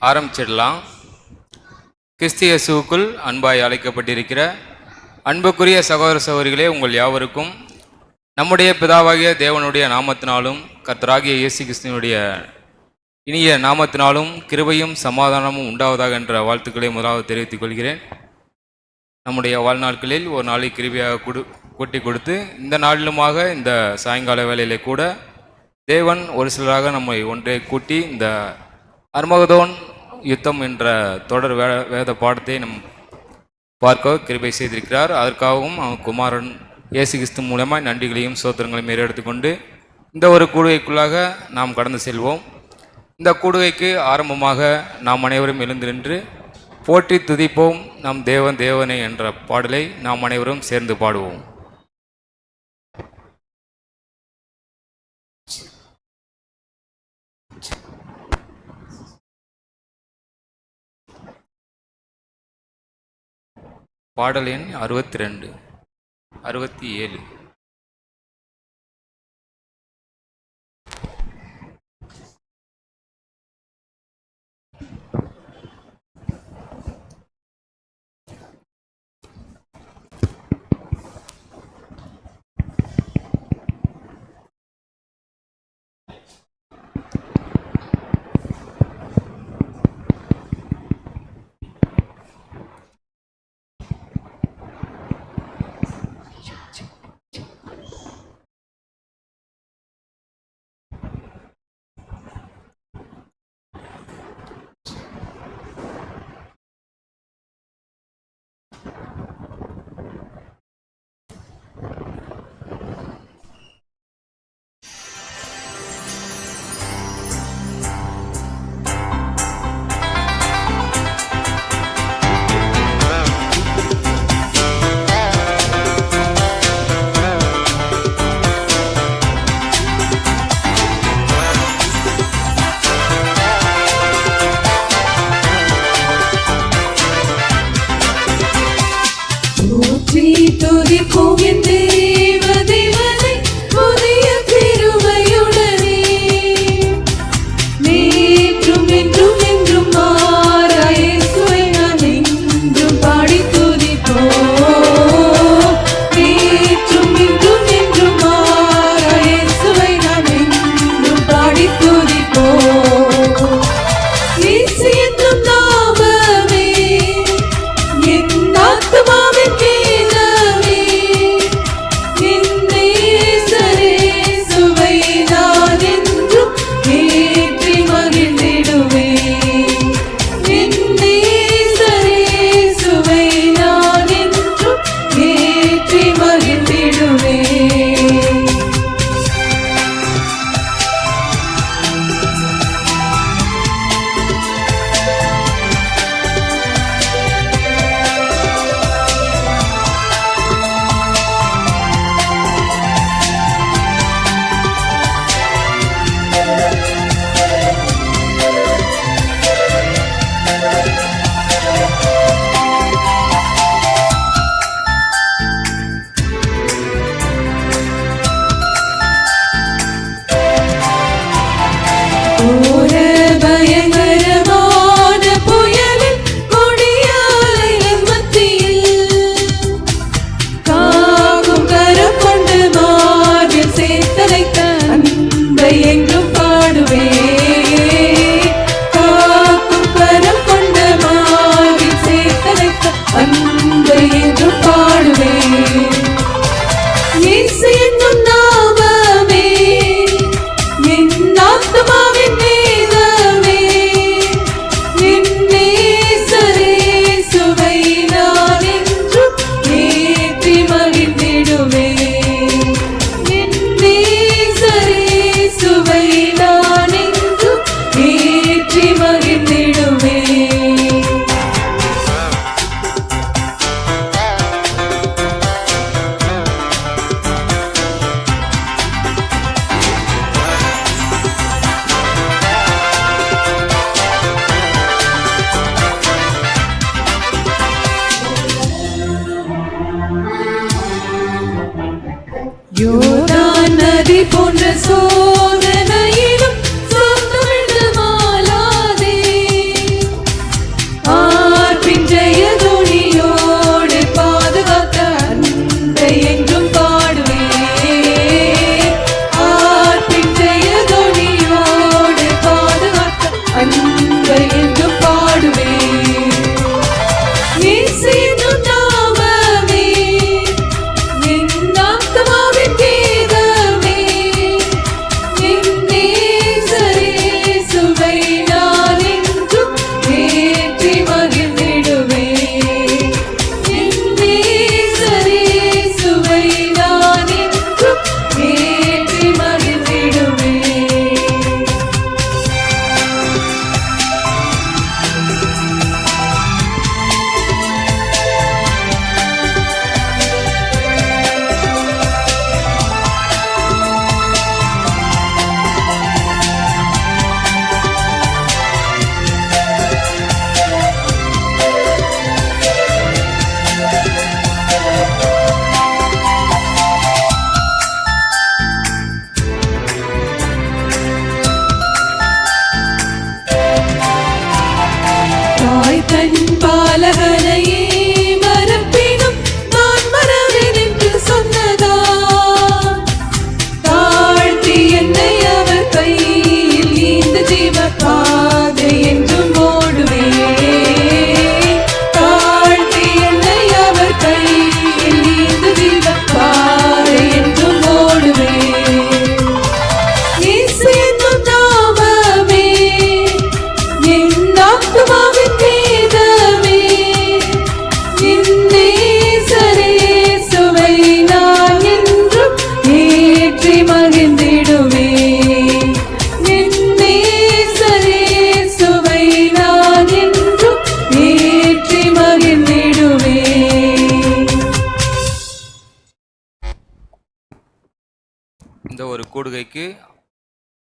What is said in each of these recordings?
ஆரம்பிச்சிடலாம். கிறிஸ்து இயேசுவுக்குள் அன்பாய் அழைக்கப்பட்டிருக்கிற அன்புக்குரிய சகோதர சகோதரிகளே, உங்கள் யாவருக்கும் நம்முடைய பிதாவாகிய தேவனுடைய நாமத்தினாலும் கர்த்தராகிய இயேசு கிறிஸ்துவனுடைய இனிய நாமத்தினாலும் கிருபையும் சமாதானமும் உண்டாவதாக என்ற வாழ்த்துக்களை முதலாவது தெரிவித்துக் கொள்கிறேன். நம்முடைய வாழ்நாட்களில் ஒரு நாளை கிருபையாக கூட்டி கொடுத்து இந்த நாளிலுமாக இந்த சாயங்கால வேளையிலே கூட தேவன் ஒரு சிலராக நம்மை ஒன்றை கூட்டி இந்த அர்மகதோன் யுத்தம் என்ற தொடர் வேத பாடத்தை நம் பார்க்க கிருபை செய்திருக்கிறார். அதற்காகவும் குமாரன் இயேசு கிறிஸ்து மூலமாக நன்றிகளையும் சோத்திரங்களையும் ஏறெடுத்துக்கொண்டு இந்த ஒரு கூடுகைக்குள்ளாக நாம் கடந்து செல்வோம். இந்த கூடுகைக்கு ஆரம்பமாக நாம் அனைவரும் எழுந்து நின்று போற்றி துதிப்போம் நம் தேவன் தேவனே என்ற பாடலை நாம் அனைவரும் சேர்ந்து பாடுவோம். பாடல் எண் 62, 67.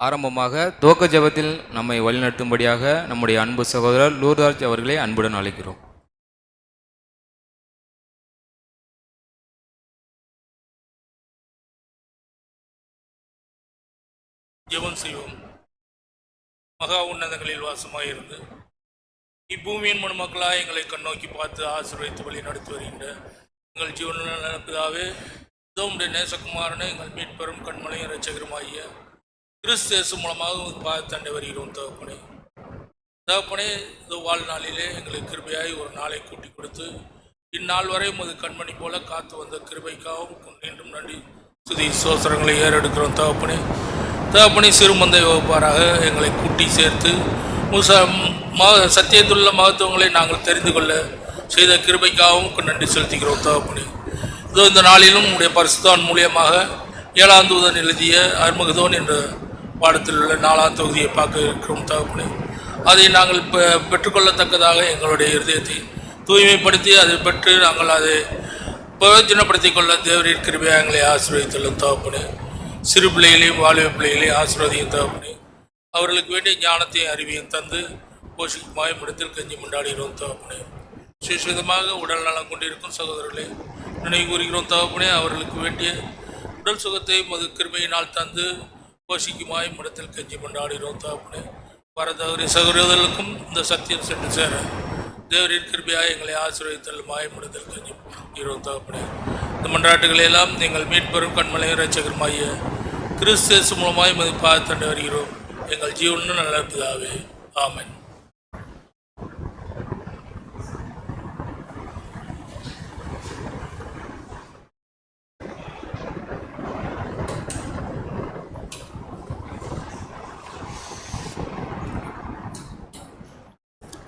ஆரம்பமாக துவக்க ஜெபத்தில் நம்மை வழிநடத்தும்படியாக நம்முடைய அன்பு சகோதரர் லூர்தாஸ் அவர்களை அன்புடன் அழைக்கிறோம். ஜெபம் செய்வோம். மகா உன்னதங்களில் வாசமாயிருந்து இப்பூமியின் மனுமக்களாக எங்களை கண்ணோக்கி பார்த்து ஆசீர்வதித்து வழி நடத்தி வருகின்ற எங்கள் ஜீவன பிதாவே, உம்முடைய நேசகுமாரனை எங்கள் மீட்பெரும் கண்மலையும் இரட்சகருமாகிய கிறிஸ்து இயேசு மூலமாக பார்த்து வருகிறோம். தகப்பனே, இந்த வாழ்நாளிலே எங்களுக்கு கிருபையாய் ஒரு நாளை கூட்டி கொடுத்து இந்நாள் வரை உமது கண்மணி போல காத்து வந்த கிருபைக்காகவும் மீண்டும் நன்றி துதி சோசரங்களை ஏறெடுக்கிறோம். தகப்பனே, சிறுமந்தை வகுப்பாராக எங்களை கூட்டி சேர்த்து சத்தியத்துள்ள மகத்துவங்களை நாங்கள் தெரிந்து கொள்ள செய்த கிருபைக்காகவும் நன்றி செலுத்துகிறோம். தகப்பனே, இதோ இந்த நாளிலும் உடைய பரிசுத்தான் மூலியமாக 7ஆம் தூதன் எழுதிய அர்மகதோன் என்ற பாடத்தில் உள்ள 4ஆம் தொகுதியை பார்க்க இருக்கிறோம். தகப்பனே, அதை நாங்கள் பெற்றுக்கொள்ளத்தக்கதாக எங்களுடைய இருதயத்தை தூய்மைப்படுத்தி அதை பெற்று நாங்கள் அதை பிரயோஜனப்படுத்திக் கொள்ள தேவரின் கிருபையாக எங்களை ஆசீர்வதித்துள்ளோம். தகப்பனே, சிறு பிள்ளைகளையும் வாலிப பிள்ளைகளையும் ஆசீர்வதியும். தகப்பனே, அவர்களுக்கு வேண்டிய ஞானத்தையும் அறிவியும் தந்து போஷிக்குமாய் இடத்தில் கஞ்சி கொண்டாடுகிறோம். தகப்பனே, சுவிசேஷமாக உடல் நலம் கொண்டிருக்கும் சகோதரர்களை நினைவு கூறுகிறோம். தகப்பனே, அவர்களுக்கு வேண்டிய உடல் சுகத்தையும் அது கிருபையினால் தந்து போஷிக்குமாய் இடத்தில் கஞ்சி கொண்டாடுகிறோம். தகப்பனே, வரதவரி சகோதரர்களுக்கும் இந்த சத்தியம் சென்று சேர தேவரின் கிருபையாக எங்களை ஆசீர்வதித்தல்லுமாய் இடத்தில் கஞ்சி கொள்கிறோம். தகப்பனே, இந்த மன்றாட்டுகளை எல்லாம் நீங்கள் மீட்பெரும் கண்மலையும் இரட்சகருமாகிய கிறிஸ்து இயேசு மூலமாய் பார்த்து வருகிறோம். எங்கள் ஜீவனும் நல்ல பிதாவே, ஆமென்.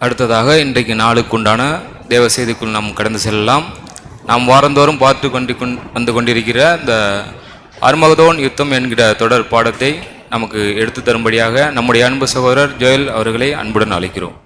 அடுத்ததாக இன்றைக்கு நாளுக்குண்டான தேவ செய்திக்குள் நாம் கடந்து செல்லலாம். நாம் வாரந்தோறும் பார்த்து வந்து கொண்டிருக்கிற இந்த அர்மகதோன் யுத்தம் என்கிற தொடர் பாடத்தை நமக்கு எடுத்து தரும்படியாக நம்முடைய அன்பு சகோதரர் ஜோயல் அவர்களை அன்புடன் அழைக்கிறோம்.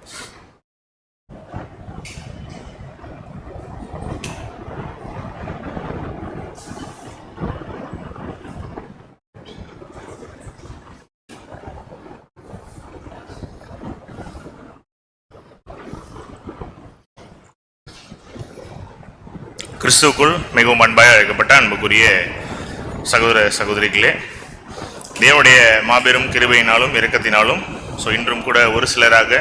கிறிஸ்துவுக்குள் மிகவும் அன்பாக அழைக்கப்பட்ட அன்புக்குரிய சகோதர சகோதரிகளே, தேவனுடைய மாபெரும் கிருபையினாலும் இரக்கத்தினாலும் இன்றும் கூட ஒரு சிலராக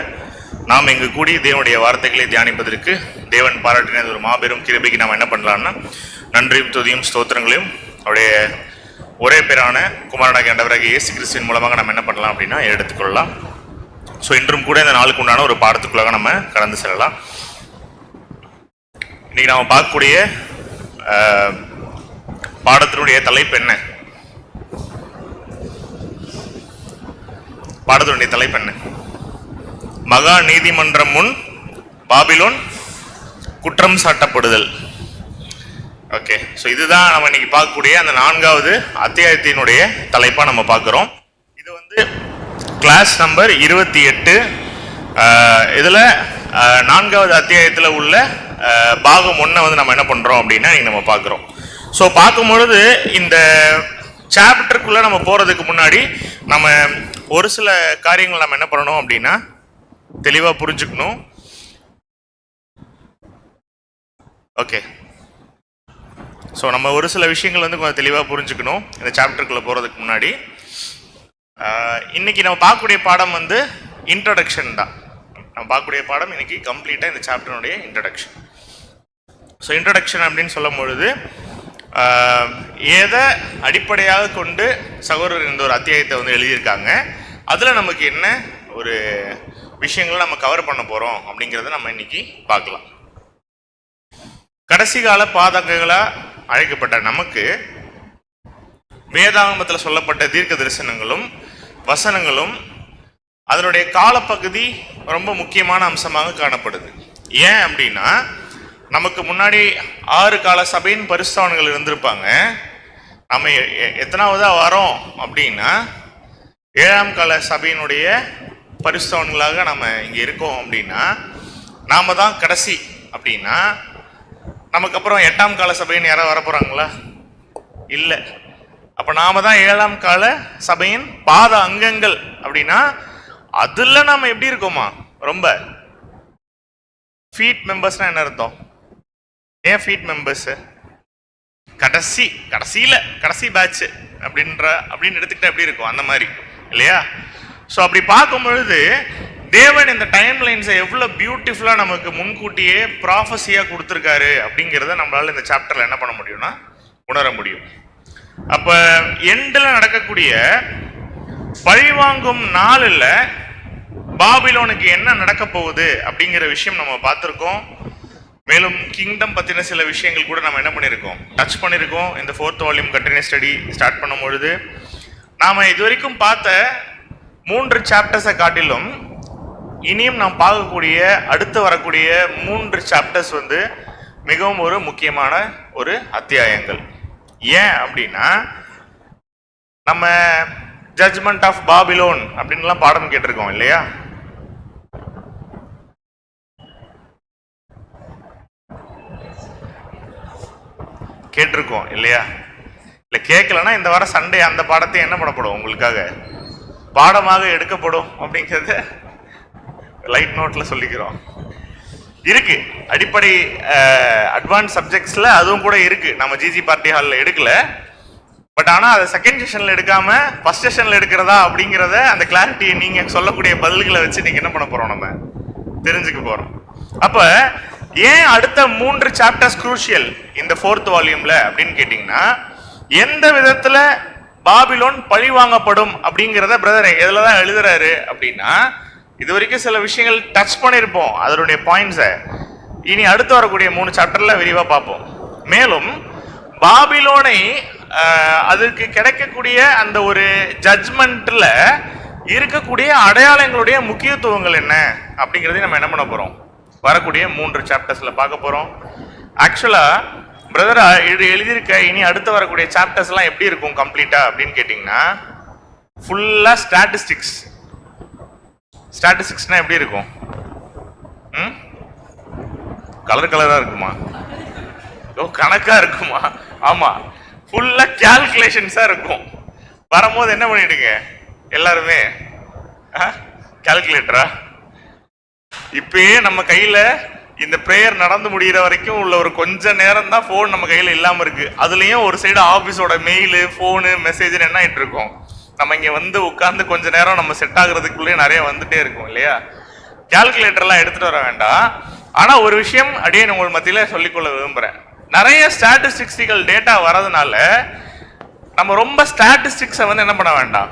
நாம் இங்கு கூடி தேவனுடைய வார்த்தைகளை தியானிப்பதற்கு தேவன் பாராட்டினது ஒரு மாபெரும் கிருபைக்கு நாம் என்ன பண்ணலாம்னா நன்றியும் துதியும் ஸ்தோத்திரங்களையும் அவருடைய ஒரே பேரான குமாரனாகிய ஆண்டவராகிய இயேசு கிறிஸ்துவின் மூலமாக நம்ம என்ன பண்ணலாம் அப்படின்னா எடுத்துக்கொள்ளலாம். இன்றும் கூட இந்த நாளுக்கு உண்டான ஒரு பாடத்துக்குள்ளாக நம்ம கடந்து செல்லலாம். இன்னைக்கு நாம் பார்க்கக்கூடிய பாடத்தினுடைய தலைப்பு என்ன? பாடத்தினுடைய தலைப்பு என்ன? மகா நீதிமன்றம் முன் பாபிலோன் குற்றம் சாட்டப்படுதல். ஓகே, இதுதான் நம்ம இன்னைக்கு பார்க்கக்கூடிய அந்த 4வது அத்தியாயத்தினுடைய தலைப்பா நம்ம பார்க்கிறோம். இது கிளாஸ் நம்பர் 28. இதுல 4வது அத்தியாயத்துல உள்ள பாகம் 1 நம்ம என்ன பண்றோம் அப்படின்னா நம்ம பார்க்கிறோம். பார்க்கும் பொழுது இந்த சாப்டருக்குள்ள நம்ம போறதுக்கு முன்னாடி நம்ம ஒரு சில காரியங்கள் நம்ம என்ன பண்ணணும் அப்படின்னா தெளிவா புரிஞ்சுக்கணும். ஓகே, நம்ம ஒரு சில விஷயங்கள் கொஞ்சம் தெளிவா புரிஞ்சுக்கணும் இந்த சாப்டருக்குள்ள போறதுக்கு முன்னாடி. இன்னைக்கு நம்ம பார்க்கக்கூடிய பாடம் இன்ட்ரடக்ஷன் தான். நம்ம பார்க்கக்கூடிய பாடம் இன்னைக்கு கம்ப்ளீட்டா இந்த சாப்டருடைய இன்ட்ரடக்ஷன். இன்ட்ரடக்ஷன் அப்படின்னு சொல்லும் பொழுது எதை அடிப்படையாக கொண்டு சகோதரர் இந்த ஒரு அத்தியாயத்தை எழுதியிருக்காங்க, அதில் நமக்கு என்ன ஒரு விஷயங்களை நம்ம கவர் பண்ண போகிறோம் அப்படிங்கிறத நம்ம இன்னைக்கு பார்க்கலாம். கடைசி கால பாதகங்களாக அழைக்கப்பட்ட நமக்கு வேதாகமத்தில் சொல்லப்பட்ட தீர்க்க தரிசனங்களும் வசனங்களும் அதனுடைய காலப்பகுதி ரொம்ப முக்கியமான அம்சமாக காணப்படுது. ஏன் அப்படின்னா நமக்கு முன்னாடி 6 கால சபையின் பரிசுத்தவான்கள் இருந்திருப்பாங்க. நம்ம எத்தனாவதா வரோம் அப்படின்னா 7ஆம் கால சபையினுடைய பரிசுத்தவான்களாக நம்ம இங்கே இருக்கோம். அப்படின்னா நாம தான் கடைசி. அப்படின்னா நமக்கு அப்புறம் 8ஆம் கால சபைன்னு யாராவது வரப்போறாங்களா? இல்லை. அப்ப நாம தான் 7ஆம் கால சபையின் பாத அங்கங்கள் அப்படின்னா அதுல நாம எப்படி இருக்கோமா? ரொம்ப ஃபீட் மெம்பர்ஸ்னா என்ன அர்த்தம்? ஏன் ஃபீட் மெம்பர்ஸ்? கடைசி பேட்ச் அப்படின்னு எடுத்துக்கிட்டா எப்படி இருக்கும்? அந்த மாதிரி இல்லையா? ஸோ அப்படி பார்க்கும் பொழுது தேவன் இந்த டைம் லைன்ஸை எவ்வளோ பியூட்டிஃபுல்லாக நமக்கு முன்கூட்டியே ப்ராஃபஸியாக கொடுத்துருக்காரு அப்படிங்கிறத நம்மளால இந்த சாப்டரில் என்ன பண்ண முடியும்னா உணர முடியும். அப்போ எண்டில் நடக்கக்கூடிய பழிவாங்கும் நாளில் பாபிலோனுக்கு என்ன நடக்க போகுது அப்படிங்கிற விஷயம் நம்ம பார்த்துருக்கோம். மேலும் கிங்டம் பற்றின சில விஷயங்கள் கூட நம்ம என்ன பண்ணியிருக்கோம், டச் பண்ணியிருக்கோம். இந்த 4th volume continuous study start பண்ணும் பொழுது நாம் இது வரைக்கும் பார்த்த 3 சாப்டர்ஸை காட்டிலும் இனியும் நாம் பார்க்கக்கூடிய அடுத்து வரக்கூடிய 3 சாப்டர்ஸ் வந்து மிகவும் ஒரு முக்கியமான ஒரு அத்தியாயங்கள். ஏன் அப்படின்னா நம்ம ஜட்ஜ்மெண்ட் ஆஃப் பாபிலோன் அப்படின்லாம் பாடம் கேட்டிருக்கோம் இல்லையா? கேட்டிருக்கோம் இல்லையா? இல்லை கேட்கலன்னா இந்த வாரம் சண்டே அந்த பாடத்தை என்ன பண்ணப்படும், உங்களுக்காக பாடமாக எடுக்கப்படும் அப்படிங்கிறத லைட் நோட்ல சொல்லிக்கிறோம். இருக்கு அடிப்படை அட்வான்ஸ் சப்ஜெக்ட்ஸ்ல அதுவும் கூட இருக்கு. நம்ம ஜிஜி பார்ட்டி ஹாலில் எடுக்கல, பட் ஆனால் அதை செகண்ட் செஷன்ல எடுக்காம ஃபர்ஸ்ட் செஷன்ல எடுக்கிறதா அப்படிங்கிறத அந்த கிளாரிட்டியை நீங்க சொல்லக்கூடிய பதில்களை வச்சு நீங்க என்ன பண்ண போறோம், நம்ம தெரிஞ்சுக்க போறோம். அப்ப ஏன் அடுத்த 3 சாப்டர்ஸ் குரூஷியல் இந்த 4th வால்யூம்ல அப்படின்னு கேட்டீங்கன்னா, எந்த விதத்துல பாபிலோன் பழி வாங்கப்படும் அப்படிங்கிறத பிரதர் எதுல தான் எழுதுறாரு அப்படின்னா, இது வரைக்கும் சில விஷயங்கள் டச் பண்ணியிருப்போம் அதனுடைய பாயிண்ட்ஸை. இனி அடுத்து வரக்கூடிய 3 சாப்டர்ல விரிவா பார்ப்போம். மேலும் பாபிலோனை அதற்கு கிடைக்கக்கூடிய அந்த ஒரு ஜட்ஜ்மெண்ட்ல இருக்கக்கூடிய அடையாளங்களுடைய முக்கியத்துவங்கள் என்ன அப்படிங்கிறதையும் நம்ம என்ன பண்ண போறோம், வரக்கூடிய 3 சாப்டர்ஸ்ல பார்க்க போறோம். ஆக்சுவலா பிரதர் இது எழுதியிருக்க இனி அடுத்து வரக்கூடிய சாப்டர்ஸ் எல்லாம் எப்படி இருக்கும் கம்ப்ளீட்டா அப்படின்னு கேட்டீங்கன்னா, ஃபுல்லா ஸ்டாட்டிஸ்டிக்ஸ்னா எப்படி இருக்கும்? கலரா இருக்குமா? கணக்கா இருக்குமா? ஆமா, ஃபுல்லா கால்குலேஷன்ஸா இருக்கும். வரும்போது என்ன பண்ணிடுங்க எல்லாருமே, கால்குலேட்டரா? இப்பயே நம்ம கையில இந்த பிரேயர் நடந்து முடிகிற வரைக்கும் உள்ள ஒரு கொஞ்ச நேரம் தான் ஃபோன் நம்ம கையில இல்லாம இருக்கு. அதுலயும் ஒரு சைடு ஆபீஸோட மெயிலு, ஃபோனு, மெசேஜ் என்ன ஆயிட்டு இருக்கோம். நம்ம இங்க வந்து உட்கார்ந்து கொஞ்ச நேரம் நம்ம செட் ஆகுறதுக்குள்ளே நிறைய வந்துட்டே இருக்கும் இல்லையா? கால்குலேட்டர்லாம் எடுத்துட்டு வர வேண்டாம். ஆனா ஒரு விஷயம் அப்படியே உங்கள் மத்தியில சொல்லிக்கொள்ள விரும்புறேன். நிறைய ஸ்டாட்டிஸ்டிக்ஸிக்கல் டேட்டா வரதுனால நம்ம ரொம்ப ஸ்டாட்டிஸ்டிக்ஸை வந்து என்ன பண்ண வேண்டாம்,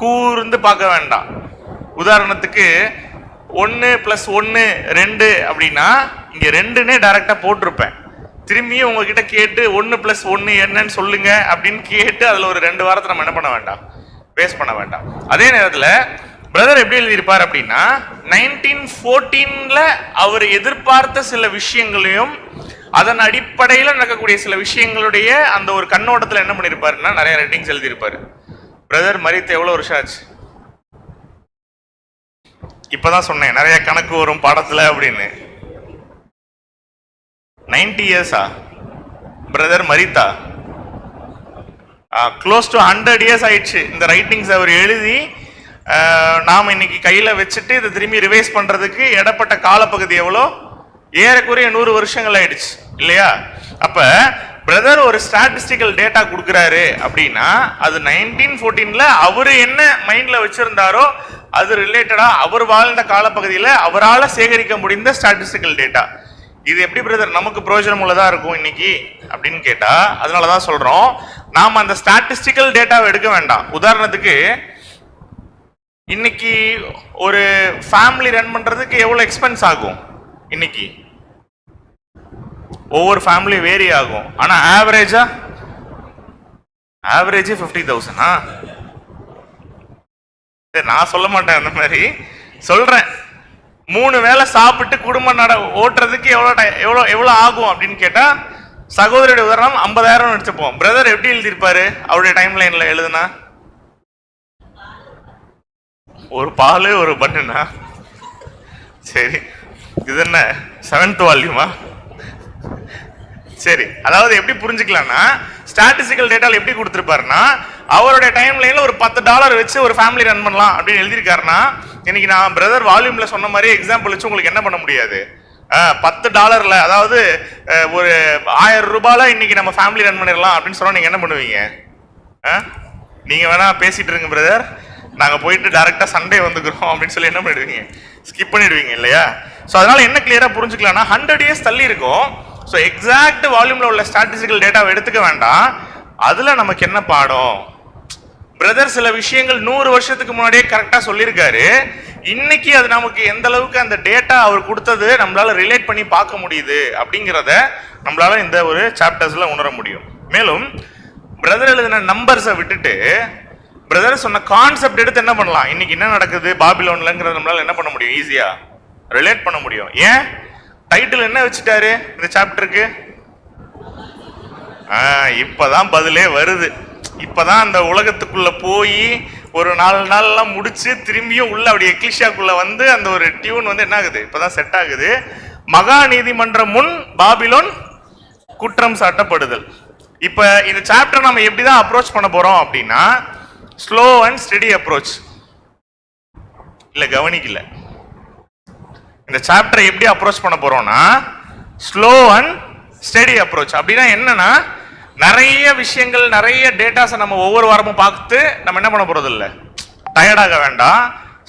கூர்ந்து பார்க்க வேண்டாம். உதாரணத்துக்கு 1 + 1 2 அப்படின்னா இங்க 2னே டைரக்டா போட்டிருப்பேன். திரும்பியும் உங்ககிட்ட கேட்டு 1 + 1 என்னன்னு சொல்லுங்க அப்படின்னு கேட்டு அதுல ஒரு 2 வாரத்தை நம்ம என்ன பண்ண வேண்டாம், வேஸ்ட் பண்ண வேண்டாம். அதே நேரத்தில் பிரதர் எப்படி எழுதியிருப்பார் அப்படின்னா, 1914ல அவர் எதிர்பார்த்த சில விஷயங்களையும் அதன் அடிப்படையில் நடக்கக்கூடிய சில விஷயங்களுடைய அந்த ஒரு கண்ணோட்டத்தில் என்ன பண்ணியிருப்பாருன்னா நிறைய ரைட்டிங்ஸ் எழுதியிருப்பாரு. பிரதர் மரித்து எவ்வளவு வருஷம் ஆச்சு? இப்பதான் சொன்னேன் நிறைய கணக்கு வரும் பாடத்துல அப்படின்னு. 90 இயர்ஸா பிரதர் மரித்தா? க்ளோஸ் டு 100 இயர்ஸ் ஆயிடுச்சு இந்த ரைட்டிங்ஸ் அவர் எழுதி. நாம் இன்னைக்கு கையில வச்சுட்டு இதை திரும்பி ரிவைஸ் பண்றதுக்கு இடப்பட்ட காலப்பகுதி எவ்வளோ? ஏறக்குறைய 100 வருஷங்கள் ஆயிடுச்சு இல்லையா? அப்ப பிரதர் ஒரு ஸ்டாட்டிஸ்டிக்கல் டேட்டா கொடுக்குறாரு அப்படின்னா அது 1914ல அவரு என்ன மைண்ட்ல வச்சிருந்தாரோ அது ரிலேட்டடா அவர் வாழ்ந்த காலப்பகுதியில் அவரால் சேகரிக்க முடிந்த ஸ்டாட்டிஸ்டிக்கல் டேட்டா. இது எப்படி பிரதர் நமக்கு பிரயோஜனம் உள்ளதா இருக்கும் இன்னைக்கு அப்படின்னு கேட்டா, அதனாலதான் சொல்றோம் நாம அந்த ஸ்டாட்டிஸ்டிக்கல் டேட்டாவை எடுக்க வேண்டாம். உதாரணத்துக்கு இன்னைக்கு ஒரு ஃபேமிலி ரன் பண்றதுக்கு எவ்வளவு எக்ஸ்பென்ஸ் ஆகும்? இன்னைக்கு ஒவ்வொரு ஃபேமிலி வேரி ஆகும். ஆனா ஆவரேஜ் 50,000. நான் சொல்ல மாட்டேன் அந்த மாதிரி சொல்றேன். 3 வேளை சாப்பிட்டு குடும்பம் ஓட்டுறதுக்கு எவ்வளவு ஆகும் அப்படின்னு கேட்டா, சகோதரியோட உதாரணம் 50,000 எடுத்துப்போம். பிரதர் எப்படி எழுதியிருப்பாரு அவருடைய டைம் லைன்ல எழுதுனா? ஒரு பால் ஒரு பன்னுனா? சரி, இது என்ன 7th வால்யூமா? சரி, அதாவது எப்படி புரிஞ்சுக்கலாம்னா, ஸ்டாட்டிஸ்டிக்கல் டேட்டால எப்படி கொடுத்துருப்பாருன்னா, அவருடைய டைம் லைன்ல ஒரு $10 வச்சு ஒரு ஃபேமிலி ரன் பண்ணலாம் அப்படின்னு எழுதியிருக்காருன்னா, இன்னைக்கு நான் பிரதர் வால்யூம்ல சொன்ன மாதிரி எக்ஸாம்பிள் வச்சு உங்களுக்கு என்ன பண்ண முடியாது? $10 அதாவது ஒரு $1000 இன்னைக்கு நம்ம ஃபேமிலி ரன் பண்ணிடலாம் அப்படின்னு சொன்னா நீங்க என்ன பண்ணுவீங்க? நீங்க வேணா பேசிட்டு இருங்க பிரதர், நாங்க போயிட்டு டைரக்டா சண்டே வந்துக்கிறோம் அப்படின்னு சொல்லி என்ன பண்ணிடுவீங்க? ஸ்கிப் பண்ணிடுவீங்க இல்லையா? ஸோ அதனால என்ன கிளியரா புரிஞ்சுக்கலாம்னா, 100 years தள்ளி இருக்கும். ஸோ எக்ஸாக்ட் வால்யூம்ல உள்ள ஸ்டாட்டிஸ்டிக்கல் டேட்டாவை எடுத்துக்க வேண்டாம். அதுல நமக்கு என்ன பாடம்? பிரதர் சில விஷயங்கள் 100 வருஷத்துக்கு முன்னாடியே கரெக்டா சொல்லியிருக்காரு. இன்னைக்கு அது நமக்கு எந்த அளவுக்கு அந்த டேட்டா அவர் கொடுத்தது நம்மளால ரிலேட் பண்ணி பார்க்க முடியுது அப்படிங்கிறத நம்மளால இந்த ஒரு சாப்டர்ஸ்ல உணர முடியும். மேலும் பிரதர் எழுதின நம்பர்ஸை விட்டுட்டு பிரதர் சொன்ன கான்செப்ட் எடுத்து என்ன பண்ணலாம், இன்னைக்கு என்ன நடக்குது பாபிலோன்லங்கிறத நம்மளால என்ன பண்ண முடியும்? ஈஸியா ரிலேட் பண்ண முடியும். ஏன்? டைட்டில் என்ன வச்சுட்டாரு இந்த சாப்டருக்கு? இப்பதான் பதிலே வருது. இப்பதான் அந்த உலகத்துக்குள்ள போய் ஒரு 4 நாள்லாம் முடிச்சு திரும்பியும் உள்ள அப்படி எக்லிஷியாக்குள்ள வந்து அந்த ஒரு டியூன் வந்து என்ன ஆகுது? இப்பதான் செட் ஆகுது. மகா நீதிமன்றம் முன் பாபிலோன் குற்றம் சாட்டப்படுதல். இப்ப இந்த சாப்டர் நம்ம எப்படிதான் அப்ரோச் பண்ண போறோம் அப்படின்னா, ஸ்லோ அண்ட் ஸ்டெடி அப்ரோச். இல்ல கவனிக்கல, இந்த சாப்டரை எப்படி அப்ரோச் பண்ண போறோம்னா, ஸ்லோ அண்ட் ஸ்டெடி அப்ரோச். அப்படின்னா என்னன்னா, நிறைய விஷயங்கள் நிறைய டேட்டாஸை நம்ம ஒவ்வொரு வாரமும் பார்த்து நம்ம என்ன பண்ண போறது இல்லை, டயர்டாக வேண்டாம்.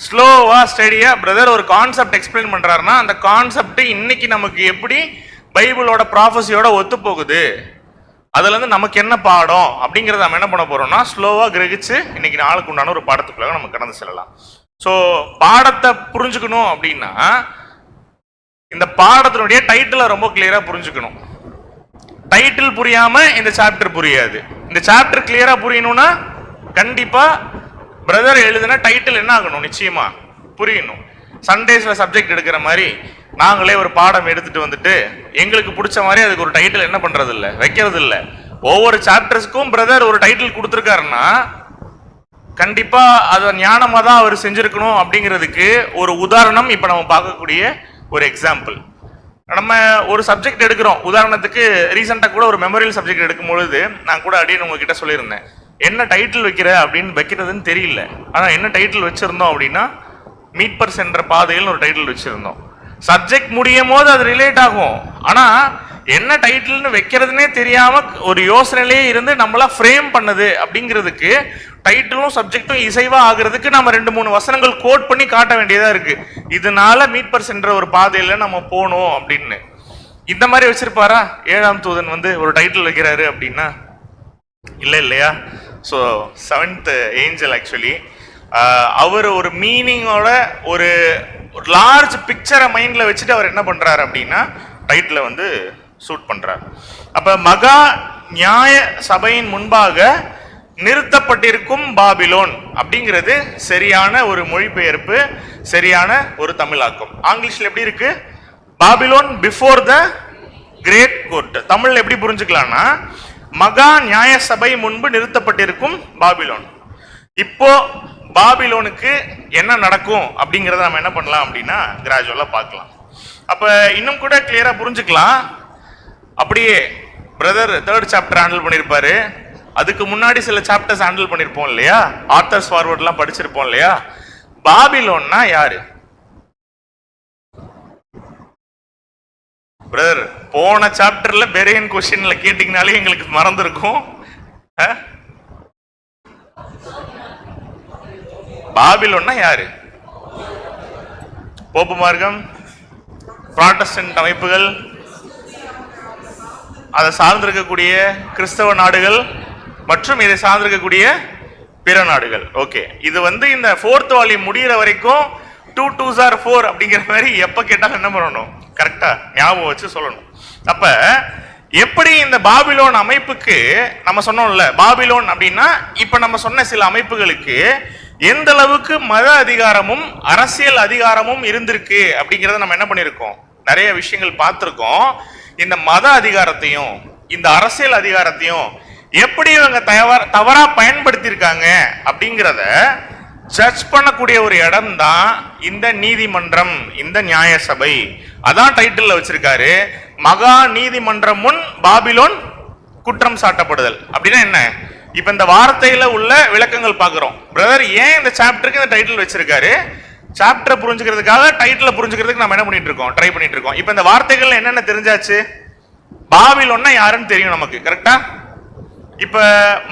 ஸ்லோவா ஸ்டெடியா பிரதர் ஒரு கான்செப்ட் எக்ஸ்பிளைன் பண்றாருன்னா, அந்த கான்செப்ட் இன்னைக்கு நமக்கு எப்படி பைபிளோட ப்ராஃபஸியோட ஒத்து போகுது, அதுல இருந்து நமக்கு என்ன பாடம் அப்படிங்கறத நம்ம என்ன பண்ண போறோம்னா, ஸ்லோவா கிரகிச்சு இன்னைக்கு நாளுக்கு உண்டான ஒரு பாடத்துக்குள்ள நம்ம கடந்து செல்லலாம். ஸோ பாடத்தை புரிஞ்சுக்கணும் அப்படின்னா இந்த பாடத்தினுடைய டைட்டிலை ரொம்ப கிளியரா புரிஞ்சுக்கணும். டைட்டில் புரியாம இந்த சாப்டர் புரியாது. இந்த சாப்டர் கிளியரா புரியணும்னா கண்டிப்பா பிரதர் எழுதின டைட்டில் என்ன ஆகணும், நிச்சயமா புரியணும். சண்டேஸ்ல சப்ஜெக்ட் எடுக்கிற மாதிரி நாங்களே ஒரு பாடம் எடுத்துட்டு வந்துட்டு எங்களுக்கு பிடிச்ச மாதிரி அதுக்கு ஒரு டைட்டில் என்ன பண்றது இல்லை, வைக்கிறது இல்லை. ஒவ்வொரு சாப்டர்ஸ்க்கும் பிரதர் ஒரு டைட்டில் கொடுத்துருக்காருன்னா கண்டிப்பா அதை ஞானமா தான் அவர் செஞ்சிருக்கணும் அப்படிங்கிறதுக்கு ஒரு உதாரணம் இப்ப நம்ம பார்க்கக்கூடிய ஒரு எக்ஸாம்பிள். நம்ம ஒரு சப்ஜெக்ட் எடுக்கிறோம், உதாரணத்துக்கு ரீசெண்டாக கூட ஒரு மெமோரியல் சப்ஜெக்ட் எடுக்கும் பொழுது நான் கூட அப்படின்னு உங்ககிட்ட சொல்லியிருந்தேன், என்ன டைட்டில் வைக்கிற அப்படின்னு வைக்கிறதுன்னு தெரியல. ஆனால் என்ன டைட்டில் வச்சிருந்தோம் அப்படின்னா, மீட்பர்ஸ் என்ற பாதையில் ஒரு டைட்டில் வச்சிருந்தோம். சப்ஜெக்ட் முடியும் போது அது ரிலேட் ஆகும், ஆனால் என்ன டைட்டில்னு வைக்கிறதுனே தெரியாம ஒரு யோசனையிலே இருந்து நம்மளா ஃப்ரேம் பண்ணது அப்படிங்கிறதுக்கு டைட்டிலும் சப்ஜெக்டும் இசைவா ஆகுறதுக்கு நம்ம 2-3 வசனங்கள் கோட் பண்ணி காட்ட வேண்டியதா இருக்கு. இதனால மீட்பர்ஸ் என்ற ஒரு பாதையில நம்ம போனோம் அப்படின்னு. இந்த மாதிரி வச்சிருப்பாரா 7ஆம் தூதன் வந்து ஒரு டைட்டில் வைக்கிறாரு அப்படின்னா? இல்ல இல்லையா? ஸோ 7th ஏஞ்சல் ஆக்சுவலி அவர் ஒரு மீனிங்கோட ஒரு லார்ஜ் பிக்சரை மைண்ட்ல வச்சுட்டு அவர் என்ன பண்றாரு அப்படின்னா டைட்டில் வந்து சூட் பண்றார். அப்ப மகா நியாய சபையின் முன்பாக நிறுத்தப்பட்டிருக்கும் பாபிலோன் அப்படிங்கிறது சரியான ஒரு மொழிபெயர்ப்பு, சரியான ஒரு தமிழாக்கம். ஆங்கிலீஷ்ல எப்படி இருக்கு? Babylon before the great court. தமிழ்ல எப்படி புரிஞ்சுக்கலாம்னா, மகா நியாய சபை முன்பு நிறுத்தப்பட்டிருக்கும் பாபிலோன். இப்போ பாபிலோனுக்கு என்ன நடக்கும் அப்படிங்கறத நம்ம என்ன பண்ணலாம் அப்படின்னா கிராஜுவலா பார்க்கலாம். அப்ப இன்னும் கூட கிளியரா புரிஞ்சுக்கலாம். அப்படியே பிரதர் 3rd சாப்டர் ஹேண்டில் பண்ணியிருப்பாரு, அதுக்கு முன்னாடி சில சாப்டர்ஸ் ஹேண்டில் பண்ணியிருப்போம் இல்லையா, ஆத்தர்ஸ் ஃபார்வர்ட்லாம் படிச்சிருப்போம் இல்லையா. பாபிலோன்னா யாரு பிரதர்? போன சாப்டர்ல பெரியன் கொஸ்டின்ல கேட்டீங்கனாலே எங்களுக்கு மறந்துருக்கும். பாபிலோன்னா யாரு? போப்பு மார்க்கம், புராட்டஸ்டன்ட் அமைப்புகள், அதை சார்ந்திருக்கக்கூடிய கிறிஸ்தவ நாடுகள் மற்றும் இதை சார்ந்திருக்கக்கூடிய பிற நாடுகள். ஓகே, இது வந்து இந்த 4th வால்யூம் முடிகிற வரைக்கும் 2 2s are 4 அப்படிங்கிற மாதிரி எப்ப கேட்டாலும் என்ன பண்ணணும், கரெக்டா ஞாபகம் வச்சு சொல்லணும். அப்ப எப்படி இந்த பாபிலோன் அமைப்புக்கு நம்ம சொன்னோம்ல, பாபிலோன் அப்படின்னா இப்ப நம்ம சொன்ன சில அமைப்புகளுக்கு எந்த அளவுக்கு மத அதிகாரமும் அரசியல் அதிகாரமும் இருந்திருக்கு அப்படிங்கிறத நம்ம என்ன பண்ணியிருக்கோம், நிறைய விஷயங்கள் பார்த்துருக்கோம். இந்த மத அதிகாரத்தையும் இந்த அரசியல் அதிகாரத்தையும் எப்படி இவங்க தவறா பயன்படுத்தியிருக்காங்க அப்படிங்கிறத ஜட்ஜ் பண்ணக்கூடிய ஒரு இடம் தான் இந்த நீதிமன்றம், இந்த நியாய சபை. அதான் டைட்டில் வச்சிருக்காரு, மகா நீதிமன்றம் முன் பாபிலோன் குற்றம் சாட்டப்படுதல் அப்படின்னா என்ன? இப்ப இந்த வார்த்தையில உள்ள விளக்கங்கள் பார்க்கிறோம். பிரதர் ஏன் இந்த சாப்டருக்கு இந்த டைட்டில் வச்சிருக்காரு? சாப்டரை புரிஞ்சுக்கிறதுக்காக டைட்டில் புரிஞ்சுக்கிறதுக்கு நம்ம என்ன பண்ணிட்டு இருக்கோம்? ட்ரை பண்ணிட்டு இருக்கோம். இப்ப இந்த வார்த்தைகள்ல என்னென்ன தெரிஞ்சாச்சு? பாபிலோன்னா யாருன்னு தெரியும் நமக்கு, கரெக்டா? இப்ப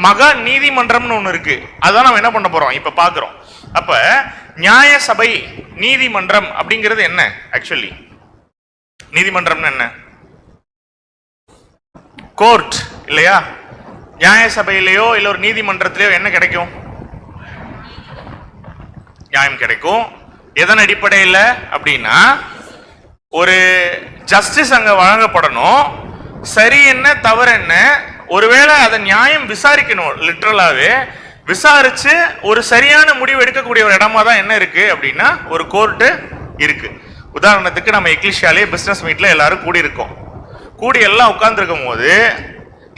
மகா நீதிமன்றம்னு ஒண்ணு இருக்கு, அதான் நம்ம என்ன பண்ண போறோம் இப்ப பாக்குறோம். அப்ப நியாய சபை நீதிமன்றம் அப்படிங்கிறது என்ன? ஆக்சுவலி நீதிமன்றம்னு என்ன? கோர்ட் இல்லையா? நியாய சபையிலேயோ இல்ல ஒரு நீதிமன்றத்திலேயோ என்ன கிடைக்கும்? நியாயம் கிடைக்கும். எதன் அடிப்படையில் அப்படின்னா ஒரு ஜஸ்டிஸ் அங்க வழங்கப்படணும். சரி என்ன தவறு என்ன, ஒருவேளை அதை நியாயம் விசாரிக்கணும். லிட்ரலாவே விசாரிச்சு ஒரு சரியான முடிவு எடுக்கக்கூடிய ஒரு இடமா தான் என்ன இருக்கு அப்படின்னா ஒரு கோர்ட்டு இருக்கு. உதாரணத்துக்கு நம்ம எக்லிஷியாலே பிசினஸ் மீட்ல எல்லாரும் கூடி இருக்கோம். கூடி எல்லாம் உட்கார்ந்து இருக்கும் போது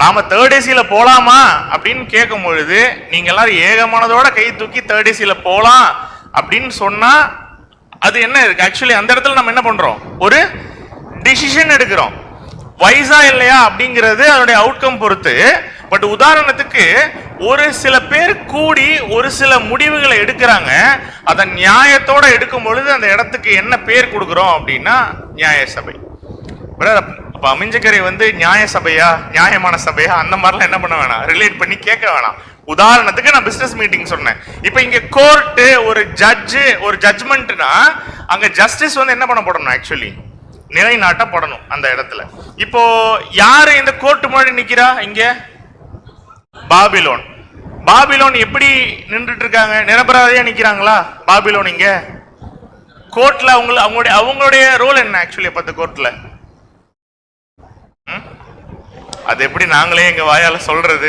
நாம தேர்ட் ஏசியில போலாமா அப்படின்னு கேட்கும் பொழுது நீங்க எல்லாரும் ஏகமானதோட கை தூக்கி தேர்ட் ஏசியில போலாம் அப்படின்னு சொன்னா அது என்ன இருக்கு? ஆக்சுவலி அந்த இடத்துல நம்ம என்ன பண்றோம்? ஒரு டிசிஷன் எடுக்கிறோம். வைஸா இல்லையா அப்படிங்கிறது அதனுடைய அவுட்கம் பொறுத்து. பட் உதாரணத்துக்கு ஒரு சில பேர் கூடி ஒரு சில முடிவுகளை எடுக்கிறாங்க. அதை நியாயத்தோட எடுக்கும் பொழுது அந்த இடத்துக்கு என்ன பேர் கொடுக்குறோம் அப்படின்னா நியாய சபை. அப்ப அமைஞ்சக்கரை நியாய சபையா நியாயமான சபையா அந்த மாதிரிலாம் என்ன பண்ண வேணாம், ரிலேட் பண்ணி கேட்க வேணாம். உதாரணத்துக்கு நான் பிசினஸ் மீட்டிங் சொன்னேன். இப்ப இங்க கோர்ட்டு ஒரு ஜட்ஜு ஒரு ஜட்ஜ்மெண்ட்னா அங்க ஜஸ்டிஸ் என்ன பண்ணப்படணும்? ஆக்சுவலி நிலைநாட்டப்படணும் அந்த இடத்துல. இப்போ யாரு இந்த கோர்ட் முன்னாடி நிக்கிறா? இங்க பாபிலோன். பாபிலோன் எப்படி நின்றுட்டு இருக்காங்க? நிரபராதியா நிக்கிறாங்களா பாபிலோன்? இங்க கோர்ட்ல அவங்களுடைய ரோல் என்ன ஆக்சுவலி? அப்ப அந்த கோர்ட்ல அது எப்படி நாங்களே எங்க வாயால சொல்றது?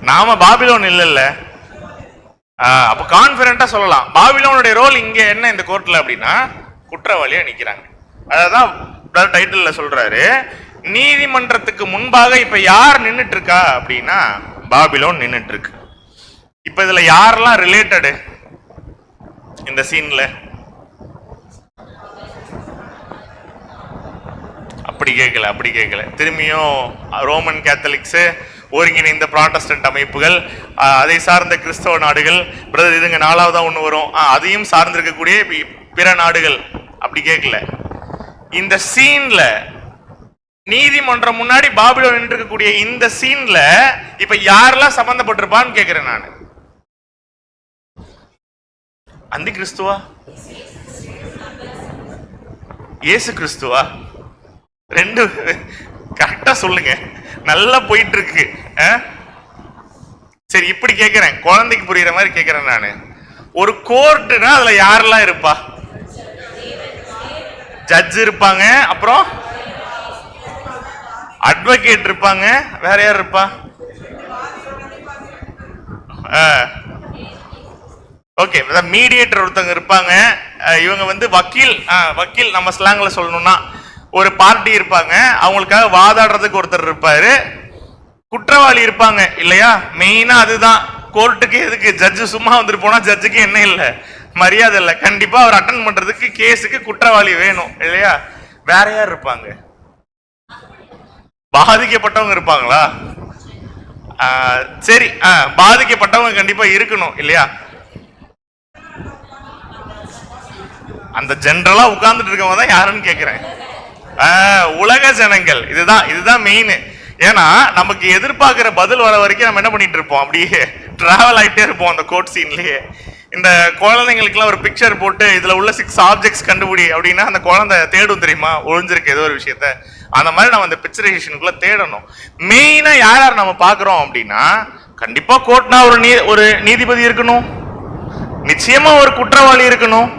நாம பாபிலோன் இல்ல. அப்ப கான்பிடண்டா சொல்லலாம் பாபிலோனுடைய ரோல் இங்க என்ன இந்த கோர்ட்ல அப்படின்னா குற்றவாளியா நிக்கிறாங்க. அதான் டைட்டில்ல சொல்றாரு. நீதிமன்றத்துக்கு முன்பாக இப்ப யார் நின்னுட்டு இருக்கா அப்படின்னா பாபிலோன் நின்னுட்டு இருக்கு. இப்ப இதுல யாரெல்லாம் ரிலேட்டடு இந்த சீன்ல? அப்படி கேட்கல. திரும்பியும் ரோமன் கேத்தலிக்ஸ், ஒருங்கிணைந்த புராட்டஸ்டன்ட் அமைப்புகள், அதை சார்ந்த கிறிஸ்தவ நாடுகள், பிரதர் இதுங்க நாலாவதா ஒண்ணு வரும், அதையும் சார்ந்திருக்கக்கூடிய பிற நாடுகள். அப்படி கேட்கல. இந்த சீன்ல நீதிமன்றம் முன்னாடி பாபிலோன் நின்று இருக்கக்கூடிய இந்த சீன்ல இப்ப யாரெல்லாம் சம்பந்தப்பட்டிருப்பான்னு கேட்கிறேன் நான். அந்தி கிறிஸ்துவா? இயேசு கிறிஸ்துவா? ரெண்டு கரெக்டா சொல்லுங்க. நல்லா போயிட்டு இருக்கு. சரி, இப்படி கேட்கிறேன், குழந்தைக்கு புரியுற மாதிரி கேட்கிறேன் நானு. ஒரு கோர்ட்டுனா அதுல யாரெல்லாம் இருப்பா? ஜட்ஜ் இருப்பாங்க, அப்புறம் அட்வொகேட் இருப்பாங்க, வேற யார் இருப்பா? ஓகே, மீடியேட்டர் ஒருத்தவங்க இருப்பாங்க. இவங்க வக்கீல் நம்ம ஸ்லாங்ல சொல்லணும்னா ஒரு பார்ட்டி இருப்பாங்க, அவங்களுக்காக வாதாடுறதுக்கு ஒருத்தர் இருப்பாரு. குற்றவாளி இருப்பாங்க இல்லையா? மெயினா அதுதான். கோர்ட்டுக்கு எதுக்கு ஜட்ஜு சும்மா வந்துட்டு போனா ஜட்ஜுக்கு என்ன இல்லை, மரியாதை இல்லை. கண்டிப்பா அவர் அட்டன் பண்றதுக்கு கேஸுக்கு குற்றவாளி வேணும் இல்லையா? வேற யார் இருப்பாங்க? பாதிக்கப்பட்டவங்க இருப்பாங்களா? சரி, பாதிக்கப்பட்டவங்க கண்டிப்பா இருக்கணும் இல்லையா? அந்த ஜெனரலா உட்கார்ந்துட்டு இருக்கவங்க தான் யாருன்னு கேட்கிறேன். உலக ஜனங்கள். இதுதான் மெயின். ஏன்னா நமக்கு எதிர்பார்க்கிற பதில் வர வரைக்கும் நம்ம என்ன பண்ணிட்டு இருப்போம், அப்படியே டிராவல் ஆகிட்டே இருப்போம் அந்த கோர்ட் சீன்லயே. இந்த குழந்தைங்களுக்குலாம் ஒரு பிக்சர் போட்டு இதுல உள்ள 6 ஆப்ஜெக்ட்ஸ் கண்டுபிடி அப்படின்னா அந்த குழந்தை தேடும் தெரியுமா, ஒழிஞ்சிருக்கு ஏதோ ஒரு விஷயத்த. அந்த மாதிரி நம்ம அந்த பிக்சரைசேஷனுக்குள்ள தேடணும். மெயினா யார் நம்ம பாக்குறோம் அப்படின்னா கண்டிப்பா கோர்ட்னா ஒரு நீதிபதி இருக்கணும், நிச்சயமா ஒரு குற்றவாளி இருக்கணும்.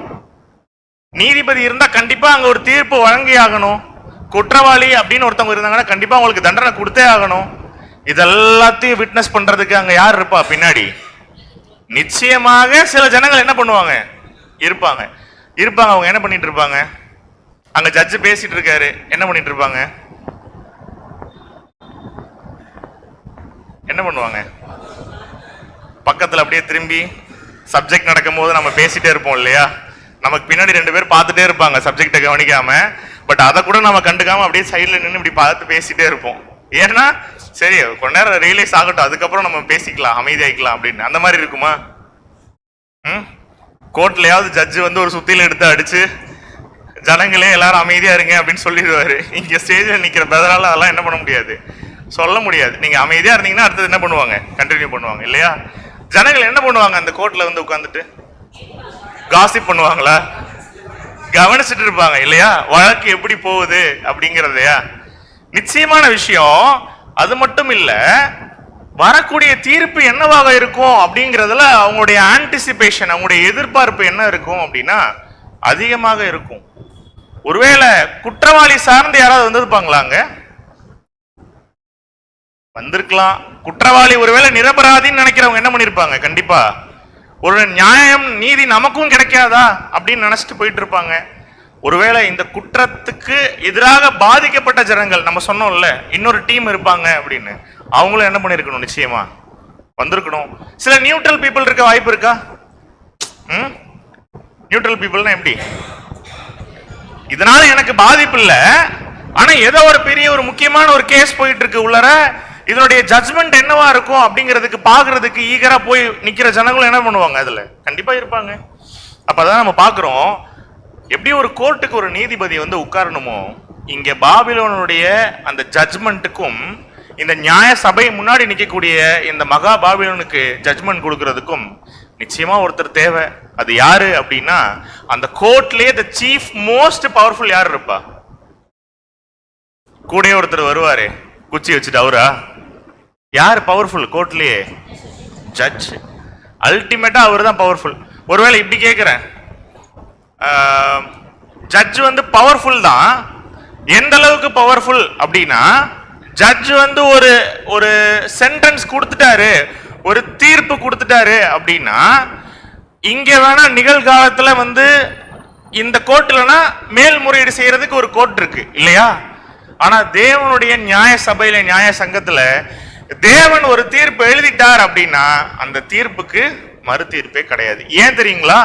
நீதிபதி இருந்தா கண்டிப்பா அங்க ஒரு தீர்ப்பு வழங்கி ஆகணும். குற்றவாளி அப்படின்னு ஒருத்தவங்க இருந்தாங்கன்னா கண்டிப்பா அவங்களுக்கு தண்டனை கொடுத்தே ஆகணும். இதெல்லாத்தையும் விட்னஸ் பண்றதுக்கு அங்க யார் இருப்பா பின்னாடி? நிச்சயமாக சில ஜனங்கள் என்ன பண்ணுவாங்க, இருப்பாங்க. அவங்க என்ன பண்ணிட்டு இருப்பாங்க? அங்க ஜட்ஜ் பேசிட்டு இருக்காரு, என்ன பண்ணிட்டு இருப்பாங்க? என்ன பண்ணுவாங்க? பக்கத்துல அப்படியே திரும்பி சப்ஜெக்ட் நடக்கும் போது நம்ம பேசிட்டே இருப்போம் இல்லையா? நமக்கு பின்னாடி 2 பேர் பார்த்துட்டே இருப்பாங்க சப்ஜெக்டை கவனிக்காம. பட் அதை கூட நம்ம கண்டுக்காம அப்படியே சைடில் நின்று இப்படி பார்த்து பேசிட்டே இருப்போம். ஏன்னா சரி கொஞ்ச நேரம் ரியலைஸ் ஆகட்டும், அதுக்கப்புறம் நம்ம பேசிக்கலாம், அமைதியாக்கலாம் அப்படின்னு. அந்த மாதிரி இருக்குமா? கோர்ட்லயாவது ஜட்ஜு வந்து ஒரு சுத்தியில எடுத்து அடிச்சு ஜனங்களே எல்லாரும் அமைதியா இருங்க அப்படின்னு சொல்லிடுவாரு. இங்க ஸ்டேஜில் நிக்கிற பிரதரால அதெல்லாம் என்ன பண்ண முடியாது, சொல்ல முடியாது. நீங்க அமைதியா இருந்தீங்கன்னா அடுத்தது என்ன பண்ணுவாங்க, கண்டினியூ பண்ணுவாங்க இல்லையா? ஜனங்கள் என்ன பண்ணுவாங்க, அந்த கோர்ட்ல வந்து உட்காந்துட்டு காசிப் பண்ணுவாங்களா? கவனிச்சுட்டு இருப்பாங்க இல்லையா, வழக்கு எப்படி போகுது அப்படிங்கிறதையா? நிச்சயமான விஷயம். அது மட்டும் இல்ல, வரக்கூடிய தீர்ப்பு என்னவாக இருக்கும் அப்படிங்கிறதுல அவங்களுடைய ஆன்டிசிபேஷன், அவங்களுடைய எதிர்பார்ப்பு என்ன இருக்கும் அப்படின்னா அதிகமாக இருக்கும். ஒருவேளை குற்றவாளி சார்ந்து யாராவது வந்திருப்பாங்களாங்க? வந்திருக்கலாம். குற்றவாளி ஒருவேளை நிரபராதின்னு நினைக்கிறவங்க என்ன பண்ணிருப்பாங்க, கண்டிப்பா ஒரு நியாயம் நீதி நமக்கும் கிடைக்காதா அப்படின்னு நினைச்சிட்டு போயிட்டு இருப்பாங்க. ஒருவேளை இந்த குற்றத்துக்கு எதிராக பாதிக்கப்பட்ட ஜனங்கள், நம்ம சொன்னோம்ல இன்னொரு டீம் இருப்பாங்க அப்படின்னு, அவங்களும் என்ன பண்ணிருக்கணும், நிச்சயமா வந்திருக்கணும். சில நியூட்ரல் பீப்புள் இருக்க வாய்ப்பு இருக்கா? நியூட்ரல் பீப்புள்னா எப்படி, இதனால எனக்கு பாதிப்பு இல்லை, ஆனா ஏதோ ஒரு பெரிய ஒரு முக்கியமான ஒரு கேஸ் போயிட்டு இருக்கு உள்ளர, இதனுடைய ஜட்ஜ்மெண்ட் என்னவா இருக்கும் அப்படிங்கிறதுக்கு பாக்குறதுக்கு ஈகரா போய் நிக்கிற ஜனங்களும் என்ன பண்ணுவாங்க, அதுல கண்டிப்பா இருப்பாங்க. அப்பதான் நம்ம பாக்குறோம், எப்படி ஒரு கோர்ட்டுக்கு ஒரு நீதிபதி வந்து உட்காரணுமோ, இங்க பாபிலோனுடைய அந்த ஜட்ஜ்மெண்ட்டுக்கும் இந்த நியாய சபை முன்னாடி நிற்கக்கூடிய இந்த மகா பாபிலோனுக்கு ஜட்ஜ்மெண்ட் கொடுக்கறதுக்கும் நிச்சயமா ஒருத்தர் தேவை. அது யாரு அப்படின்னா, அந்த கோர்ட்லயே த சீஃப் மோஸ்ட் பவர்ஃபுல் யார் இருப்பா? கூட ஒருத்தர் வருவாரு குச்சி வச்சுட்டு, அவரா? யார் பவர்ஃபுல் கோர்ட்லயே? ஜட்ஜ். அல்டிமேட்டா அவர் தான் பவர்ஃபுல். ஒருவேளை இப்படி கேட்கிறேன், ஜட்ஜ் வந்து பவர்ஃபுல் தான். எந்த அளவுக்கு பவர்ஃபுல் அப்படின்னா, ஜட்ஜ் வந்து ஒரு சென்டென்ஸ் கொடுத்துட்டாரு, ஒரு தீர்ப்பு கொடுத்துட்டாரு அப்படின்னா, இங்க வேணா நிகழ்காலத்துல வந்து இந்த கோர்ட்லனா மேல்முறையீடு செய்யறதுக்கு ஒரு கோர்ட் இருக்கு இல்லையா? ஆனா தேவனுடைய நியாய சபையில, நியாய சங்கத்துல தேவன் ஒரு தீர்ப்பு எழுதிட்டார் அப்படின்னா அந்த தீர்ப்புக்கு மறு தீர்ப்பே கிடையாது. ஏன் தெரியுங்களா?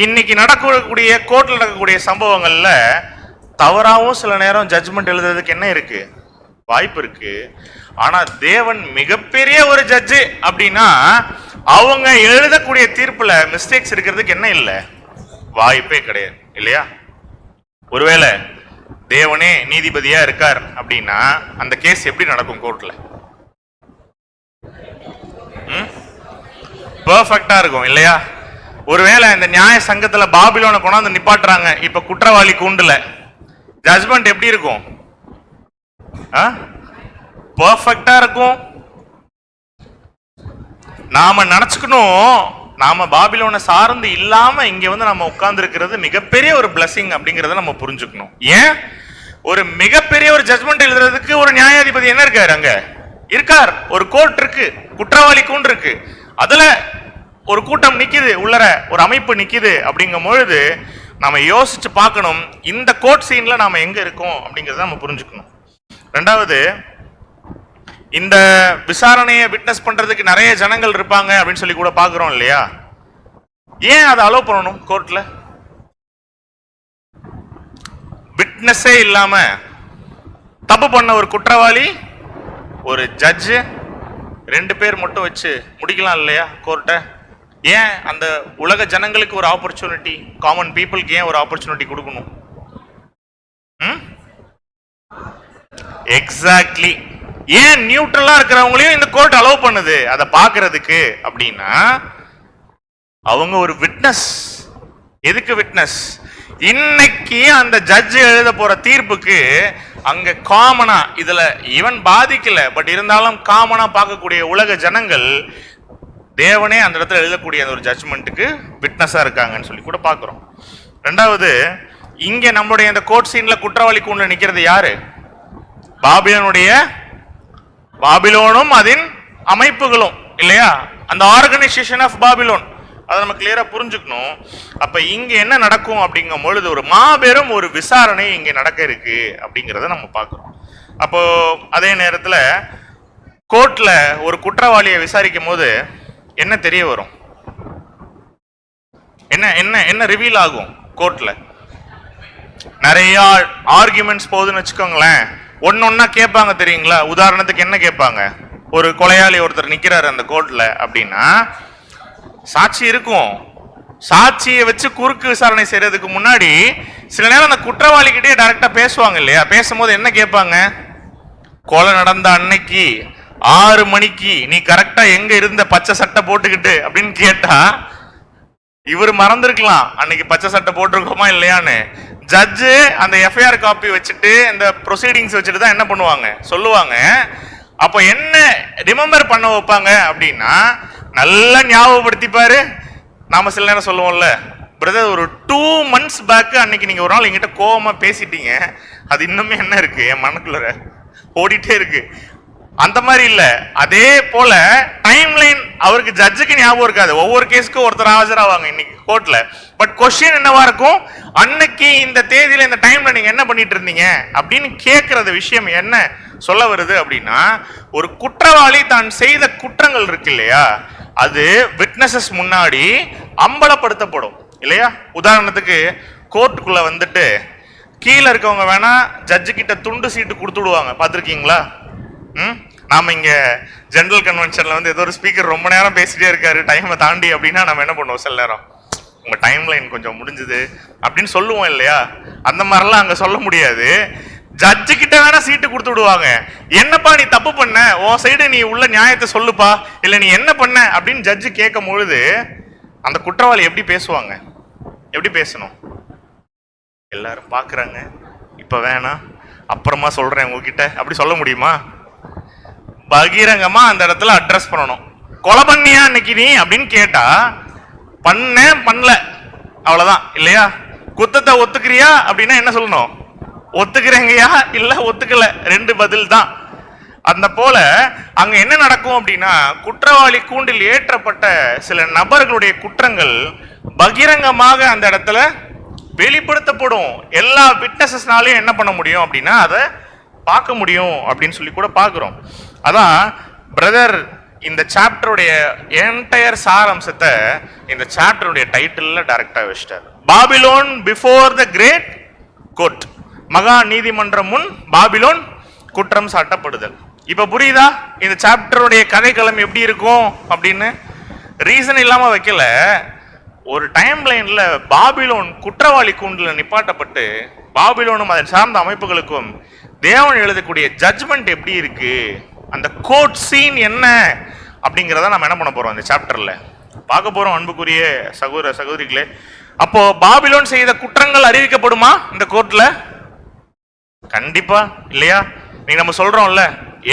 இன்னைக்கு நடக்கக்கூடிய கோர்ட்ல நடக்கக்கூடிய சம்பவங்கள்ல தவறாவும் சில நேரம் ஜட்ஜ்மெண்ட் எழுதுறதுக்கு என்ன இருக்கு, வாய்ப்பு இருக்கு. ஆனா தேவன் மிகப்பெரிய ஒரு ஜட்ஜு அப்படின்னா அவங்க எழுதக்கூடிய தீர்ப்புல மிஸ்டேக்ஸ் இருக்கிறதுக்கு என்ன இல்லை, வாய்ப்பே கிடையாது இல்லையா? ஒருவேளை தேவனே நீதிபதியா இருக்கார் அப்படின்னா அந்த கேஸ் எப்படி நடக்கும் கோர்ட்ல? பெர்ஃபெக்டா இருக்கும் இல்லையா? ஒருவேளை இந்த நியாய சங்கத்துல பாபிலோனை கொண்டாந்து நிப்பாட்டுறாங்க, இப்ப குற்றவாளி கூண்டுல, ஜட்ஜ்மெண்ட் எப்படி இருக்கும்? பெர்ஃபெக்டா இருக்கும். நாம நினைச்சுக்கணும், நாம பாபிலோனை சார்ந்து இல்லாம இங்க வந்து நம்ம உட்கார்ந்து இருக்கிறது மிகப்பெரிய ஒரு பிளஸிங் அப்படிங்கறத நம்ம புரிஞ்சுக்கணும். ஏன்? ஒரு மிகப்பெரிய ஒரு ஜட்ஜ்மெண்ட் எழுதுறதுக்கு ஒரு நியாயாதிபதி என்ன இருக்காரு, அங்க இருக்கார். ஒரு கோர்ட் இருக்கு, குற்றவாளி கூண்டு இருக்கு, அதுல ஒரு கூட்டம் நிக்குது, உள்ளர ஒரு அமைப்பு நிக்குது. அப்படிங்கும் பொழுது நாம யோசிச்சு பார்க்கணும், இந்த கோர்ட் சீன்ல நாம எங்க இருக்கோம் அப்படிங்கறத நம்ம புரிஞ்சுக்கணும். ரெண்டாவது, இந்த விசாரணையை விட்னஸ் பண்றதுக்கு நிறைய ஜனங்கள் இருப்பாங்க அப்படின்னு சொல்லி கூட பாக்குறோம் இல்லையா? ஏன் அதை அலோவ் பண்ணணும் கோர்ட்ல? விட்னஸே இல்லாம தப்பு பண்ண ஒரு குற்றவாளி, ஒரு ஜட்ஜு, 2 பேர் மட்டும் வச்சு முடிக்கலாம் இல்லையா கோர்ட்டை? ஏன் அந்த உலக ஜனங்களுக்கு ஒரு ஆப்பர்ச்சுனிட்டி, காமன் பீப்புளுக்கு ஏன் ஒரு ஆப்பர்ச்சுனிட்டி கொடுக்கணும்? எக்ஸாக்ட்லி. ஏன் நியூட்ரலா இருக்கிறவங்களையும் இந்த கோர்ட் அலோவ் பண்ணுது அதை பாக்குறதுக்கு அப்படின்னா, அவங்க ஒரு விட்னஸ். எதுக்கு விட்னஸ்? இன்னைக்கு அந்த ஜட்ஜ் எழுத போற தீர்ப்புக்கு அங்க காமனா, இதுல இவன் பாதிக்கல, பட் இருந்தாலும் காமனா பார்க்கக்கூடிய உலக ஜனங்கள் தேவனே அந்த இடத்துல எழுதக்கூடிய அந்த ஒரு ஜட்ஜ்மெண்ட்டுக்கு விட்னஸா இருக்காங்கன்னு சொல்லி கூட பாக்குறோம். ரெண்டாவது, இங்க நம்மளுடைய அந்த கோர்ட் சீன்ல குற்றவாளி கூண்டுல நிக்கிறது யாரு? பாபிலோனும் அதன் அமைப்புகளும் இல்லையா? அந்த ஆர்கனைசேஷன் ஆஃப் பாபிலோன், அதை நம்ம கிளியரா புரிஞ்சுக்கணும். அப்ப இங்க என்ன நடக்கும் அப்படிங்கும் பொழுது ஒரு மாபெரும் ஒரு விசாரணை இங்க நடக்க இருக்கு அப்படிங்கிறத நம்ம பார்க்கிறோம். அப்போ அதே நேரத்துல கோர்ட்ல ஒரு குற்றவாளியை விசாரிக்கும் போது என்ன தெரிய வரும், என்ன என்ன என்ன ரிவீல் ஆகும் கோர்ட்ல? நிறைய ஆர்குமெண்ட்ஸ் போகுதுன்னு வச்சுக்கோங்களேன், ஒன்னொன்னா கேட்பாங்க தெரியுங்களா? உதாரணத்துக்கு என்ன கேட்பாங்க? ஒரு கொலையாளி ஒருத்தர் நிக்கிறாரு அந்த கோர்ட்ல அப்படின்னா, சாட்சி இருக்கும். சாட்சியை வச்சு குறுக்கு விசாரணை செய்யறதுக்கு முன்னாடி சில நேரம் அந்த குற்றவாளிகிட்டே டைரக்டா பேசுவாங்க இல்லையா? பேசும்போது என்ன கேட்பாங்க? கொலை நடந்த அன்னைக்கு 6 மணிக்கு நீ கரெக்டா எங்க இருந்த பச்சை சட்டை போட்டுக்கிட்டு அப்படின்னு கேட்டா, இவர் மறந்துருக்கலாம் அன்னைக்கு பச்சை சட்டை போட்டிருக்கோமா இல்லையான்னு. ஜட்ஜு அந்த எஃப்ஐஆர் காப்பி வச்சுட்டு இந்த ப்ரொசீடிங்ஸ் வச்சுட்டு தான் என்ன பண்ணுவாங்க, சொல்லுவாங்க. அப்போ என்ன ரிமெம்பர் பண்ண வைப்பாங்க அப்படின்னா, நல்லா ஞாபகப்படுத்திப்பாரு. நாம சில நேரம் சொல்லுவோம்ல, பிரதர் ஒரு 2 months பேக் அன்னைக்கு நீங்க ஒரு நாள் எங்கிட்ட கோவமா பேசிட்டீங்க, அது இன்னுமே என்ன இருக்கு என் மனக்குள்ள ஓடிட்டே இருக்கு. அந்த மாதிரி இல்ல, அதே போல டைம் லைன் அவருக்கு ஜட்ஜுக்கு ஞாபகம் இருக்காது. ஒவ்வொரு கேஸுக்கும் ஒருத்தர் ஆஜராவாங்க இன்னைக்கு கோர்ட்ல. பட் கொஸ்டின் என்னவா இருக்கும்? அன்னைக்கு இந்த தேதியில இந்த டைம்ல நீங்க என்ன பண்ணிட்டு இருந்தீங்க அப்படின்னு கேட்கறது விஷயம் என்ன சொல்ல வருது அப்படின்னா, ஒரு குற்றவாளி தான் செய்த குற்றங்கள் இருக்கு இல்லையா, அது விட்னஸஸ் முன்னாடி அம்பலப்படுத்தப்படும் இல்லையா? உதாரணத்துக்கு கோர்ட்டுக்குள்ள வந்துட்டு கீழே இருக்கவங்க வேணா ஜட்ஜு கிட்ட துண்டு சீட்டு கொடுத்து விடுவாங்க, பார்த்துருக்கீங்களா? நாம இங்க ஜெனரல் கன்வென்ஷன்ல வந்து ஏதோ ஒரு ஸ்பீக்கர் ரொம்ப நேரம் பேசிட்டே இருக்காரு டைமை தாண்டி அப்படின்னா நம்ம என்ன பண்ணுவோம், சில நேரம் உங்க டைம் லைன் கொஞ்சம் முடிஞ்சுது அப்படின்னு சொல்லுவோம் இல்லையா? அந்த மாதிரிலாம் அங்க சொல்ல முடியாது. ஜட்ஜு கிட்ட வேணா சீட்டு கொடுத்து விடுவாங்க. என்னப்பா நீ தப்பு பண்ண, உன் சைடு நீ உள்ள நியாயத்தை சொல்லுப்பா, இல்ல நீ என்ன பண்ண அப்படின்னு ஜட்ஜு கேட்கும் பொழுது அந்த குற்றவாளி எப்படி பேசுவாங்க? எப்படி பேசணும்? எல்லாரும் பாக்குறாங்க, இப்ப வேணாம் அப்புறமா சொல்றேன் உங்ககிட்ட அப்படி சொல்ல முடியுமா? பகிரங்கமா அந்த இடத்துல அட்ரஸ் பண்ணணும். கொலை பண்ணியா இன்னைக்கு நீ அப்படின்னு கேட்டா, பண்ணல அவ்வளவுதான் இல்லையா? குத்தத்தை ஒத்துக்கிறியா அப்படின்னா என்ன சொல்லணும்? ஒத்துக்கிறேங்கயா இல்ல ஒத்துக்கல, 2 பதில் தான். அந்த போல அங்க என்ன நடக்கும் அப்படின்னா, குற்றவாளி கூண்டில் ஏற்றப்பட்ட சில நபர்களுடைய குற்றங்கள் பகிரங்கமாக அந்த இடத்துல வெளிப்படுத்தப்படும். எல்லா விட்னஸஸ்னாலையும் என்ன பண்ண முடியும் அப்படின்னா அதை பார்க்க முடியும் அப்படின்னு சொல்லி கூட பார்க்கிறோம். அதான் பிரதர் இந்த சாப்டருடைய என்டையர் சாராம்சத்தை இந்த சாப்டருடைய டைட்டில்ல டைரக்டா வச்சிட்டார். Babylon before the great court, மகா நீதிமன்றம் முன் பாபிலோன் குற்றம் சாட்டப்படுதல். இப்ப புரியுதா இந்த சாப்டருடைய கதைக்களம் எப்படி இருக்கும் அப்படின்னு? ரீசன் இல்லாம வைக்கல. ஒரு டைம் லைன்ல பாபிலோன் குற்றவாளி கூண்டில் நிப்பாட்டப்பட்டு பாபிலோனும் அதன் சார்ந்த அமைப்புகளுக்கும் தேவன் எழுதக்கூடிய ஜட்ஜ்மெண்ட் எப்படி இருக்கு, அந்த கோர்ட் சீன் என்ன அப்படிங்கிறத நம்ம என்ன பண்ண போறோம் இந்த சாப்டர்ல பார்க்க போறோம். அன்புக்குரிய சகோதர சகோதரிகளே, அப்போ பாபிலோன் செய்த குற்றங்கள் அறிவிக்கப்படுமா இந்த கோர்ட்ல? கண்டிப்பா இல்லையா? நீங்க நம்ம சொல்றோம்ல,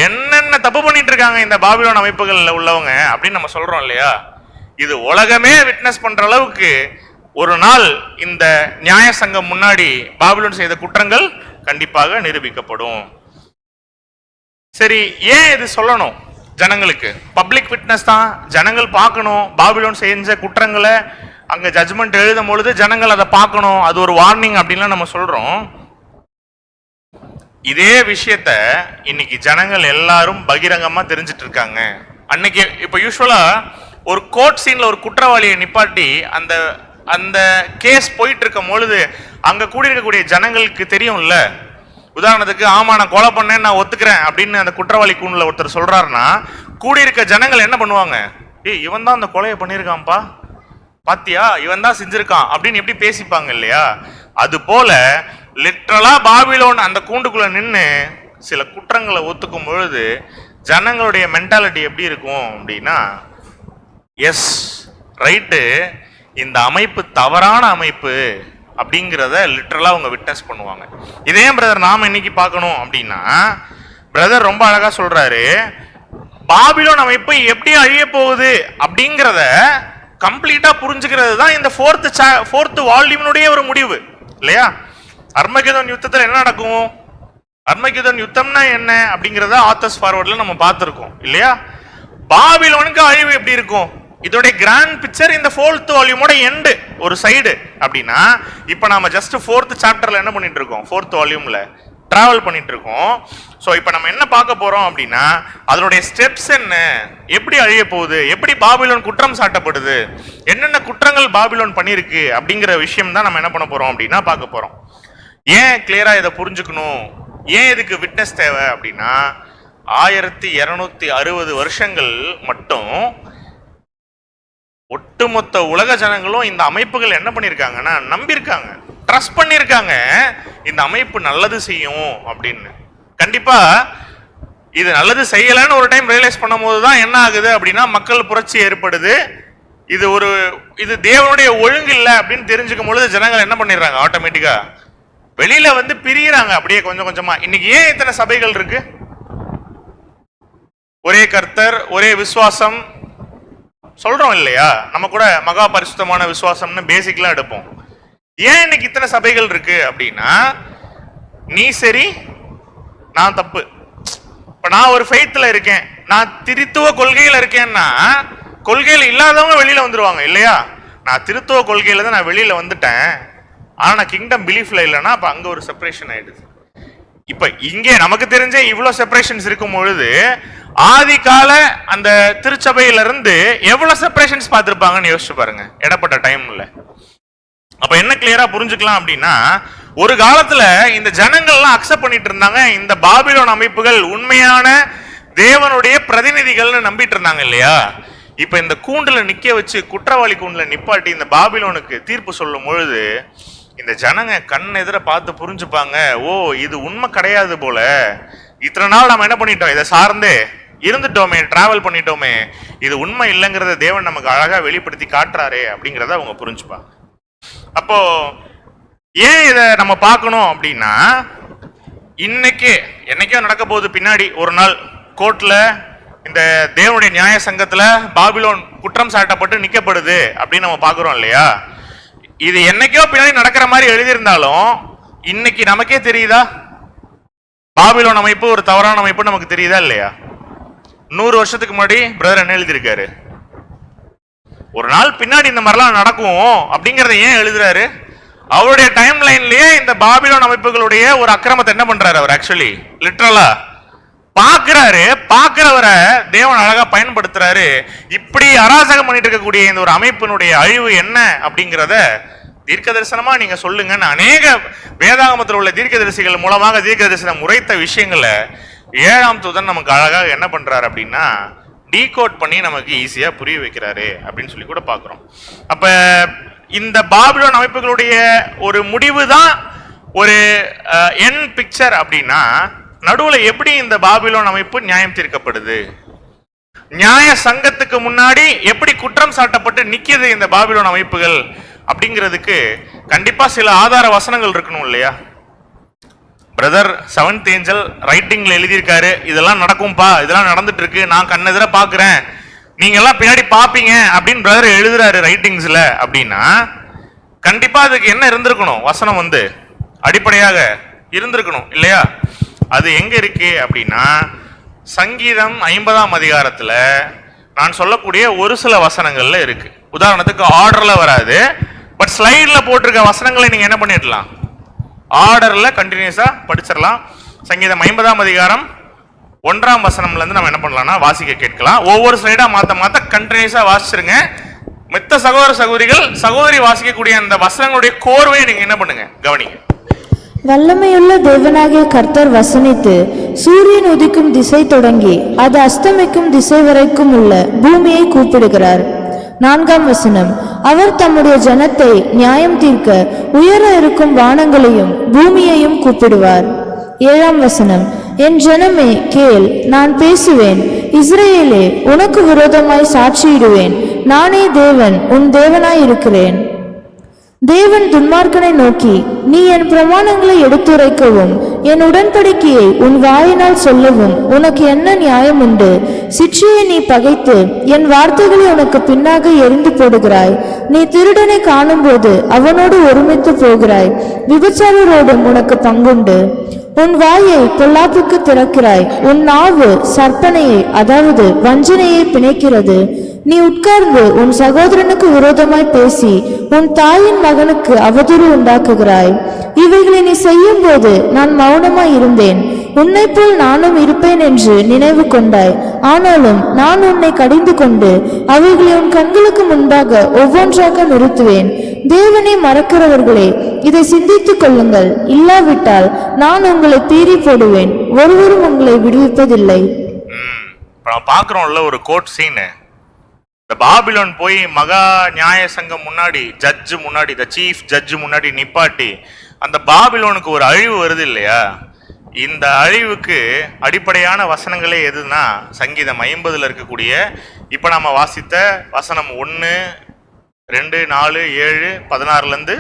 என்னென்ன தப்பு பண்ணிட்டு இருக்காங்க இந்த பாபிலோன் அமைப்புகள்ல உள்ளவங்க அப்படின்னு நம்ம சொல்றோம் இல்லையா? இது உலகமே விட்னஸ் பண்ற அளவுக்கு ஒரு நாள் இந்த நியாய சங்கம் முன்னாடி பாபிலோன் செய்த குற்றங்கள் கண்டிப்பாக நிரூபிக்கப்படும். சரி, ஏன் இது சொல்லணும் ஜனங்களுக்கு? பப்ளிக் விட்னஸ் தான், ஜனங்கள் பார்க்கணும். பாபிலோன் செஞ்ச குற்றங்களை அங்க ஜட்ஜ்மெண்ட் எழுதும் பொழுது ஜனங்கள் அதை பார்க்கணும், அது ஒரு வார்னிங் அப்படின்லாம் நம்ம சொல்றோம். இதே விஷயத்த இன்னைக்கு ஜனங்கள் எல்லாரும் பகிரங்கமா தெரிஞ்சிட்டு இருக்காங்க. அன்னைக்கு இப்ப யூஸ்வலா ஒரு கோர்ட் சீன்ல ஒரு குற்றவாளியை நிப்பாட்டி அந்த அந்த கேஸ் போயிட்டு இருக்கும் பொழுது அங்க கூடியிருக்கக்கூடிய ஜனங்களுக்கு தெரியும்ல. உதாரணத்துக்கு, ஆமா நான் கொலை பண்ணேன் நான் ஒத்துக்கிறேன் அப்படின்னு அந்த குற்றவாளி கூண்டுல ஒருத்தர் சொல்றாருன்னா, கூடியிருக்க ஜனங்கள் என்ன பண்ணுவாங்க? ஏய், இவன் தான் அந்த கொலையை பண்ணியிருக்கான்ப்பா, பாத்தியா இவன் தான் செஞ்சிருக்கான் அப்படின்னு எப்படி பேசிப்பாங்க இல்லையா? அது போல லிட்ரலா பாபிலோன் அந்த கூண்டுக்குள்ள நின்று சில குற்றங்களை ஒத்துக்கும் பொழுது ஜனங்களுடைய மென்டாலிட்டி எப்படி இருக்கும் அப்படின்னா, எஸ் ரைட்டு, இந்த அமைப்பு தவறான அமைப்பு அப்படிங்கிறத லிட்ரலா அவங்க விட்னஸ் பண்ணுவாங்க. இதே பிரதர் நாம இன்னைக்கு பார்க்கணும் அப்படின்னா, பிரதர் ரொம்ப அழகா சொல்றாரு, பாபிலோன் அமைப்பு எப்படி அழிய போகுது அப்படிங்கிறத கம்ப்ளீட்டா புரிஞ்சுக்கிறது தான் இந்த ஃபோர்த் வால்யூமினுடைய ஒரு முடிவு இல்லையா? அர்மகெதோன் யுத்தத்தில் என்ன நடக்கும், அர்மகெதோன் யுத்தம்னா என்ன அப்படிங்கிறத ஆத்தர்ஸ் ஃபார்வர்ட்ல நம்ம பார்த்துருக்கோம் இல்லையா? பாபிலோனுக்கு அழிவு எப்படி இருக்கும், இதோட கிராண்ட் பிக்சர் இந்த 4th வால்யூமோட எண்டு ஒரு சைடு அப்படின்னா, இப்போ நாம ஜஸ்ட் 4th சாப்டர்ல என்ன பண்ணிட்டு இருக்கோம், 4th வால்யூம்ல டிராவல் பண்ணிட்டு இருக்கோம். ஸோ இப்போ நம்ம என்ன பார்க்க போறோம் அப்படின்னா, அதனுடைய ஸ்டெப்ஸ் என்ன, எப்படி அழிய போகுது, எப்படி பாபிலோன் குற்றம் சாட்டப்படுது, என்னென்ன குற்றங்கள் பாபிலோன் பண்ணியிருக்கு அப்படிங்கிற விஷயம் தான் நம்ம என்ன பண்ண போறோம் அப்படின்னா பார்க்க போறோம். ஏன் கிளியரா இதை புரிஞ்சுக்கணும், ஏன் இதுக்கு விட்னஸ் தேவை அப்படின்னா 1260 வருஷங்கள் மட்டும் ஒட்டுமொத்த உலக ஜனங்களும் இந்த அமைப்புகள் என்ன பண்ணியிருக்காங்கன்னா நம்பியிருக்காங்க, ட்ரஸ்ட் பண்ணியிருக்காங்க இந்த அமைப்பு நல்லது செய்யும் அப்படின்னு. கண்டிப்பா இது நல்லது செய்யலைன்னு ஒரு டைம் ரியலைஸ் பண்ணும் போது தான் என்ன ஆகுது அப்படின்னா மக்கள் புரட்சி ஏற்படுது. இது தேவனுடைய ஒழுங்கு இல்லை அப்படின்னு தெரிஞ்சுக்கும் பொழுது ஜனங்கள் என்ன பண்ணிடுறாங்க, ஆட்டோமேட்டிக்கா வெளியில வந்து பிரியிறாங்க அப்படியே கொஞ்சம் கொஞ்சமா. இன்னைக்கு ஏன் இத்தனை சபைகள் இருக்கு? ஒரே கர்த்தர், ஒரே விசுவாசம் சொல்றோம் இல்லையா? நம்ம கூட மகா பரிசுத்தமான விசுவாசம்னு பேசிக்லாம் எடுப்போம். ஏன் இன்னைக்கு இத்தனை சபைகள் இருக்கு அப்படின்னா, நீ சரி நான் தப்பு. இப்ப நான் ஒரு ஃபெய்த்ல இருக்கேன், நான் திருத்துவ கொள்கையில இருக்கேன்னா கொள்கையில இல்லாதவங்க வெளியில வந்துருவாங்க இல்லையா? நான் திருத்துவ கொள்கையில தான் நான் வெளியில வந்துட்டேன், ஆனா நான் கிங்டம் பிலீஃப்ல இல்லைன்னா அப்ப அங்க ஒரு செப்பரேஷன் ஆயிடுது. இப்ப இங்கே நமக்கு தெரிஞ்ச இவ்வளவு செப்பரேஷன்ஸ் இருக்கும் பொழுது ஆதி கால அந்த திருச்சபையிலிருந்து எவ்வளவு செப்பரேஷன்ஸ் பார்த்திருப்பாங்கன்னு யோசிச்சு பாருங்க இடப்பட்ட டைம்ல. அப்ப என்ன கிளியரா புரிஞ்சுக்கலாம் அப்படின்னா, ஒரு காலத்துல இந்த ஜனங்கள்லாம் அக்செப்ட் பண்ணிட்டு இருந்தாங்க இந்த பாபிலோன் அமைப்புகள் உண்மையான தேவனுடைய பிரதிநிதிகள்னு நம்பிட்டு இருந்தாங்க இல்லையா? இப்ப இந்த கூண்டுல நிக்க வச்சு குற்றவாளி கூண்டுல நிப்பாட்டி இந்த பாபிலோனுக்கு தீர்ப்பு சொல்லும் பொழுது இந்த ஜனங்க கண் எதிர பார்த்து புரிஞ்சுப்பாங்க, ஓ இது உண்மை கிடையாது போல, இத்தனை நாள் நம்ம என்ன பண்ணிட்டோம், இதை சார்ந்தே இருந்துட்டோமே, டிராவல் பண்ணிட்டோமே, இது உண்மை இல்லைங்கிறத தேவன் நமக்கு அழகா வெளிப்படுத்தி காட்டுறாரே அப்படிங்கிறத அவங்க புரிஞ்சுப்பாங்க. அப்போ ஏன் இதை நம்ம பார்க்கணும் அப்படின்னா, என்னைக்கோ நடக்க போகுது பின்னாடி ஒரு நாள் கோர்ட்ல இந்த தேவனுடைய நியாய சங்கத்துல பாபிலோன் குற்றம் சாட்டப்பட்டு நிக்கப்படுது அப்படின்னு நம்ம பாக்குறோம் இல்லையா? இது என்னைக்கோ பின்னாடி நடக்கிற மாதிரி எழுதியிருந்தாலும் இன்னைக்கு நமக்கே தெரியுதா பாபிலோன் அமைப்பு ஒரு தவறான அமைப்பு நமக்கு தெரியுதா இல்லையா? 100 வருஷத்துக்கு முன்னாடி பிரதர் என்ன எழுதியிருக்காரு, ஒரு நாள் பின்னாடி இந்த மாதிரிலாம் நடக்கும் அப்படிங்கறத ஏன் எழுதுறாரு? அவருடைய டைம் லைன்லயே இந்த பாபிலோன் அமைப்புகளுடைய ஒரு அக்கிரமத்தை என்ன பண்றாரு அவர் ஆக்சுவலி லிட்டரலா பாக்குறாரு. பாக்குறவரை தேவன் அழகா பயன்படுத்துறாரு. இப்படி அராஜகம் பண்ணிட்டு இருக்கக்கூடிய இந்த ஒரு அமைப்பினுடைய அழிவு என்ன அப்படிங்கிறத தீர்க்க தரிசனமா நீங்க சொல்லுங்கன்னு அநேக வேதாகமத்தில் உள்ள தீர்க்க தரிசிகள் மூலமாக தீர்க்க தரிசனம் உரைத்த விஷயங்களை 7ஆம் தூதன் நமக்கு அழகாக என்ன பண்றாரு அப்படின்னா டீகோட் பண்ணி நமக்கு ஈஸியா புரிய வைக்கிறாரு அப்படின்னு சொல்லி கூட பாக்குறோம். அப்ப இந்த பாபிலோன் அமைப்புகளுடைய ஒரு முடிவு தான் ஒரு என் பிக்சர் அப்படின்னா, நடுவுல எப்படி இந்த பாபிலோன் அமைப்பு நியாயம் தீர்க்கப்படுது, நியாய சங்கத்துக்கு முன்னாடி எப்படி குற்றம் சாட்டப்பட்டு நிக்கிது இந்த பாபிலோன் அமைப்புகள் அப்படிங்கிறதுக்கு கண்டிப்பா சில ஆதார வசனங்கள் இருக்கணும் இல்லையா? பிரதர் 7th ஏஞ்சல் ரைட்டிங்ல எழுதியிருக்காரு, இதெல்லாம் நடக்கும்பா, இதெல்லாம் நடந்துட்டு இருக்கு, நான் கண்ணெதிர பாக்குறேன், நீங்க எல்லாம் பின்னாடி பாப்பீங்க அப்படின்னு பிரதர் எழுதுறாரு ரைட்டிங்ஸ்ல அப்படின்னா கண்டிப்பா அதுக்கு என்ன இருந்திருக்கணும், வசனம் வந்து அடிப்படையாக இருந்திருக்கணும் இல்லையா? அது எங்க இருக்கு அப்படின்னா சங்கீதம் 50ஆம் அதிகாரத்துல நான் சொல்லக்கூடிய ஒரு சில வசனங்கள்ல இருக்கு. உதாரணத்துக்கு ஆர்டர்ல வராது, பட் ஸ்லைட்ல போட்டிருக்க வசனங்களை நீங்க என்ன பண்ணிடலாம், ஆர்டர்ல கண்டினியூஸா படிச்சிடலாம். சங்கீதம் 50ஆம் அதிகாரம் 1ஆம் வசனம்ல இருந்து நம்ம என்ன பண்ணலாம்னா வாசிக்க கேட்கலாம். ஒவ்வொரு ஸ்லைடா மாத்த கண்டினியூஸா வாசிச்சிருங்க. மித்த சகோதரி வாசிக்கக்கூடிய அந்த வசனங்களுடைய கோர்வையை நீங்க என்ன பண்ணுங்க, கவனிங்க. வல்லமையுள்ள தேவனாகிய கர்த்தர் வசனித்து சூரியன் உதிக்கும் திசை தொடங்கி அது அஸ்தமிக்கும் திசை வரைக்கும் உள்ள பூமியை கூப்பிடுகிறார். 4ஆம் வசனம், அவர் தம்முடைய ஜனத்தை நியாயம் தீர்க்க உயர இருக்கும் வானங்களையும் பூமியையும் கூப்பிடுவார். 7ஆம் வசனம், என் ஜனமே கேள், நான் பேசுவேன், இஸ்ரவேலே உனக்கு விரோதமாய் சாட்சியிடுவேன், நானே தேவன் உன் தேவனாய் இருக்கிறேன். தேவன் துன்மார்க்கனை நோக்கி, நீ என் பிரமாணங்களை எடுத்துரைக்கவும் என் உடன்படிக்கையை உன் வாயினால் சொல்லவும் உனக்கு என்ன நியாயம் உண்டு? சிற்சியை நீ பகைத்து என் வார்த்தைகளை உனக்கு பின்னாக எரிந்து போடுகிறாய். நீ திருடனை காணும்போது அவனோடு ஒருமித்து போகிறாய், விபச்சாரரோடும் உனக்கு பங்குண்டு. உன் வாயை பொல்லாப்புக்கு திறக்கிறாய், உன் நாவு சற்பனையை அதாவது வஞ்சனையை பிணைக்கிறது. நீ உட்கார்ந்து உன் சகோதரனுக்கு விரோதமாய் பேசி உன் தாயின் மகனுக்கு அவதூறு உண்டாக்குகிறாய். இவைகளை நீ செய்யும் போது நான் மௌனமாய் இருந்தேன், உன்னை போல் நானும் இருப்பேன் என்று நினைவு கொண்டாய். ஆனாலும் நான் உன்னை கடிந்து கொண்டு அவைகளை உன் கண்களுக்கு முன்பாக ஒவ்வொன்றாக நிறுத்துவேன். தேவனை மறக்கிறவர்களே, இதை சிந்தித்துக் கொள்ளுங்கள். இல்லாவிட்டால் நான் உங்களை பீறி போடுவேன். ஒருவரும் உங்களை விடுவிப்பதில்லை. இப்போ நம்ம பார்க்குறோம்ல ஒரு கோர்ட் சீனு. இந்த பாபிலோன் போய் மகா நியாய சங்கம் முன்னாடி, ஜட்ஜு முன்னாடி, த சீஃப் ஜட்ஜு முன்னாடி நிப்பாட்டி அந்த பாபிலோனுக்கு ஒரு அழிவு வருது இல்லையா? இந்த அழிவுக்கு அடிப்படையான வசனங்களே எதுனா சங்கீதம் 50 இருக்கக்கூடிய இப்போ நம்ம வாசித்த வசனம் 1, 2, 4, 7, 16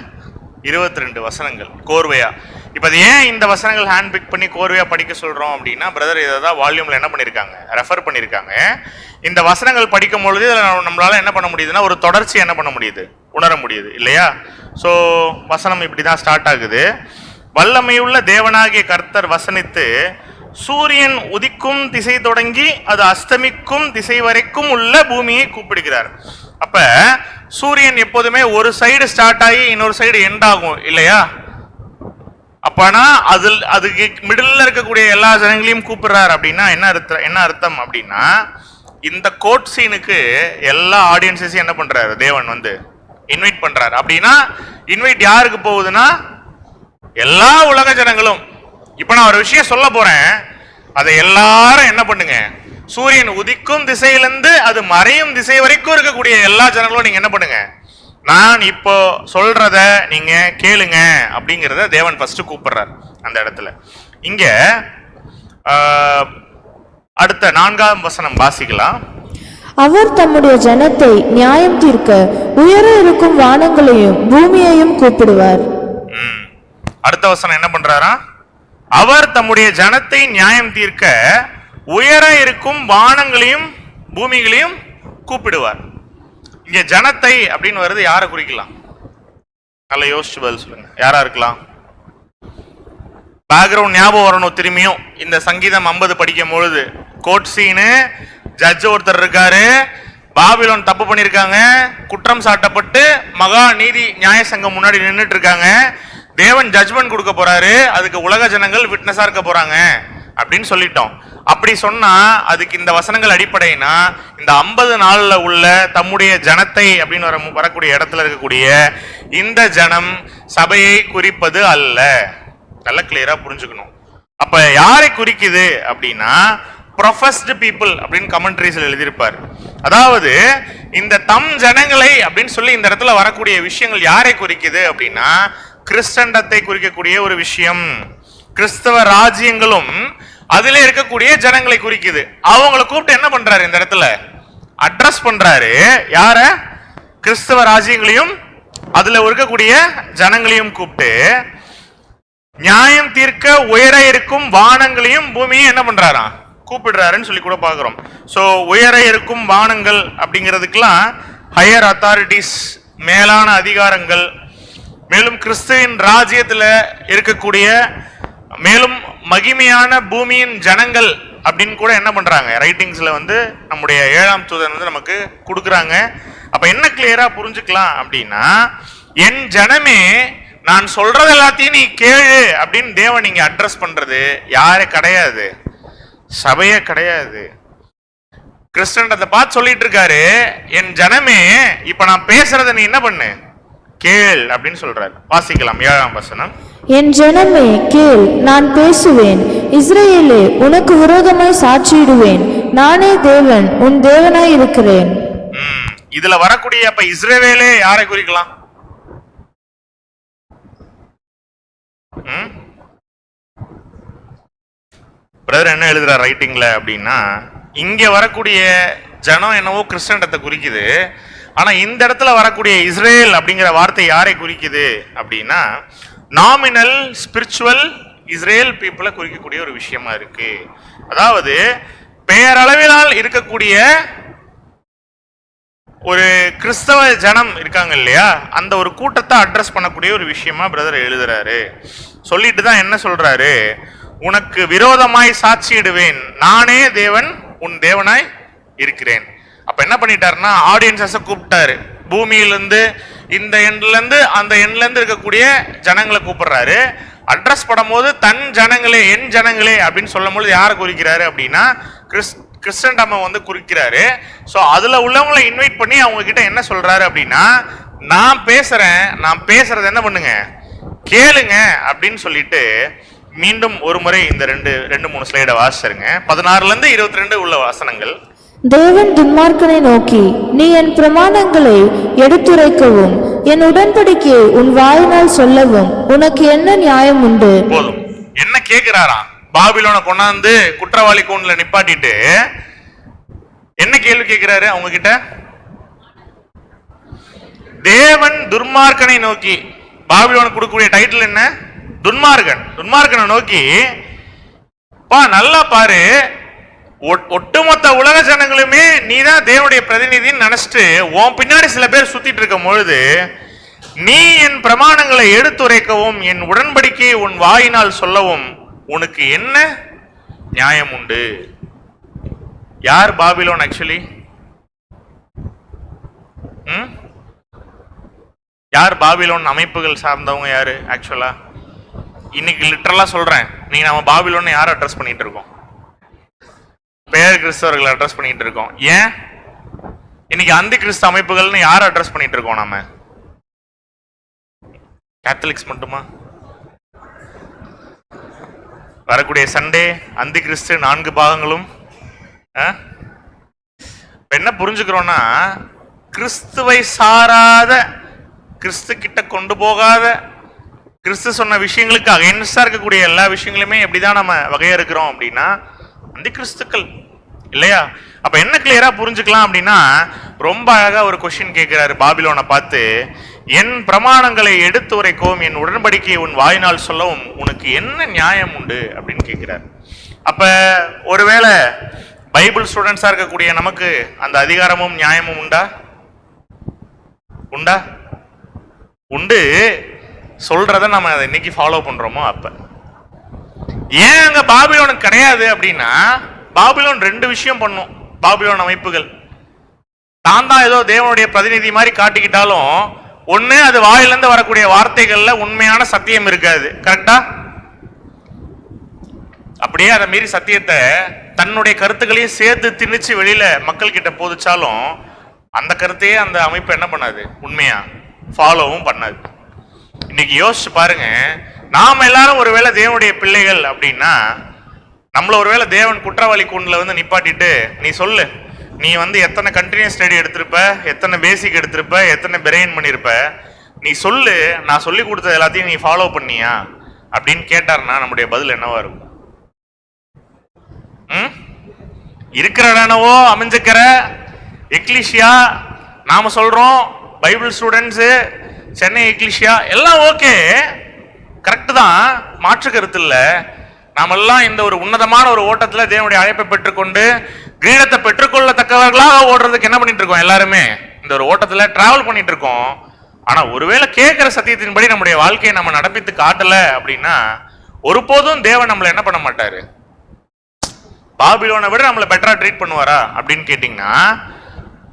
22 வசனங்கள் கோர்வையா. இப்போ அது ஏன் இந்த வசனங்கள் ஹேண்ட் பிக் பண்ணி கோர்வையா படிக்க சொல்றோம் அப்படின்னா, பிரதர் இதை தான் வால்யூம்ல என்ன பண்ணியிருக்காங்க, ரெஃபர் பண்ணியிருக்காங்க. இந்த வசனங்கள் படிக்கும் பொழுது நம்மளால என்ன பண்ண முடியுதுன்னா ஒரு தொடர்ச்சி என்ன பண்ண முடியுது, உணர முடியுது இல்லையா? ஸோ வசனம் இப்படி தான் ஸ்டார்ட் ஆகுது. வல்லமையுள்ள தேவனாகிய கர்த்தர் வசனித்து சூரியன் உதிக்கும் திசை தொடங்கி அது அஸ்தமிக்கும் திசை வரைக்கும் உள்ள பூமியை கூப்பிடுகிறார். அப்ப சூரியன் எப்போதுமே ஒரு சைடு ஸ்டார்ட் ஆகி இன்னொரு சைடு எண்ட் ஆகும் இல்லையா? அப்பனா அதுக்கு மிடில் இருக்கக்கூடிய எல்லா ஜனங்களையும் கூப்பிடுறாரு அப்படின்னா என்ன அர்த்தம் அப்படின்னா, இந்த கோர்ட் சீனுக்கு எல்லா ஆடியன்ஸையும் என்ன பண்றாரு தேவன் இன்வைட் பண்றாரு. அப்படின்னா இன்வைட் யாருக்கு போகுதுன்னா எல்லா உலக ஜனங்களும். இப்ப நான் ஒரு விஷயம் சொல்ல போறேன், அதை எல்லாரும் என்ன பண்ணுங்க, சூரியன் உதிக்கும் திசையிலிருந்து அது மறையும் திசை வரைக்கும் இருக்கக்கூடிய எல்லா ஜனங்களும் நீங்க என்ன பண்ணுங்க, நான் இப்போ சொல்றத நீங்க கேளுங்க அப்படிங்கிறத தேவன் ஃபர்ஸ்ட் கூப்பிடுறார் அந்த இடத்துல. இங்க அடுத்த 4ஆம் வசனம் வாசிக்கலாம். அவர் தம்முடைய ஜனத்தை நியாயம் தீர்க்க உயர இருக்கும் வானங்களையும் பூமியையும் கூப்பிடுவார். அடுத்த வசனம் என்ன பண்றாரா? அவர் தம்முடைய ஜனத்தை நியாயம் தீர்க்க உயர இருக்கும் வானங்களையும் பூமிகளையும் கூப்பிடுவார். இங்க ஜனத்தை அப்படின்னு வருது, யாரை குறிக்கலாம்? நல்லா யோசிச்சு பதில் சொல்லுங்க, யாரா இருக்கலாம்? பேக்ரவுண்ட் ஞாபகம் வரணும் திரும்பியும். இந்த சங்கீதம் 50 படிக்கும் பொழுது கோர்ட் சீனு, ஜட்ஜ் ஒருத்தர் இருக்காரு, பாபிலோன் தப்பு பண்ணிருக்காங்க, குற்றம் சாட்டப்பட்டு மகா நீதி நியாய சங்கம் முன்னாடி நின்றுட்டு இருக்காங்க. தேவன் ஜட்ஜ்மெண்ட் கொடுக்க போறாரு, அதுக்கு உலக ஜனங்கள் விட்னஸா இருக்க போறாங்க அப்படின்னு சொல்லிட்டோம். அப்படி சொன்னா அதுக்கு இந்த வசனங்கள் அடிப்படைனா இந்த 50 நாள்ல உள்ள தம்முடைய ஜனத்தை அப்படின்னு வரக்கூடிய இடத்துல இருக்கக்கூடிய இந்த ஜனம் சபையை குறிப்பது அல்ல. நல்ல கிளியரா புரிஞ்சுக்கணும். அப்ப யாரை குறிக்குது அப்படின்னா ப்ரொஃபஸ்டு பீப்புள் அப்படின்னு கமெண்ட்ரிஸ்ல எழுதியிருப்பார். அதாவது இந்த தம் ஜனங்களை அப்படின்னு சொல்லி இந்த இடத்துல வரக்கூடிய விஷயங்கள் யாரை குறிக்குது அப்படின்னா கிறிஸ்தண்டத்தை குறிக்கக்கூடிய ஒரு விஷயம். கிறிஸ்தவ ராஜ்யங்களும் அதுல இருக்கக்கூடிய ஜனங்களை குறிக்குது. அவங்களை கூப்பிட்டு என்ன பண்றாரு இந்த இடத்துல அட்ரஸ் பண்றாரு. யார? கிறிஸ்தவ ராஜ்யங்களையும் அதுல இருக்கக்கூடிய ஜனங்களையும் கூப்பிட்டு நியாயம் தீர்க்க உயர இருக்கும் வானங்களையும் பூமியும் என்ன பண்றாராம் கூப்பிடுறாருன்னு சொல்லி கூட பாக்குறோம். சோ உயர இருக்கும் வானங்கள் அப்படிங்கிறதுக்கெல்லாம் ஹையர் அத்தாரிட்டிஸ், மேலான அதிகாரங்கள், மேலும் கிறிஸ்துவின் ராஜ்யத்துல இருக்கக்கூடிய மேலும் மகிமையான பூமியின் ஜனங்கள் அப்படின்னு கூட என்ன பண்றாங்க ரைட்டிங்ஸ்ல நம்முடைய 7ஆம் தூதன் நமக்கு கொடுக்குறாங்க. அப்ப என்ன கிளியரா புரிஞ்சுக்கலாம் அப்படின்னா, என் ஜனமே நான் சொல்றது எல்லாத்தையும் நீ கேளு அப்படின்னு தேவன் நீங்க அட்ரஸ் பண்றது யாரே கிடையாது, சபையே கிடையாது. கிறிஸ்டன் அதை பார்த்து சொல்லிட்டு இருக்காரு, என் ஜனமே இப்ப நான் பேசுறத நீ என்ன பண்ணு கேள் அப்படின்னு சொல்றாரு. வாசிக்கலாம் 7ஆம் வசனம். என் ஜனமே கேள், நான் பேசுவேன். இஸ்ரவேலே, உனக்கு விரோதமாய் சாட்சியிடுவேன். நானே தேவன், உன் தேவனாய் இருக்கிறேன். இதுல வரக்கூடிய அப்ப இஸ்ரவேலே யாரை குறிக்கலாம்? பிரதர் என்ன எழுதுற ரைட்டிங்ல அப்படின்னா, இங்க வரக்கூடிய ஜனம் என்னவோ கிறிஸ்தண்டத்தை குறிக்குது. ஆனா இந்த இடத்துல வரக்கூடிய இஸ்ரேல் அப்படிங்கிற வார்த்தை யாரை குறிக்குது அப்படின்னா நாமினல் ஸ்பிரிச்சுவல் இஸ்ரேல் பீப்புளை குறிக்கக்கூடிய ஒரு விஷயமா இருக்கு. அதாவது பெயரளவினால் இருக்கக்கூடிய ஒரு கிறிஸ்தவ ஜனம் இருக்காங்க இல்லையா, அந்த ஒரு கூட்டத்தை அட்ரஸ் பண்ணக்கூடிய ஒரு விஷயமா பிரதர் எழுதுறாரு. சொல்லிட்டு தான் என்ன சொல்றாரு, உனக்கு விரோதமாய் சாட்சியிடுவேன், நானே தேவன் உன் தேவனாய் இருக்கிறேன். அப்ப என்ன பண்ணிட்டாருன்னா ஆடியன்ஸை கூப்பிட்டாரு. பூமியிலிருந்து இந்த எண்ட்ல இருந்து அந்த எண்ட்ல இருந்து இருக்கக்கூடிய ஜனங்களை கூப்பிடுறாரு. அட்ரஸ் பண்ணும்போது தன் ஜனங்களே, என் ஜனங்களே அப்படின்னு சொல்லும் பொழுது யாரை குறிக்கிறாரு அப்படின்னா கிறிஸ்டன்டம குறிக்கிறாரு. ஸோ அதுல உள்ளவங்களை இன்வைட் பண்ணி அவங்க கிட்ட என்ன சொல்றாரு அப்படின்னா, நான் பேசுறேன், நான் பேசுறது என்ன பண்ணுங்க கேளுங்க அப்படின்னு சொல்லிட்டு மீண்டும் ஒரு முறை இந்த ரெண்டு மூணு ஸ்லைடை வாசிச்சிருங்க. 16 to 22 உள்ள வசனங்கள். தேவன் துன்மார்க்கனை நோக்கி, நீ என் பிரமாணங்களை எடுத்துரைக்கவும் என் உடன்படிக்கையை உன் வாயினால் சொல்லவும் உனக்கு என்ன நியாயம் உண்டு? போதும். என்ன கேக்குறாராம்? பாபிலோனை கொண்டாந்து குற்றவாளி கூண்டுல நிப்பாட்டிட்டு என்ன கேள்வி கேட்கிறாரு அவங்க கிட்ட? தேவன் துன்மார்க்கனை நோக்கி, பாபிலோனுக்கு கொடுக்கக்கூடிய டைட்டில் என்ன? துன்மார்க்கனை நோக்கி, பா நல்லா பாரு, ஒட்டுமொத்த உலக ஜனங்களுமே நீதான் தேவனுடைய பிரதிநிதின்னு நினைச்சிட்டு உன் பின்னாடி சில பேர் சுத்திட்டு இருக்கும் பொழுது நீ என் பிரமாணங்களை எடுத்துரைக்கவும் என் உடன்படிக்கையை உன் வாயினால் சொல்லவும் உனக்கு என்ன நியாயம் உண்டு? யார் பாபிலோன் ஆக்சுவலி? யார் பாபிலோன் அமைப்புகள் சார்ந்தவங்க? யாரு ஆக்சுவலா? இன்னைக்கு லிட்டரலா சொல்றேன், நீங்க நம்ம பாபிலோன் யார் அட்ரஸ் பண்ணிட்டு இருக்கோம்? பேர் கிறிஸ்தவர்கள் அட்ரஸ் பண்ணிட்டு இருக்கோம். ஏன் இன்னைக்கு அந்தி கிறிஸ்து அமைப்புகள்னு யார் அட்ரஸ் பண்ணிட்டு இருக்கோம்? நாம கேத்தலிக்ஸ் மட்டுமா? வரக்கூடிய சண்டே அந்தி கிறிஸ்து 4 பாகங்களும் என்ன புரிஞ்சுக்கிறோம்னா, கிறிஸ்துவை சாராத, கிறிஸ்து கிட்ட கொண்டு போகாத, கிறிஸ்து சொன்ன விஷயங்களுக்கு அகைன்ஸ்டா இருக்கக்கூடிய எல்லா விஷயங்களுமே எப்படிதான் நம்ம வகையறுக்கிறோம் அப்படின்னா அந்த கிறிஸ்துக்கள் இல்லையா? அப்ப என்ன கிளியரா புரிஞ்சுக்கலாம் அப்படின்னா, ரொம்ப அழகா ஒரு கொஸ்டின் கேட்கிறாரு பாபிலோனை பார்த்து, என் பிரமாணங்களை எடுத்து உரைக்கவும் என் உடன்படிக்கையை உன் வாயினால் சொல்லவும் உனக்கு என்ன நியாயம் உண்டு அப்படின்னு கேட்கிறார். அப்ப ஒருவேளை பைபிள் ஸ்டூடெண்ட்ஸா இருக்கக்கூடிய நமக்கு அந்த அதிகாரமும் நியாயமும் உண்டா? உண்டு. சொல்றத நம்ம அதை இன்னைக்கு ஃபாலோ பண்றோமோ அப்ப. ஏன் அங்க பாபிலோனுக்கு கிடையாது அப்படின்னா, பாபிலோன் 2 விஷயம் பண்ணும். பாபிலோன் அமைப்புகள் தான் ஏதோ தேவனுடைய பிரதிநிதி மாதிரி காட்டிக்கிட்டாலும், ஒண்ணு அது வாயிலிருந்து வரக்கூடிய வார்த்தைகள்ல உண்மையான சத்தியம் இருக்காது. கரெக்டா? அப்படியே அதை மீறி சத்தியத்தை தன்னுடைய கருத்துக்களையும் சேர்த்து திணிச்சு வெளியில மக்கள் கிட்ட போதிச்சாலும் அந்த கருத்தையே அந்த அமைப்பு என்ன பண்ணாது? உண்மையா ஃபாலோவும் பண்ணாது. இன்னைக்கு யோசிச்சு பாருங்க, நாம எல்லாரும் ஒருவேளை தேவனுடைய பிள்ளைகள் அப்படின்னா, நம்மள ஒருவேளை தேவன் குற்றவாளி கூண்டுல வந்து நிப்பாட்டிட்டு, நீ சொல்லு, நீ வந்து எத்தனை கண்டினியூஸ் ஸ்டடி எடுத்திருப்ப, எத்தனை பேசிக் எடுத்திருப்ப, எத்தனை பிரெயின் பண்ணிருப்ப, நீ சொல்லு, நான் சொல்லி கொடுத்தது எல்லாத்தையும் நீ ஃபாலோ பண்ணியா அப்படின்னு கேட்டார்னா நம்முடைய பதில் என்னவா இருக்கும்? இருக்கிற இடனவோ அமைஞ்சுக்கிற எக்லிஷியா நாம சொல்றோம், பைபிள் ஸ்டூடெண்ட்ஸு, சென்னை எக்லிஷியா எல்லாம் ஓகே, கரெக்ட் தான், மாற்று கருத்து இல்லை. நாமெல்லாம் இந்த ஒரு உன்னதமான ஒரு ஓட்டத்தில் தேவனுடைய அழைப்பை பெற்றுக்கொண்டு கிரீடத்தை பெற்றுக்கொள்ளத்தக்கவர்களாக ஓடுறதுக்கு என்ன பண்ணிட்டு இருக்கோம்? எல்லாருமே இந்த ஒரு ஓட்டத்தில் டிராவல் பண்ணிட்டு இருக்கோம். ஆனா ஒருவேளை கேட்கிற சத்தியத்தின்படி நம்முடைய வாழ்க்கையை நம்ம நடப்பித்து காட்டல அப்படின்னா ஒருபோதும் தேவன் நம்மளை என்ன பண்ண மாட்டாரு? பாபிலோனை விட நம்மளை பெட்டரா ட்ரீட் பண்ணுவாரா அப்படின்னு கேட்டீங்கன்னா,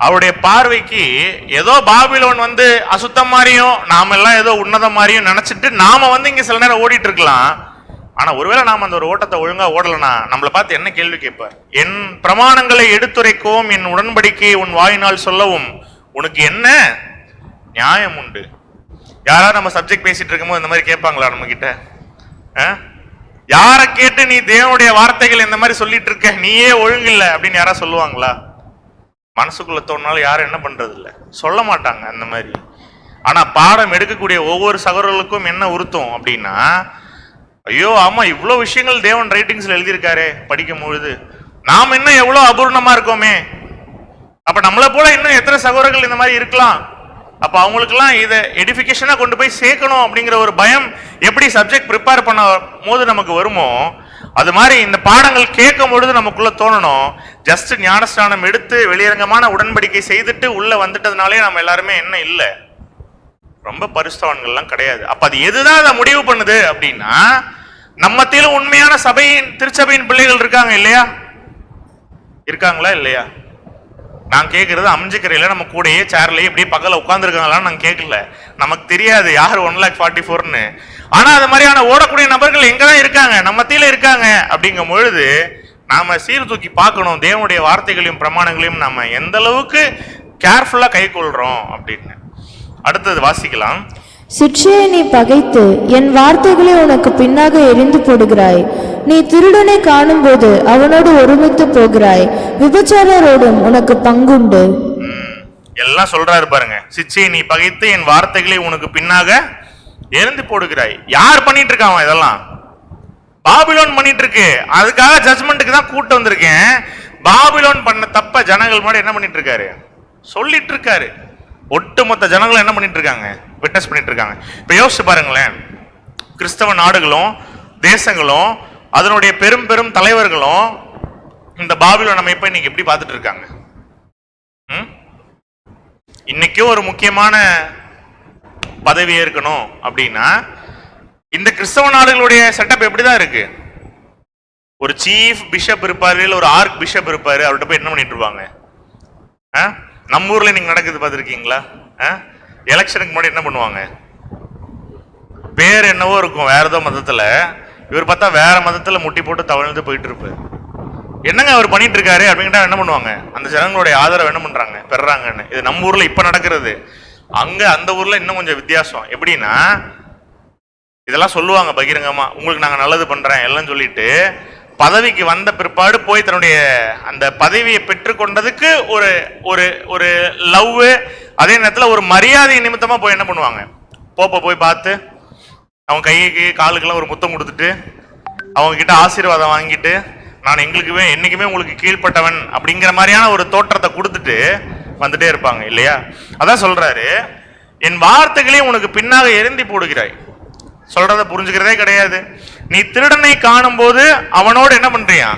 அவருடைய பார்வைக்கு ஏதோ பாபிலோன் வந்து அசுத்தம் மாதிரியும் நாம எல்லாம் ஏதோ உன்னதம் மாதிரியும் நினைச்சிட்டு நாம வந்து இங்க சில நேரம் ஓடிட்டு இருக்கலாம். ஆனா ஒருவேளை நாம அந்த ஒரு ஓட்டத்தை ஒழுங்கா ஓடலனா நம்மளை பார்த்து என்ன கேள்வி கேட்பார்? என் பிரமாணங்களை எடுத்துரைக்கவும் என் உடன்படிக்கையை உன் வாயினால் சொல்லவும் உனக்கு என்ன நியாயம் உண்டு? யாராவது நம்ம சப்ஜெக்ட் பேசிட்டு இருக்கும்போது இந்த மாதிரி கேட்பாங்களா நம்ம கிட்ட? யாரை கேட்டு நீ தேவனுடைய வார்த்தைகள் இந்த மாதிரி சொல்லிட்டு இருக்க, நீயே ஒழுங்கில்லை அப்படின்னு யாராவது சொல்லுவாங்களா? மனசுக்குள்ள தோணுனாலும் யாரும் என்ன பண்றது இல்லை, சொல்ல மாட்டாங்க அந்த மாதிரி. ஆனா பாடம் எடுக்கக்கூடிய ஒவ்வொரு சகோதரர்களுக்கும் என்ன உறுத்தும் அப்படின்னா, ஐயோ ஆமா இவ்வளவு விஷயங்கள் தேவன் ரைட்டிங்ஸ்ல எழுதியிருக்காரு, படிக்கும் பொழுது நாம் இன்னும் எவ்வளவு அபூர்ணமா இருக்கோமே, அப்ப நம்மளை போல இன்னும் எத்தனை சகோதரர்கள் இந்த மாதிரி இருக்கலாம், அப்ப அவங்களுக்கெல்லாம் இதை எடிஃபிகேஷனா கொண்டு போய் சேர்க்கணும் அப்படிங்கிற ஒரு பயம் எப்படி சப்ஜெக்ட் ப்ரிப்பேர் பண்ண போது நமக்கு வருமோ, அது மாதிரி இந்த பாடங்கள் கேட்கும் பொழுது நமக்குள்ள தோணணும், ஜஸ்ட் ஞானஸ்நானம் எடுத்து வெளியரங்கமான உடன்படிக்கை செய்துட்டு உள்ள வந்துட்டதுனாலே நம்ம எல்லாருமே என்ன இல்லை, ரொம்ப பரிசுத்தவான்கள்லாம் கிடையாது. அப்ப அது எதுதான் அதை முடிவு பண்ணுது அப்படின்னா, நம்மத்திலும் உண்மையான சபையின் திருச்சபையின் பிள்ளைகள் இருக்காங்க இல்லையா? இருக்காங்களா இல்லையா? நான் கேட்கறது அமைஞ்சுக்கிறையில நம்ம கூடயே சேர்லயே இப்படியே பக்கத்துல உட்காந்துருக்காங்களான்னு நான் கேட்கல, நமக்கு தெரியாது யார் 1,44,000. ஆனா அது மாதிரியான ஓடக்கூடிய நபர்கள் எங்கதான் இருக்காங்க? நம்ம மத்தியில இருக்காங்க. அப்படிங்கும் பொழுது நாம சீர்தூக்கி பார்க்கணும், தேவனுடைய வார்த்தைகளையும் பிரமாணங்களையும் நாம எந்த அளவுக்கு கேர்ஃபுல்லா கை கொள்றோம் அப்படின்னு. அடுத்தது வாசிக்கலாம். சிற்றையை நீ பகைத்து என் வார்த்தைகளை உனக்கு பின்னாக எரிந்து போடுகிறாய். நீ திருடனை காணும்போது அவனோடு ஒருமித்து போகிறாய். விபச்சாரரோடும் உனக்கு பங்குண்டு. எல்லாம் சொல்றாரு பாருங்க. சிற்றையை நீ பகைத்து என் வார்த்தைகளை உனக்கு பின்னாக எரிந்து போடுகிறாய். யார் பண்ணிட்டு இருக்கான் இதெல்லாம்? பாபிலோன் பண்ணிட்டு இருக்கு. அதுக்காக ஜட்ஜ்மெண்ட்டுக்கு தான் கூட்டு வந்திருக்கேன். பாபிலோன் பண்ண தப்ப ஜனங்கள் முன்னாடி என்ன பண்ணிட்டு இருக்காரு? சொல்லிட்டு இருக்காரு. ஒட்டுமொத்த ஜனங்களும் என்ன பண்ணிட்டு இருக்காங்க? விட்னஸ் பண்ணிட்டு இருக்காங்க. இப்ப யோசிச்சு பாருங்களேன். கிறிஸ்தவ நாடுகளும் தேசங்களும் அதனுடைய பெரும் பெரும் தலைவர்களும் இந்த பாபிலோன் அமைப்பை இன்னைக்கு எப்படி பார்த்துட்டு இருக்காங்க? இன்னைக்கு ஒரு முக்கியமான பதவி இருக்கணும் அப்படின்னா இந்த கிறிஸ்தவ நாடுகளுடைய செட்டப் எப்படிதான் இருக்கு? ஒரு சீஃப் பிஷப் இருப்பாரு, இல்ல ஒரு ஆர்க் பிஷப் இருப்பாரு. அவர்கிட்ட போய் என்ன பண்ணிட்டு இருப்பாங்க? நம்ம ஊர்ல நீங்க நடக்குது பார்த்துருக்கீங்களா? எலெக்ஷனுக்கு முன்னாடி என்ன பண்ணுவாங்க? பேர் என்னவோ இருக்கும் வேற ஏதோ மதத்துல, இவர் பார்த்தா வேற மதத்துல முட்டி போட்டு தவழ்ந்து போயிட்டு இருப்பாரு. என்னங்க அவர் பண்ணிட்டு இருக்காரு அப்படின்ட்டா என்ன பண்ணுவாங்க? அந்த ஜனங்களுடைய ஆதரவு என்ன பண்றாங்க? பெறாங்கன்னு. இது நம்ம ஊர்ல இப்ப நடக்கிறது. அங்க அந்த ஊர்ல இன்னும் கொஞ்சம் வித்தியாசம். எப்படின்னா இதெல்லாம் சொல்லுவாங்க பகிரங்கமா, உங்களுக்கு நாங்க நல்லது பண்றேன் எல்லாம் சொல்லிட்டு பதவிக்கு வந்த பிற்பாடு போய் தன்னுடைய அந்த பதவியை பெற்றுக்கொண்டதுக்கு ஒரு ஒரு ஒரு லவ், அதே நேரத்தில் ஒரு மரியாதை நிமித்தமா போய் என்ன பண்ணுவாங்க? போய் பார்த்து அவன் கைக்கு காலுக்கெல்லாம் ஒரு முத்தம் கொடுத்துட்டு அவங்க கிட்ட ஆசீர்வாதம் வாங்கிட்டு நான் எங்களுக்குமே என்னைக்குமே உங்களுக்கு கீழ்ப்பட்டவன் அப்படிங்கிற மாதிரியான ஒரு தோற்றத்தை கொடுத்துட்டு வந்துட்டே இருப்பாங்க இல்லையா? அதான் சொல்றாரு, என் வார்த்தைகளையும் உனக்கு பின்னாக எரிந்து போடுகிறாய். சொல்றத புரிஞ்சுக்கிறதே கிடையாது. நீ திருடனை காணும் போது அவனோடு என்ன பண்றியா?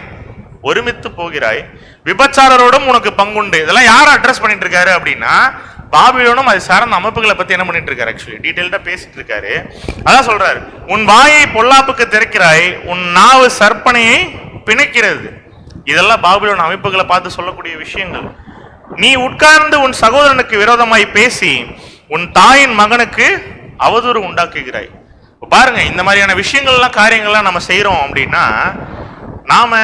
ஒருமித்து போகிறாய். விபச்சாரரோடும் உனக்கு பங்குண்டு. இதெல்லாம் யார் அட்ரஸ் பண்ணிட்டு இருக்காரு அப்படின்னா பாபிலோனும் அது சார்ந்த அமைப்புகளை பத்தி என்ன பண்ணிட்டு இருக்காரு? ஆக்சுவலி டீடைல்டா பேசிட்டு இருக்காரு. அதான் சொல்றாரு, உன் வாயை பொல்லாப்புக்கு திறக்கிறாய், உன் நாவு சற்பனையை பிணைக்கிறது. இதெல்லாம் பாபிலோன் அமைப்புகளை பார்த்து சொல்லக்கூடிய விஷயங்கள். நீ உட்கார்ந்து உன் சகோதரனுக்கு விரோதமாய் பேசி உன் தாயின் மகனுக்கு அவதூறு உண்டாக்குகிறாய். பாருங்க, இந்த மாதிரியான விஷயங்கள்லாம் காரியங்கள்லாம் நம்ம செய்யறோம் அப்படின்னா நாம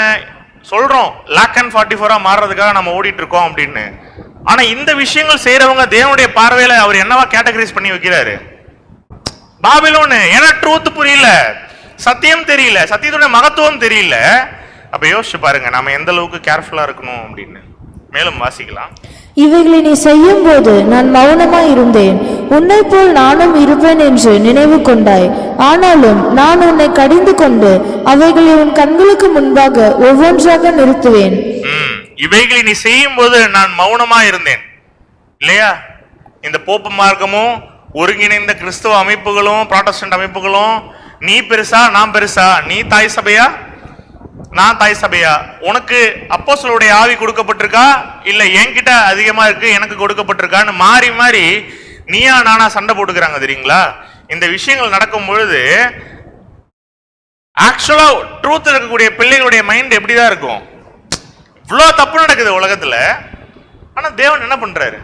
சொல்றோம் லாக் அண்ட் 44 மாறுறதுக்காக நம்ம ஓடிட்டு இருக்கோம் அப்படின்னு. ஆனா இந்த விஷயங்கள் செய்யறவங்க தேவனுடைய பார்வையில அவர் என்னவா கேட்டகரைஸ் பண்ணி வைக்கிறாரு? பாபிலோனு. ஏன்னா ட்ரூத் புரியல, சத்தியம் தெரியல, சத்தியத்துடைய மகத்துவம் தெரியல. அப்ப யோசிச்சு பாருங்க நாம எந்த அளவுக்கு கேர்ஃபுல்லா இருக்கணும் அப்படின்னு. மேலும் வாசிக்கலாம். இவைகளை நீ செய்யும் போது நான் மௌனமாய் இருந்தேன். உன்னை போல் நானும் இருப்பேன் என்று நினைவு கொண்டாய். ஆனாலும் நான் உன்னை கடிந்து கொண்டு அவைகளை உன் கண்களுக்கு முன்பாக ஒவ்வொன்றாக நிறுத்துவேன். இவைகளை நீ செய்யும் போது நான் மௌனமா இருந்தேன் இல்லையா? இந்த போப்பு மார்க்கமும் ஒருங்கிணைந்த கிறிஸ்தவ அமைப்புகளும் புராட்டஸ்டன்ட் அமைப்புகளும் நீ பெருசா நான் பெருசா, நீ தாய் சபையா நான் தாய் சபையா, உனக்கு அப்போஸ்தலருடைய ஆவி கொடுக்கப்பட்டிருக்கா இல்ல என்கிட்ட அதிகமா இருக்கு எனக்கு கொடுக்கப்பட்டிருக்கான்னு மாறி மாறி நீயா நானா சண்டை போட்டுக்கிறாங்க தெரியுங்களா? இந்த விஷயங்கள் நடக்கும் பொழுது ஆக்சுவலா ட்ரூத் இருக்கக்கூடிய பிள்ளைகளுடைய மைண்ட் எப்படிதான் இருக்கும்? இவ்வளவு தப்பு நடக்குது உலகத்துல, ஆனா தேவன் என்ன பண்றாரு?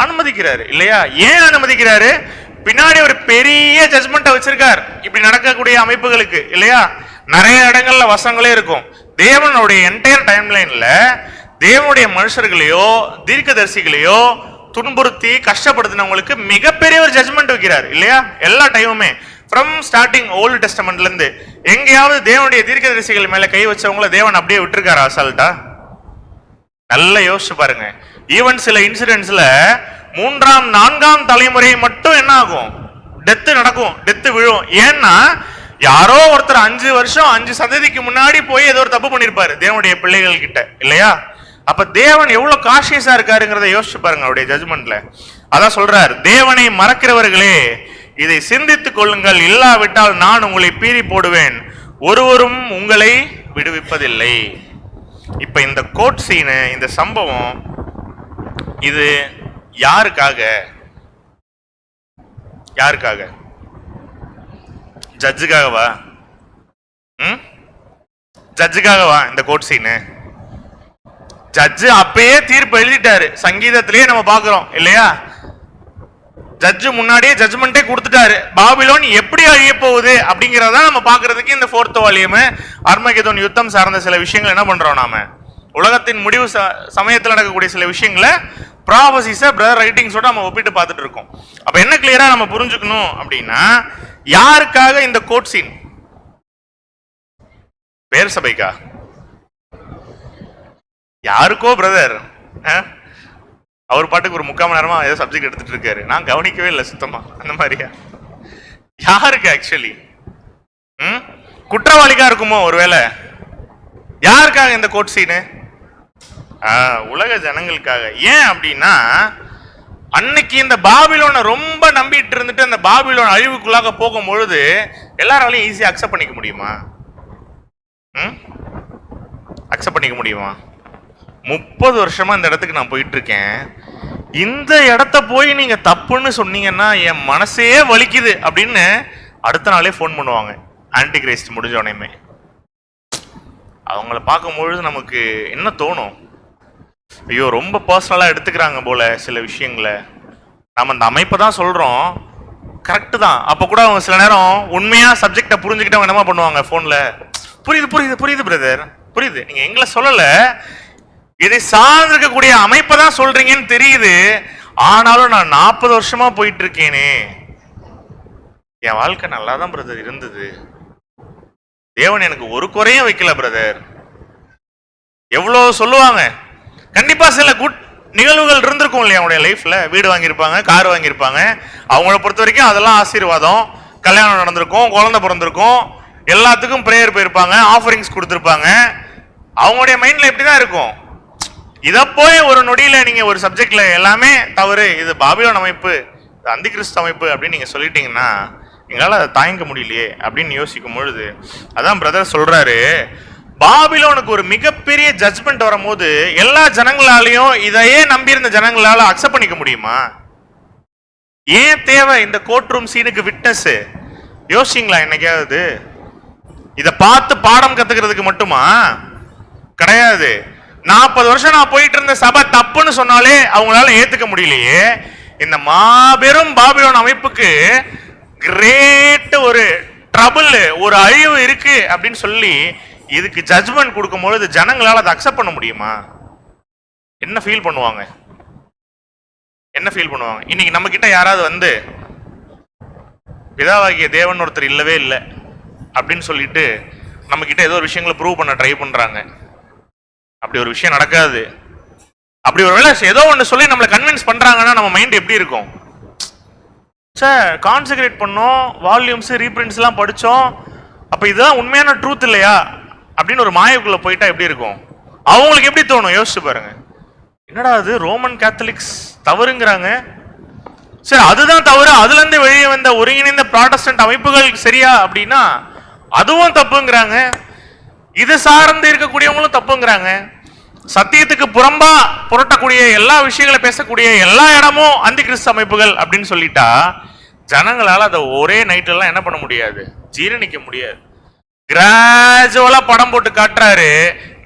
அனுமதிக்கிறாரு இல்லையா? ஏன் அனுமதிக்கிறாரு? பின்னாடி ஒரு பெரிய ஜட்ஜ்மெண்ட்டை வச்சிருக்கார் இப்படி நடக்கக்கூடிய அமைப்புகளுக்கு இல்லையா? நிறைய இடங்கள்ல வசங்களே இருக்கும். தேவனுடைய என்டையர் டைம்லைன்ல தேவனுடைய மனுஷர்களையோ தீர்க்கதரிசிகளையோ துன்புறுத்தி கஷ்டப்படுத்தினவங்களுக்கு மிகப்பெரிய ஒரு ஜட்ஜ்மெண்ட் வைக்கிறார் இல்லையா? எல்லா டைமுமே ஃப்ரம் ஸ்டார்டிங் ஓல்டு டெஸ்டமெண்ட்ல இருந்து எங்கேயாவது தேவனுடைய தீர்க்கதரிசிகள் மேல கை வச்சவங்கள தேவன் அப்படியே விட்டுருக்காரு அசால்ட்டா? நல்லா யோசிச்சு பாருங்க. ஈவன் சில இன்சிடென்ட்ஸ்ல 3ஆம் 4ஆம் தலைமுறை மட்டும் என்ன ஆகும்? டெத்து நடக்கும், டெத்து விழும். ஏன்னா யாரோ ஒருத்தர் 5 வருஷம் 5 சந்ததிக்கு முன்னாடி போய் ஏதோ ஒரு தப்பு பண்ணிருப்பாரு தேவனுடைய பிள்ளைகள் கிட்ட இல்லையா? அப்ப தேவன் எவ்வளவு காஷியஸா இருக்காருங்கிறத யோசிச்சு பாருங்க அவருடைய ஜட்ஜ்மெண்ட்ல. அதான் சொல்றார், தேவனை மறக்கிறவர்களே இதை சிந்தித்துக் கொள்ளுங்கள், இல்லாவிட்டால் நான் உங்களை பீறி போடுவேன், ஒருவரும் உங்களை விடுவிப்பதில்லை. இப்ப இந்த கோர்ட் சீனு, இந்த சம்பவம் இது யாருக்காக? யாருக்காக? ஜட்ஜுக்காகவா? ஜட்ஜுக்காகவா இந்த கோர்ட் சீனு? ஜட்ஜு அப்பயே தீர்ப்பு எழுதிட்டாரு. சங்கீதத்திலேயே நம்ம பாக்குறோம் இல்லையா? ஜட்ஜு முன்னாடியே ஜட்ஜ்மெண்டே கொடுத்துட்டாரு. பாபிலோன் எப்படி அழிய போகுது அப்படிங்கறத நம்ம பாக்குறதுக்கு இந்த 4th வால்யூம் அர்மகெதோன் யுத்தம் சார்ந்த சில விஷயங்கள் என்ன பண்றோம் நாம? உலகத்தின் முடிவு சமயத்தில் நடக்கக்கூடிய சில விஷயங்களை ப்ராபசிஸை பிரதர் ரைட்டிங்ஸோட நம்ம ஒப்பிட்டு பார்த்துட்டு இருக்கோம். அப்ப என்ன கிளியரா நம்ம புரிஞ்சுக்கணும் அப்படின்னா, யாருக்காக இந்த கோட் சீன்? பேர் சபைக்கா? யாருக்கோ பிரதர் அவர் பாட்டுக்கு ஒரு 3/4 மணி நேரமா ஏதோ சப்ஜெக்ட் எடுத்துட்டு இருக்காரு, நான் கவனிக்கவே இல்லை சுத்தமா. அந்த மாதிரியா? யாருக்கு ஆக்சுவலி? குற்றவாளிக்கா இருக்குமோ ஒருவேளை? யாருக்காக இந்த கோட் சீனு? உலக ஜனங்களுக்காக. ஏன் அப்படின்னா, அன்னைக்கு இந்த பாபிலோனை ரொம்ப நம்பிட்டு இருந்துட்டு அந்த பாபிலோன் அழிவுக்குள்ளாக போகும் பொழுது எல்லாராலையும் ஈஸியா அக்செப்ட் பண்ணிக்க முடியுமா? அக்செப்ட் பண்ணிக்க முடியுமா? 30 வருஷமா இந்த இடத்துக்கு நான் போயிட்டு இருக்கேன். இந்த இடத்த போய் நீங்க தப்புன்னு சொன்னீங்கன்னா என் மனசே வலிக்குது அப்படின்னு அடுத்த நாளே ஃபோன் பண்ணுவாங்க. ஆன்டி கிரைஸ்ட் முடிஞ்ச உடனே அவங்கள பார்க்கும்பொழுது நமக்கு என்ன தோணும்? ஐயோ, ரொம்ப பர்சனலா எடுத்துக்கிறாங்க போல சில விஷயங்களை. நம்ம அந்த அமைப்பை தான் சொல்றோம், கரெக்டு தான். அப்போ கூட அவங்க சில நேரம் உண்மையா சப்ஜெக்டை புரிஞ்சுக்கிட்டு அவங்க என்னமா பண்ணுவாங்க ஃபோன்ல, புரியுது புரியுது புரியுது பிரதர், புரியுது, நீங்க எங்களை சொல்லல, இதை சார்ந்திருக்கக்கூடிய அமைப்பை தான் சொல்றீங்கன்னு தெரியுது. ஆனாலும் நான் 40 வருஷமா போயிட்டு இருக்கேனே, என் வாழ்க்கை நல்லா தான் பிரதர் இருந்தது, தேவன் எனக்கு ஒரு குறையும் வைக்கல பிரதர். எவ்வளோ சொல்லுவாங்க. கண்டிப்பா சில குட் நிகழ்வுகள் இருந்திருக்கும் இல்லையா அவங்களுடைய லைஃப்ல. வீடு வாங்கியிருப்பாங்க, கார் வாங்கியிருப்பாங்க. அவங்கள பொறுத்த வரைக்கும் அதெல்லாம் ஆசீர்வாதம். கல்யாணம் நடந்திருக்கும், குழந்தை பிறந்திருக்கும், எல்லாத்துக்கும் பிரேயர் போயிருப்பாங்க, ஆஃபரிங்ஸ் கொடுத்துருப்பாங்க. அவங்களுடைய மைண்ட்ல இப்படிதான் இருக்கும். இதை போய் ஒரு நொடியில நீங்க ஒரு சப்ஜெக்ட்ல எல்லாமே தவறு, இது பாபிலோன் அமைப்பு, இது அந்தி கிறிஸ்து அமைப்பு அப்படின்னு நீங்க சொல்லிட்டீங்கன்னா எங்களால் அதை தாங்கிக்க முடியலையே அப்படின்னு யோசிக்கும் பொழுது, அதான் பிரதர் சொல்றாரு, பாபிலோனுக்கு ஒரு மிகப்பெரிய ஜட்ஜ்மெண்ட் வரும்போது எல்லா ஜனங்களாலையும் இதையே நம்பியிருந்த ஜனங்களால அக்செப்ட் பண்ணிக்க முடியுமா? ஏன் தேவை இந்த கோர்ட் ரூம் சீனுக்கு விட்னஸ்? யோசிங்களா என்னைக்காவது? இதை பார்த்து பாடம் கத்துக்கிறதுக்கு மட்டுமா? கிடையாது. 40 வருஷம் நான் போயிட்டு இருந்த சபை தப்புன்னு சொன்னாலே அவங்களால ஏத்துக்க முடியலையே. இந்த மாபெரும் பாபிலோன் அமைப்புக்கு கிரேட் ஒரு ட்ரபிள், ஒரு அழிவு இருக்கு அப்படின்னு சொல்லி இதுக்கு ஜட்ஜ்மெண்ட் கொடுக்கும் பொழுது ஜனங்களால அதை அக்செப்ட் பண்ண முடியுமா? என்ன ஃபீல் பண்ணுவாங்க? என்ன ஃபீல் பண்ணுவாங்க? இன்னைக்கு நம்ம கிட்ட யாராவது வந்து பிதாவாகிய தேவன் ஒருத்தர் இல்லவே இல்லை அப்படின்னு சொல்லிட்டு நம்ம கிட்ட ஏதோ ஒரு விஷயங்களை ப்ரூவ் பண்ண ட்ரை பண்றாங்க. அப்படி ஒரு விஷயம் நடக்காது. அப்படி ஒரு வேளை ஏதோ ஒன்று சொல்லி நம்மளை கன்வின்ஸ் பண்றாங்கன்னா நம்ம மைண்ட் எப்படி இருக்கும்? சார் கான்சென்ட்ரேட் பண்ணோம், வால்யூம்ஸ் ரீப்ரிண்ட்ஸ்லாம் படித்தோம், அப்போ இதுதான் உண்மையான ட்ரூத் இல்லையா அப்படின்னு ஒரு மாயக்குள்ளே போயிட்டா எப்படி இருக்கும்? அவங்களுக்கு எப்படி தோணும்? யோசிச்சு பாருங்க. என்னடா அது ரோமன் கேத்தலிக்ஸ் தவறுங்கிறாங்க, சரி அதுதான் தவறு, அதுலேருந்து வெளியே வந்த ஒருங்கிணைந்த ப்ராட்டஸ்டன்ட் அமைப்புகள் சரியா அப்படின்னா அதுவும் தப்புங்கிறாங்க, இது சார்ந்து இருக்கக்கூடியவங்களும் தப்புங்கிறாங்க. சத்தியத்துக்கு புறம்பா புரட்டக்கூடிய எல்லா விஷயங்களை பேசக்கூடிய எல்லா இடமும் அந்தி கிறிஸ்து அமைப்புகள் அப்படின்னு சொல்லிட்டா ஜனங்களால அதை ஒரே நைட்டெல்லாம் என்ன பண்ண முடியாது, ஜீரணிக்க முடியாது. கிராஜுவலா படம் போட்டு காட்டுறாரு,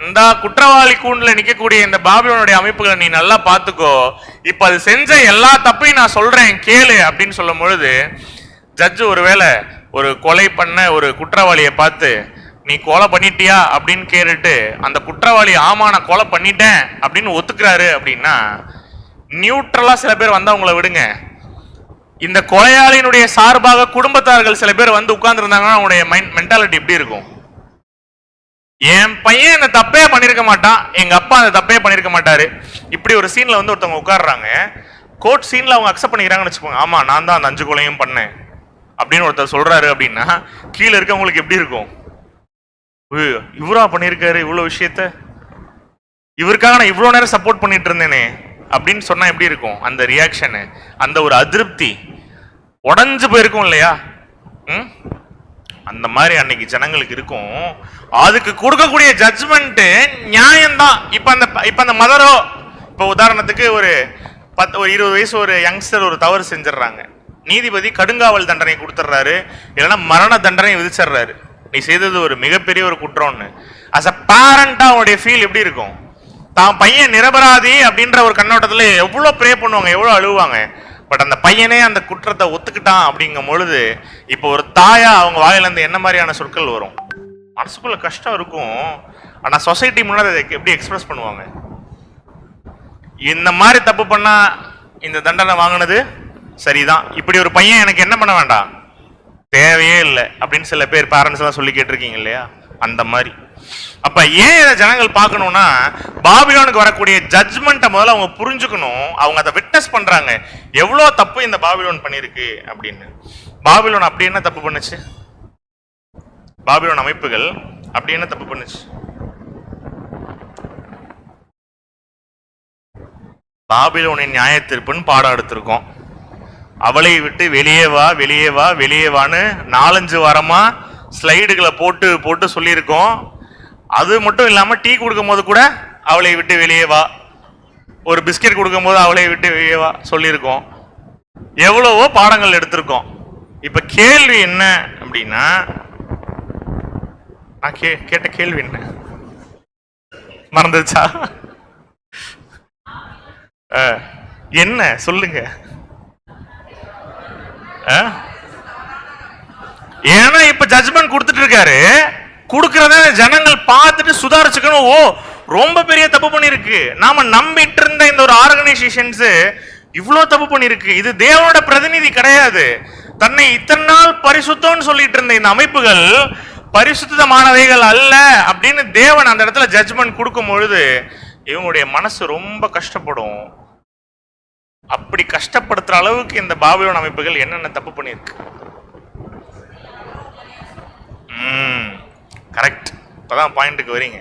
இந்த குற்றவாளி கூண்டுல நிக்கக்கூடிய இந்த பாபிலோனுடைய அமைப்புகளை நீ நல்லா பாத்துக்கோ, இப்ப அது செஞ்ச எல்லா தப்பையும் நான் சொல்றேன் கேளு அப்படின்னு சொல்லும் பொழுது ஜட்ஜு ஒருவேளை ஒரு கொலை பண்ண ஒரு குற்றவாளியை பார்த்து நீ கொலை பண்ணிட்டியா அப்படின்னு கேட்டுட்டு அந்த குற்றவாளி ஆமா நான் கொலை பண்ணிட்டேன் அப்படின்னு ஒத்துக்கிறாரு அப்படின்னா நியூட்ரலா சில பேர் வந்து அவங்கள விடுங்க, இந்த கொலையாளியினுடைய சார்பாக குடும்பத்தார்கள் சில பேர் வந்து உட்கார்ந்து இருந்தாங்கன்னா அவங்களுடைய மென்டாலிட்டி எப்படி இருக்கும்? என் பையன் இந்த தப்பே பண்ணிருக்க மாட்டான், எங்க அப்பா அந்த தப்பே பண்ணிருக்க மாட்டாரு. இப்படி ஒரு சீன்ல வந்து ஒருத்தவங்க உட்கார்றாங்க, கோர்ட் சீன்ல அவங்க அக்செப்ட் பண்ணிக்கிறாங்கன்னு வச்சுக்கோங்க, ஆமா நான் தான் அந்த 5 கொலையும் பண்ணேன் அப்படின்னு ஒருத்தர் சொல்றாரு அப்படின்னா கீழே இருக்கவங்களுக்கு எப்படி இருக்கும்? இவரா பண்ணியிருக்காரு இவ்வளவு விஷயத்த, இவருக்காக நான் இவ்வளவு நேரம் சப்போர்ட் பண்ணிட்டு இருந்தேனே அப்படின்னு சொன்னா எப்படி இருக்கும்? அந்த ரியாக்ஷனு, அந்த ஒரு அதிருப்தி உடஞ்சு போயிருக்கும் இல்லையா? அந்த மாதிரி அன்னைக்கு ஜனங்களுக்கு இருக்கும். அதுக்கு கொடுக்கக்கூடிய ஜட்ஜ்மெண்ட் நியாயம்தான். இப்ப அந்த மதரோ, இப்ப உதாரணத்துக்கு ஒரு 20 வயசு ஒரு யங்ஸ்டர் ஒரு தவறு செஞ்சிடறாங்க, நீதிபதி கடுங்காவல் தண்டனை கொடுத்துட்றாரு, இல்லைன்னா மரண தண்டனை விதிச்சிடுறாரு, நீ செய்தது ஒரு மிகப்பெரிய ஒரு குற்றம்னு. அஸ் அ பேரண்டா அவனுடைய ஃபீல் எப்படி இருக்கும்? தான் பையன் நிரபராதி அப்படின்ற ஒரு கண்ணோட்டத்தில் எவ்வளோ ப்ரே பண்ணுவாங்க, எவ்வளோ அழுவாங்க. பட் அந்த பையனே அந்த குற்றத்தை ஒத்துக்கிட்டான் அப்படிங்கும் பொழுது இப்போ ஒரு தாயா அவங்க வாயிலிருந்து என்ன மாதிரியான சொற்கள் வரும்? மனசுக்குள்ள கஷ்டம் இருக்கும். ஆனால் சொசைட்டி முன்னாடி அதை எப்படி எக்ஸ்பிரஸ் பண்ணுவாங்க? இந்த மாதிரி தப்பு பண்ணா இந்த தண்டனை வாங்கினது சரிதான், இப்படி ஒரு பையன் எனக்கு என்ன பண்ண வேண்டாம், தேவையே இல்லை அப்படின்னு சில பேர் பேரண்ட்ஸ் எல்லாம் சொல்லி கேட்டிருக்கீங்க இல்லையா? அந்த மாதிரி. அப்ப ஏன் இதை ஜனங்கள் பார்க்கணும்னா, பாபிலோனுக்கு வரக்கூடிய ஜட்ஜ்மெண்ட்டை முதல்ல அவங்க புரிஞ்சுக்கணும். அவங்க அதை விட்னஸ் பண்றாங்க, எவ்வளோ தப்பு இந்த பாபிலோன் பண்ணியிருக்கு அப்படின்னு. பாபிலோன் அப்படி என்ன தப்பு பண்ணுச்சு? பாபிலோன் அமைப்புகள் அப்படி என்ன தப்பு பண்ணுச்சு? பாபிலோனின் நியாயத்தீர்ப்புன்னு பாடம் எடுத்திருக்கோம். அவளை விட்டு வெளியே வா வெளியே வா வெளியே வான்னு 4-5 வாரமா ஸ்லைடுகளை போட்டு போட்டு சொல்லியிருக்கோம். அது மட்டும் இல்லாம டீ கொடுக்கும் போது கூட அவளை விட்டு வெளியே வா, ஒரு பிஸ்கெட் கொடுக்கும் போது அவளை விட்டு வெளியே வா சொல்லியிருக்கோம். எவ்வளவோ பாடங்கள் எடுத்திருக்கோம். இப்ப கேள்வி என்ன அப்படின்னா, நான் கேட்ட கேள்வி என்ன மறந்துச்சா? என்ன சொல்லுங்க. ஏன்னா இப்ப ஜட்ஜ்மெண்ட் கொடுத்துட்டு இருக்காரு, கொடுக்கறத ஜனங்கள் பார்த்துட்டு சுதாரிச்சுக்கணும். ஓ, ரொம்ப பெரிய தப்பு பண்ணிருக்கு, நாம நம்பிட்டு இருந்த இந்த ஒரு ஆர்கனைசேஷன்ஸ் இவ்வளவு தப்பு பண்ணிருக்கு, இது தேவனோட பிரதிநிதி கிடையாது, தன்னை இத்தனை நாள் பரிசுத்தம்னு சொல்லிட்டு இருந்த இந்த அமைப்புகள் பரிசுத்தமானவைகள் அல்ல அப்படின்னு தேவன் அந்த இடத்துல ஜட்ஜ்மெண்ட் கொடுக்கும் பொழுது இவங்களுடைய மனசு ரொம்ப கஷ்டப்படும். அப்படி கஷ்டப்படுத்துற அளவுக்கு இந்த பாபிலோன் அமைப்புகள் என்னென்ன தப்பு பண்ணிருக்கு. கரெக்ட், இப்பதான் பாயிண்ட்டுக்கு வரீங்க.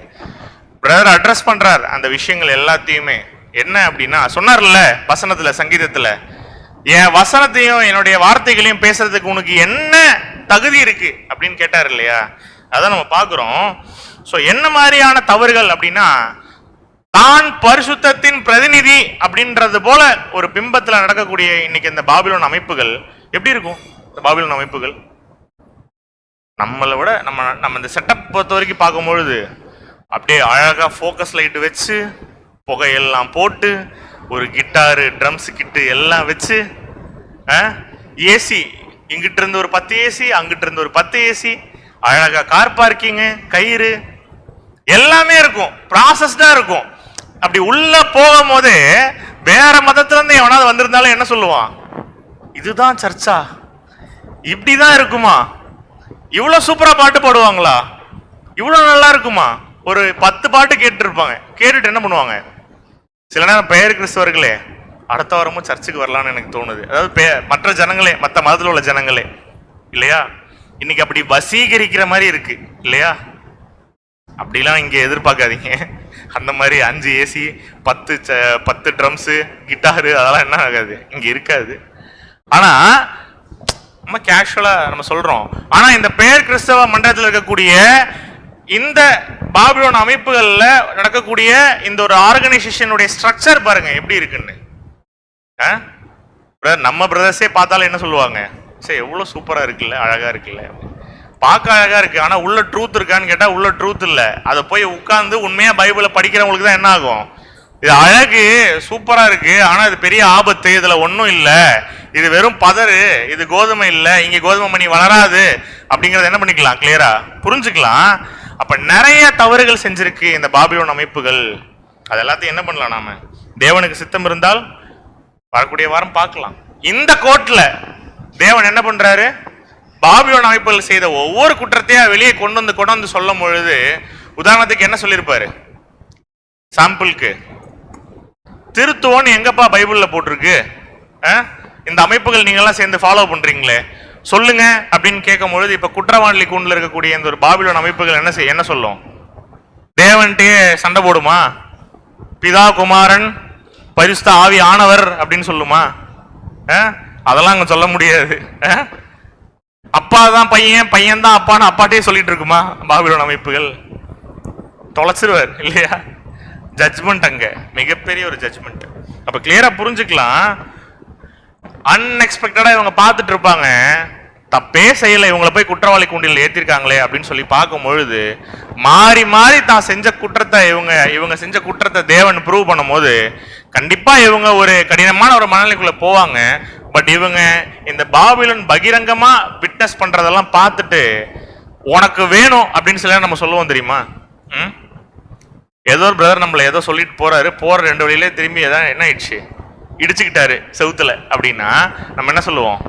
பிரதர் அட்ரஸ் பண்றார் அந்த விஷயங்கள் எல்லாத்தையுமே. என்ன அப்படின்னா, சொன்னார்ல வசனத்துல, சங்கீதத்துல, என் வசனத்தையும் என்னுடைய வார்த்தைகளையும் பேசுறதுக்கு உனக்கு என்ன தகுதி இருக்கு அப்படின்னு கேட்டார் இல்லையா? அதான் நம்ம பாக்குறோம். சோ என்ன மாதிரியான தவறுகள் அப்படின்னா, தான் பரிசுத்தத்தின் பிரதிநிதி அப்படின்றது போல ஒரு பிம்பத்துல நடக்கக்கூடிய இன்னைக்கு இந்த பாபிலோன் அமைப்புகள் எப்படி இருக்கும்? இந்த பாபிலோன் அமைப்புகள் நம்மளை விட நம்ம இந்த செட்டப் பொறுத்த வரைக்கும் பார்க்கும்பொழுது அப்படியே அழகா ஃபோக்கஸ் லைட் வச்சு, புகையெல்லாம் போட்டு, ஒரு கிட்டாரு, ட்ரம்ஸ் கிட்டு எல்லாம் வச்சு, ஏசி இங்கிட்ட இருந்து ஒரு 10 ஏசி, அங்கிட்ட இருந்து ஒரு 10 ஏசி, அழகா கார் பார்க்கிங்கு, கயிறு எல்லாமே இருக்கும், ப்ராசஸ்டா இருக்கும். அப்படி உள்ள போகும் போது வேற மதத்துல இருந்து எவனாவது வந்திருந்தாலும் என்ன சொல்லுவான்? இதுதான் சர்ச்சா, இப்படிதான் இருக்குமா? இவ்வளவு சூப்பரா பாட்டு பாடுவாங்களா? இவ்வளவு நல்லா இருக்குமா? ஒரு 10 பாட்டு கேட்டு இருப்பாங்க. கேட்டுட்டு என்ன பண்ணுவாங்க? சில நேரம் பெயர் கிறிஸ்தவர்களே அடுத்த வாரமும் சர்ச்சுக்கு வரலான்னு எனக்கு தோணுது. அதாவது மற்ற ஜனங்களே, மற்ற மதத்தில் உள்ள ஜனங்களே இல்லையா, இன்னைக்கு அப்படி வசீகரிக்கிற மாதிரி இருக்கு இல்லையா? அப்படிலாம் இங்க எதிர்பார்க்காதீங்க. அந்த மாதிரி 5 ஏசி, 10 ட்ரம்ஸு, கிட்டாரு அதெல்லாம் என்ன ஆகாது, இங்க இருக்காது. ஆனா நம்ம கேஷுவலா நம்ம சொல்றோம். ஆனா இந்த பெயர் கிறிஸ்தவ மண்டலத்தில் இருக்கக்கூடிய இந்த பாபிலோன் அமைப்புகள்ல நடக்கக்கூடிய இந்த ஒரு ஆர்கனைசேஷனுடைய ஸ்ட்ரக்சர் பாருங்க எப்படி இருக்குன்னு. நம்ம பிரதர்ஸே பார்த்தாலும் என்ன சொல்லுவாங்க? சரி, எவ்வளவு சூப்பரா இருக்குல்ல, அழகா இருக்குல்ல, பார்க்க அழகா இருக்கு, ஆனா உள்ள ட்ரூத் இருக்கான்னு கேட்டா உள்ள ட்ரூத் இல்ல. அதை போய் உட்கார்ந்து உண்மையா பைபிளை படிக்கிறவங்களுக்கு தான் என்ன ஆகும்? இது அழகு சூப்பரா இருக்கு, ஆனா இது பெரிய ஆபத்து, இதுல ஒன்றும் இல்ல, இது வெறும் பதறு, இது கோதுமை இல்ல, இங்க கோதுமை மணி வளராது அப்படிங்கறத என்ன பண்ணிக்கலாம், கிளியரா புரிஞ்சுக்கலாம். அப்ப நிறைய தவறுகள் செஞ்சிருக்கு இந்த பாபிலோன் அமைப்புகள். அது எல்லாத்தையும் என்ன பண்ணலாம்? நாம தேவனுக்கு சித்தம் இருந்தால் வரக்கூடிய வாரம் பார்க்கலாம். இந்த கோர்ட்ல தேவன் என்ன பண்றாரு? பாபிலோன் அமைப்புகள் செய்த ஒவ்வொரு குற்றத்தையும் வெளியே கொண்டு வந்து சொல்லும் பொழுது, உதாரணத்துக்கு என்ன சொல்லியிருப்பாரு? சாம்பிளுக்கு திருத்துவம் எங்கப்பா பைபிள்ல போட்டிருக்கு? இந்த அமைப்புகள் நீங்க எல்லாம் சேர்ந்து ஃபாலோ பண்றீங்களே, சொல்லுங்க அப்படின்னு கேட்கும் பொழுது, இப்ப குற்றவாளி கூண்டுல இருக்கக்கூடிய இந்த ஒரு பாபிலோன் அமைப்புகள் என்ன சொல்லும்? தேவன்ட்டே சண்டை போடுமா? பிதா, குமாரன், பரிசுத்த ஆவி ஆனவர் அப்படின்னு சொல்லுமா? அதெல்லாம் அங்க சொல்ல முடியாது. அப்பா தான் பையன், பையன் தான் அப்பான்னு அப்பாட்டே சொல்லிட்டு இருக்குமா பாபிலோன் அமைப்புகள்? தொலைச்சிருவார் இல்லையா? ஜட்ஜ்மெண்ட் அங்க மிகப்பெரிய ஒரு ஜட்ஜ்மெண்ட். அப்ப கிளியரா புரிஞ்சுக்கலாம். அன்எக்ஸ்பெக்டடா இவங்க பார்த்துட்டு இருப்பாங்க, தப்பே செய்யல, இவங்களை போய் குற்றவாளி கூண்டில் ஏத்திருக்காங்களே அப்படின்னு சொல்லி பார்க்கும் பொழுது மாறி மாறி தான் செஞ்ச குற்றத்தை இவங்க செஞ்ச குற்றத்தை தேவன் ப்ரூவ் பண்ணும் போது கண்டிப்பா இவங்க ஒரு கடினமான ஒரு மனநிலைக்குள்ள போவாங்க. பட் இவங்க இந்த பாபிலோன் பகிரங்கமா விட்னஸ் பண்றதெல்லாம் பார்த்துட்டு உனக்கு வேணும் அப்படின்னு சொல்லி நம்ம சொல்லுவோம் தெரியுமா? ஏதோ ஒரு பிரதர் நம்மளை ஏதோ சொல்லிட்டு போறாரு, போற 2 வழியிலே திரும்பி ஏதாவது என்ன ஆயிடுச்சு, இடிச்சுக்கிட்டாரு செவுத்துல அப்படின்னா நம்ம என்ன சொல்லுவோம்?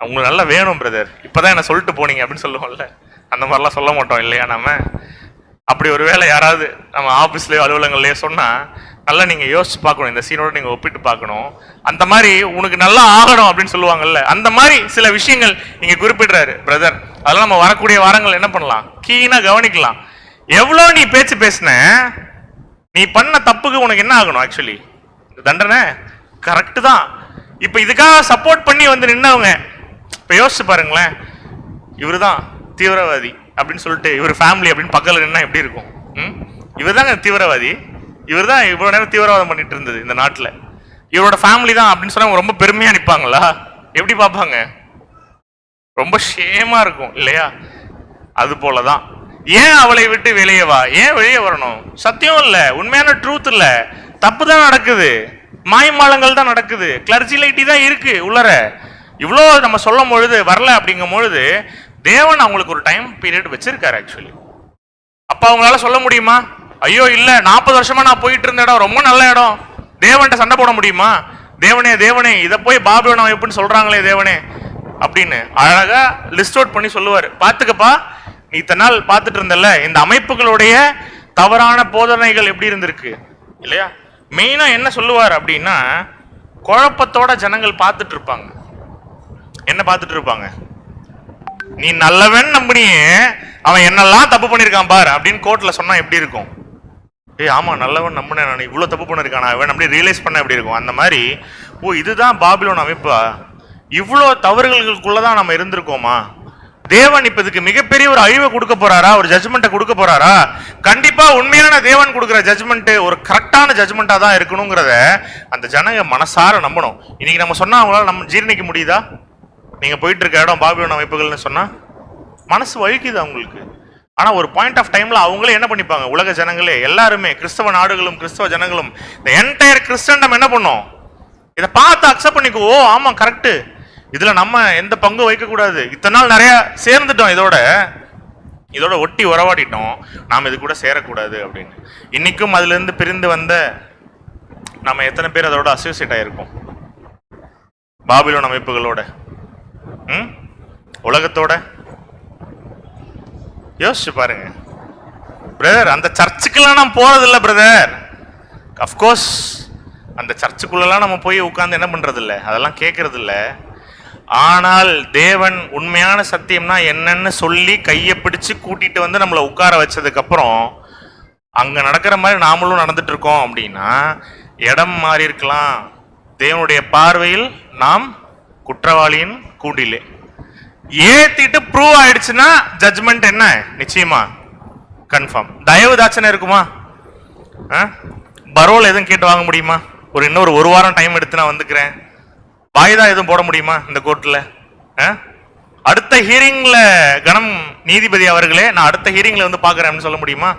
உங்களுக்கு நல்லா வேணும் பிரதர், இப்பதான் என்ன சொல்லிட்டு போனீங்க அப்படின்னு சொல்லுவோம்ல. அந்த மாதிரிலாம் சொல்ல மாட்டோம் இல்லையா நம்ம? அப்படி ஒரு வேளை யாராவது நம்ம ஆஃபீஸ்லயோ அலுவலகங்கள்லயோ சொன்னா நல்லா நீங்க யோசிச்சு பார்க்கணும், இந்த சீனோட நீங்க ஒப்பிட்டு பார்க்கணும். அந்த மாதிரி உனக்கு நல்லா ஆகணும் அப்படின்னு சொல்லுவாங்கல்ல, அந்த மாதிரி சில விஷயங்கள் இங்க குறிப்பிடுறாரு பிரதர். அதெல்லாம் நம்ம வரக்கூடிய வாரங்கள் என்ன பண்ணலாம், கீனா கவனிக்கலாம். எவ்வளோ நீ பேச்சு பேசின, நீ பண்ண தப்புக்கு உனக்கு என்ன ஆகணும்? ஆக்சுவலி தண்டனை கரெக்டு தான். இப்ப இதுக்காக சப்போர்ட் பண்ணி வந்து நின்னவங்க இப்ப யோசிச்சு பாருங்களேன், இவரு தான் தீவிரவாதி அப்படின்னு சொல்லிட்டு இவர் ஃபேமிலி அப்படின்னு பக்கத்தில் நின்னா எப்படி இருக்கும்? இவர் தாங்க தீவிரவாதி, இவர் தான் இவ்வளோ நேரம் தீவிரவாதம் பண்ணிட்டு இருந்தது இந்த நாட்டில், இவரோட ஃபேமிலி தான் அப்படின்னு சொன்னா ரொம்ப பெருமையா நிற்பாங்களா? எப்படி பார்ப்பாங்க? ரொம்ப ஷேமா இருக்கும் இல்லையா? அது போலதான். ஏன் அவளை விட்டு வெளியே வா, ஏன் வெளியே வரணும்? சத்தியம் இல்ல, உண்மையான ட்ரூத் இல்ல, தப்பு தான் நடக்குது, மாயமாலங்கள் தான் நடக்குது, கிளர்ஜிலைட்டி தான் இருக்கு உள்ளர. இவ்வளோ நம்ம சொல்லும் பொழுது வரல அப்படிங்கும் பொழுது தேவன் அவங்களுக்கு ஒரு டைம் பீரியட் வச்சிருக்காரு ஆக்சுவலி. அப்ப அவங்களால சொல்ல முடியுமா, ஐயோ இல்ல 40 வருஷமா நான் போயிட்டு இருந்த இடம் ரொம்ப நல்ல இடம், தேவன்கிட்ட சண்டை போட முடியுமா? தேவனே தேவனே இதை போய் பாபிலோன் அமைப்புன்னு சொல்றாங்களே தேவனே அப்படின்னு அழகா லிஸ்ட் அவுட் பண்ணி சொல்லுவார். பாத்துக்கப்பா, நீ இத்தனை நாள் பார்த்துட்டு இருந்தல இந்த அமைப்புகளுடைய தவறான போதனைகள் எப்படி இருந்திருக்கு இல்லையா? மெயினா என்ன சொல்லுவார் அப்படின்னா, குழப்பத்தோட ஜனங்கள் பார்த்துட்டு இருப்பாங்க. என்ன பார்த்துட்டு இருப்பாங்க? நீ நல்லவன் நம்பினியே, அவன் என்னெல்லாம் தப்பு பண்ணிருக்கான் பாரு அப்படின்னு கோர்ட்ல சொன்னா எப்படி இருக்கும்? ஆமா நல்லவன் நம்பினேன், நான் இவ்வளவு தப்பு பண்ணிருக்கான் அவன் அப்படி ரியலைஸ் பண்ண எப்படி இருக்கும்? அந்த மாதிரி ஓ இதுதான் பாபிலோன் அமைப்பா, இவ்வளோ தவறுகளுக்குள்ளதான் நம்ம இருந்திருக்கோமா? தேவன் இப்ப இதுக்கு மிகப்பெரிய ஒரு அழிவை கொடுக்க போறாரா, ஒரு ஜட்ஜ்மெண்ட்டை கொடுக்க போறாரா? கண்டிப்பா உண்மையான தேவன் கொடுக்குற ஜட்ஜ்மெண்ட் ஒரு கரெக்டான ஜட்ஜ்மெண்டா தான் இருக்கணுங்கிறத அந்த ஜனங்க மனசார நம்பணும். இன்னைக்கு நம்ம சொன்னா அவங்களால நம்ம ஜீரணிக்க முடியுதா? நீங்க போயிட்டு இருக்க இடம் பாபிலோன் அமைப்புகள்னு சொன்னா மனசு வழுக்குது அவங்களுக்கு. ஆனா ஒரு பாயிண்ட் ஆஃப் டைம்ல அவங்களே என்ன பண்ணிப்பாங்க, உலக ஜனங்களே எல்லாருமே, கிறிஸ்தவ நாடுகளும் கிறிஸ்தவ ஜனங்களும், இந்த என்டையர் கிறிஸ்டன்டம் என்ன பண்ணும், இதை பார்த்து அக்செப்ட் பண்ணிக்கோ, ஓ ஆமா கரெக்ட், இதுல நம்ம எந்த பங்கும் வைக்க கூடாது, இத்தனை நாள் நிறைய சேர்ந்துட்டோம், இதோட ஒட்டி உறவாடிட்டோம், நாம் இது கூட சேரக்கூடாது அப்படின்னு. இன்னைக்கும் அதுல இருந்து பிரிந்து வந்த நம்ம எத்தனை பேர் அதோட அசோசியேட் ஆயிருக்கோம்? பாபிலோன் அமைப்புகளோட, உலகத்தோட யோசிச்சு பாருங்க பிரதர். அந்த சர்ச்சுக்கெல்லாம் நான் போறதில்லை பிரதர், அஃப்கோர்ஸ் அந்த சர்ச்சுக்குள்ளெல்லாம் நம்ம போய் உட்கார்ந்து என்ன பண்றது இல்லை, அதெல்லாம் கேட்கறது இல்லை. ஆனால் தேவன் உண்மையான சத்தியம்னா என்னன்னு சொல்லி கையை பிடிச்சு கூட்டிட்டு வந்து நம்மளை உட்கார வச்சதுக்கு அப்புறம் அங்க நடக்கிற மாதிரி நாமளும் நடந்துட்டு இருக்கோம் அப்படின்னா இடம் மாறி இருக்கலாம். தேவனுடைய பார்வையில் நாம் குற்றவாளியின் கூண்டிலே ஏத்திட்டு ப்ரூவ் ஆயிடுச்சுன்னா ஜட்ஜ்மெண்ட் என்ன, நிச்சயமா கன்ஃபார்ம். தயவு தாட்சணை இருக்குமா? பரோல் எதுவும் கேட்டு வாங்க முடியுமா? இன்னொரு 1 வாரம் டைம் எடுத்து நான் வந்துக்கிறேன், வாய்தா எதுவும் போட முடியுமா இந்த கோர்ட்ல? அடுத்த ஹியரிங்ல கணம் நீதிபதி அவர்களே நான் அடுத்த ஹியரிங்ல வந்து பாக்குறேன் சொல்ல முடியுமா?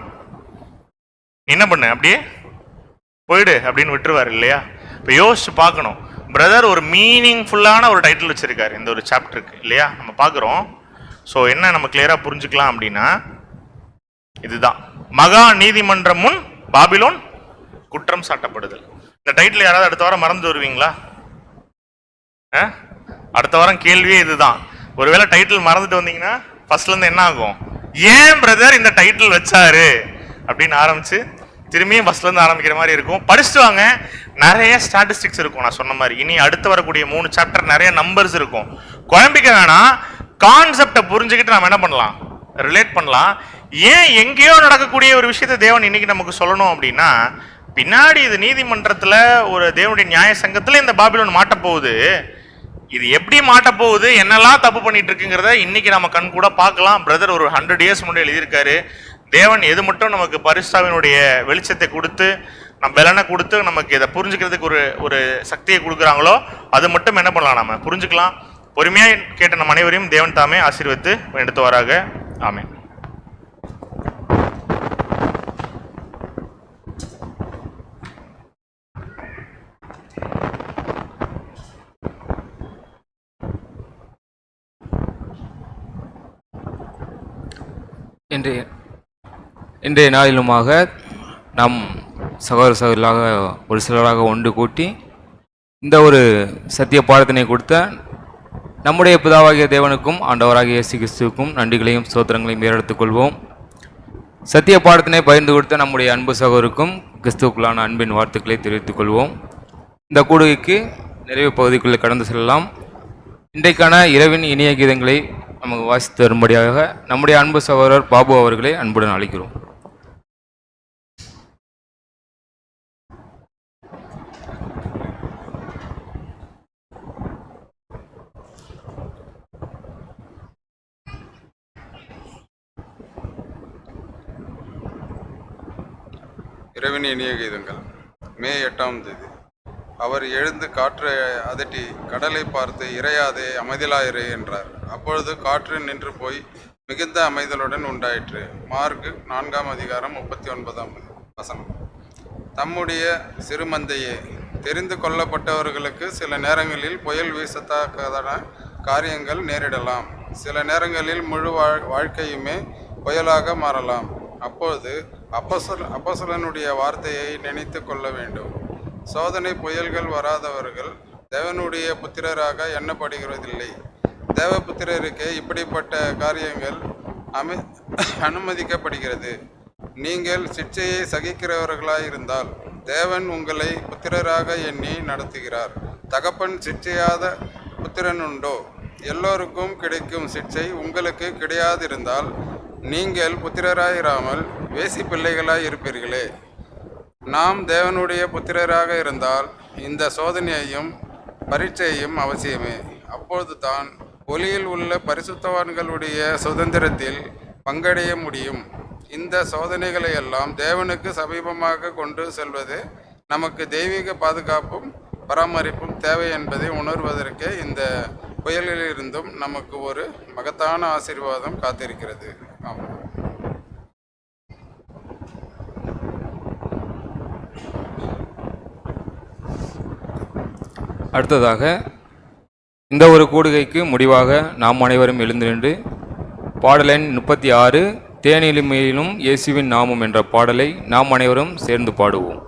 என்ன பண்ண அப்படியே போயிடு அப்படின்னு விட்டுருவாரு இல்லையா? இப்ப யோசிச்சு பார்க்கணும் பிரதர். ஒரு மீனிங்ஃபுல்லான ஒரு டைட்டில் வச்சிருக்காரு இந்த ஒரு சாப்டருக்கு இல்லையா? நம்ம பார்க்குறோம். ஸோ என்ன நம்ம கிளியரா புரிஞ்சுக்கலாம் அப்படின்னா, இதுதான் மகா நீதிமன்றம் முன் பாபிலோன் குற்றம் சாட்டப்படுதல். இந்த டைட்டில் யாராவது அடுத்த வாரம் மறந்து வருவீங்களா? அடுத்த வாரம் கேள்வியே இதுதான். ஒருவேளை டைட்டில் மறந்துட்டு வந்தீங்கன்னா ஃபர்ஸ்ட்ல இருந்து என்ன ஆகும், ஏன் பிரதர் இந்த டைட்டில் வச்சாரு அப்படின்னு ஆரம்பிச்சு திரும்பியும் ஃபர்ஸ்ட்ல இருந்து ஆரம்பிக்கிற மாதிரி இருக்கும். படிச்சுட்டு வாங்க, நிறைய ஸ்டாட்டிஸ்டிக்ஸ் இருக்கும். நான் சொன்ன மாதிரி இனி அடுத்து வரக்கூடிய 3 சாப்டர் நிறைய நம்பர்ஸ் இருக்கும். குழம்பிக்க வேணாம், கான்செப்டை புரிஞ்சுக்கிட்டு நம்ம என்ன பண்ணலாம், ரிலேட் பண்ணலாம். ஏன் எங்கேயோ நடக்கக்கூடிய ஒரு விஷயத்தை தேவன் இன்னைக்கு நமக்கு சொல்லணும் அப்படின்னா, பின்னாடி இது நீதிமன்றத்துல ஒரு தேவனுடைய நியாய சங்கத்துல இந்த பாபிலோன் மாட்ட போகுது. இது எப்படி மாட்ட போகுது, என்னெல்லாம் தப்பு பண்ணிட்டு இருக்குங்கிறத இன்னைக்கு நம்ம கண் கூட பார்க்கலாம். பிரதர் ஒரு 100 இயர்ஸ் முன்னாடி எழுதியிருக்காரு. தேவன் எது மட்டும் நமக்கு பரிசுத்தாவினுடைய வெளிச்சத்தை கொடுத்து நம்ம பலனை கொடுத்து நமக்கு இதை புரிஞ்சுக்கிறதுக்கு ஒரு சக்தியை கொடுக்குறாங்களோ அது மட்டும் என்ன பண்ணலாம், நம்ம புரிஞ்சுக்கலாம். பொறுமையாக கேட்ட நம் அனைவரையும் தேவன் தாமே ஆசீர்வதித்து எடுத்துவாராக. ஆமென். இன்றைய நாளிலுமாக நாம் சகோதர சகோதரிகளாக ஒரு சிலராக ஒன்று கூட்டி இந்த ஒரு சத்திய பாடத்தினை கொடுத்த நம்முடைய பிதாவாகிய தேவனுக்கும் ஆண்டவராகிய இயேசு கிறிஸ்துவுக்கும் நன்றிகளையும் ஸ்தோத்திரங்களையும் ஏறெடுத்துக் கொள்வோம். சத்திய பாடத்தினை பகிர்ந்து கொடுத்த நம்முடைய அன்பு சகோதருக்கும் கிறிஸ்துவுக்குள்ளான அன்பின் வார்த்தைகளை தெரிவித்துக் கொள்வோம். இந்த கூடுகைக்கு நிறைவு பகுதிக்குள்ளே கடந்து செல்லலாம். இன்றைக்கான இரவின் இனிய கீதங்களை நமக்கு வாசித்து வரும்படியாக நம்முடைய அன்பு சகோதரர் பாபு அவர்களை அன்புடன் அழைக்கிறோம். இரவின் இனிய கீதங்கள். மே 8ஆம் தேதி. அவர் எழுந்து காற்றை அதட்டி கடலை பார்த்து, இறையாதே, அமைதலாயிரே என்றார். அப்பொழுது காற்று நின்று போய் மிகுந்த அமைதலுடன் உண்டாயிற்று. மார்க் 4ஆம் அதிகாரம் 39ஆம் வசனம். தம்முடைய சிறுமந்தையே, தெரிந்து கொள்ளப்பட்டவர்களுக்கு சில நேரங்களில் புயல் வீசத்தக்கதான காரியங்கள் நேரிடலாம். சில நேரங்களில் முழு வாழ்க்கையுமே புயலாக மாறலாம். அப்போது அப்போஸ்தலனுடைய வார்த்தையை நினைத்து கொள்ள வேண்டும். சோதனை புயல்கள் வராதவர்கள் தேவனுடைய புத்திரராக எண்ணப்படுகிறதில்லை. தேவபுத்திரருக்கே இப்படிப்பட்ட காரியங்கள் அனுமதிக்கப்படுகிறது. நீங்கள் சிட்சையை சகிக்கிறவர்களாயிருந்தால் தேவன் உங்களை புத்திரராக எண்ணி நடத்துகிறார். தகப்பன் சிட்சையாத புத்திரனுண்டோ? எல்லோருக்கும் கிடைக்கும் சிட்சை உங்களுக்கு கிடையாதிருந்தால் நீங்கள் புத்திரராயிராமல் வேசி பிள்ளைகளாய் இருப்பீர்களே. நாம் தேவனுடைய புத்திரராக இருந்தால் இந்த சோதனையையும் பரீட்சையும் அவசியமே. அப்பொழுது தான் ஒளியில் உள்ள பரிசுத்தவான்களுடைய சுதந்திரத்தில் பங்கடைய முடியும். இந்த சோதனைகளையெல்லாம் தேவனுக்கு சமீபமாக கொண்டு செல்வது நமக்கு தெய்வீக பாதுகாப்பும் பராமரிப்பும் தேவை என்பதை உணர்வதற்கே இந்த புயலிலிருந்தும் நமக்கு ஒரு மகத்தான ஆசீர்வாதம் காத்திருக்கிறது. ஆமாம். அடுத்ததாக இந்த ஒரு கூடுகைக்கு முடிவாக நாம் அனைவரும் எழுந்து நின்று பாடல் எண் 36 தேனிலுமையிலும் இயேசுவின் நாமம் என்ற பாடலை நாம் அனைவரும் சேர்ந்து பாடுவோம்.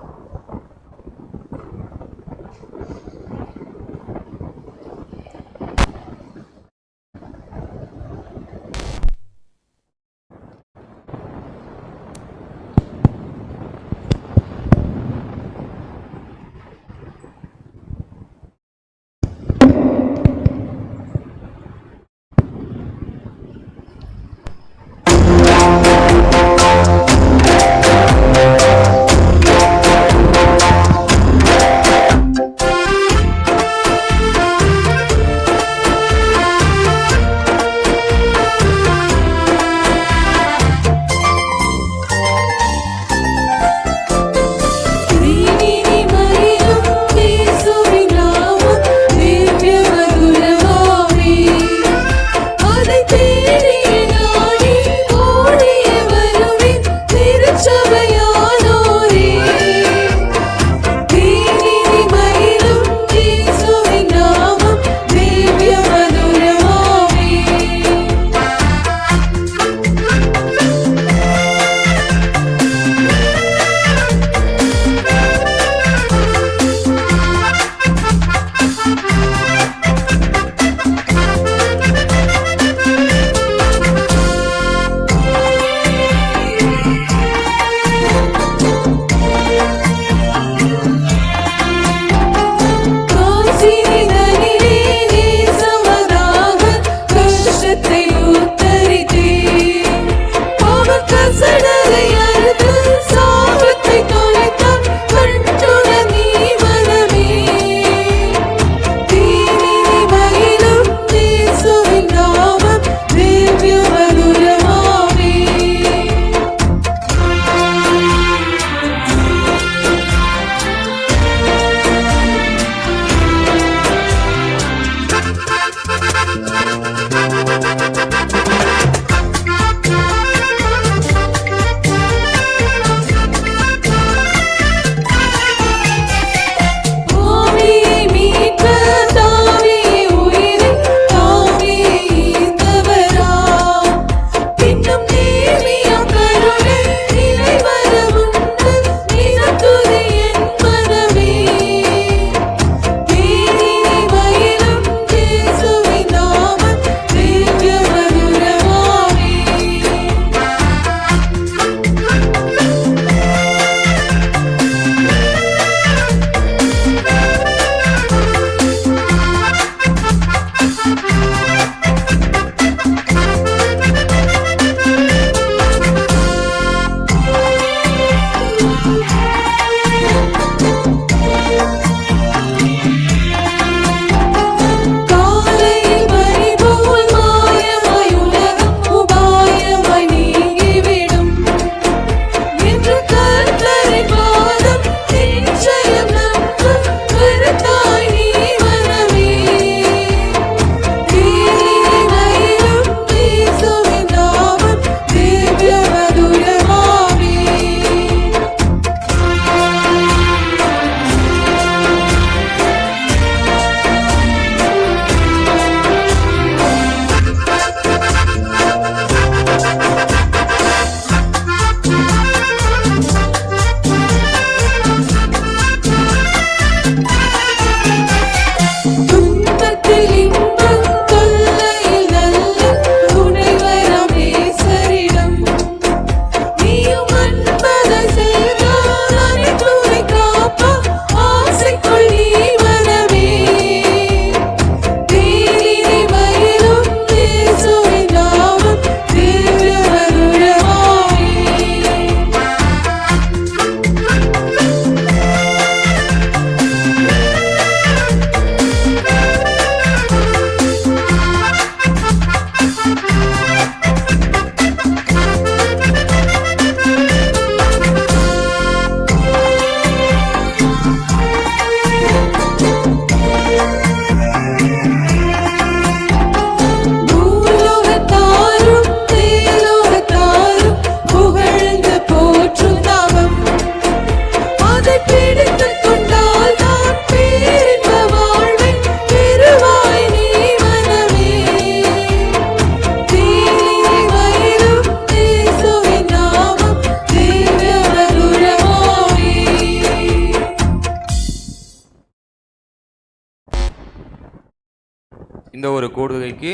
இந்த ஒரு கூடுகைக்கு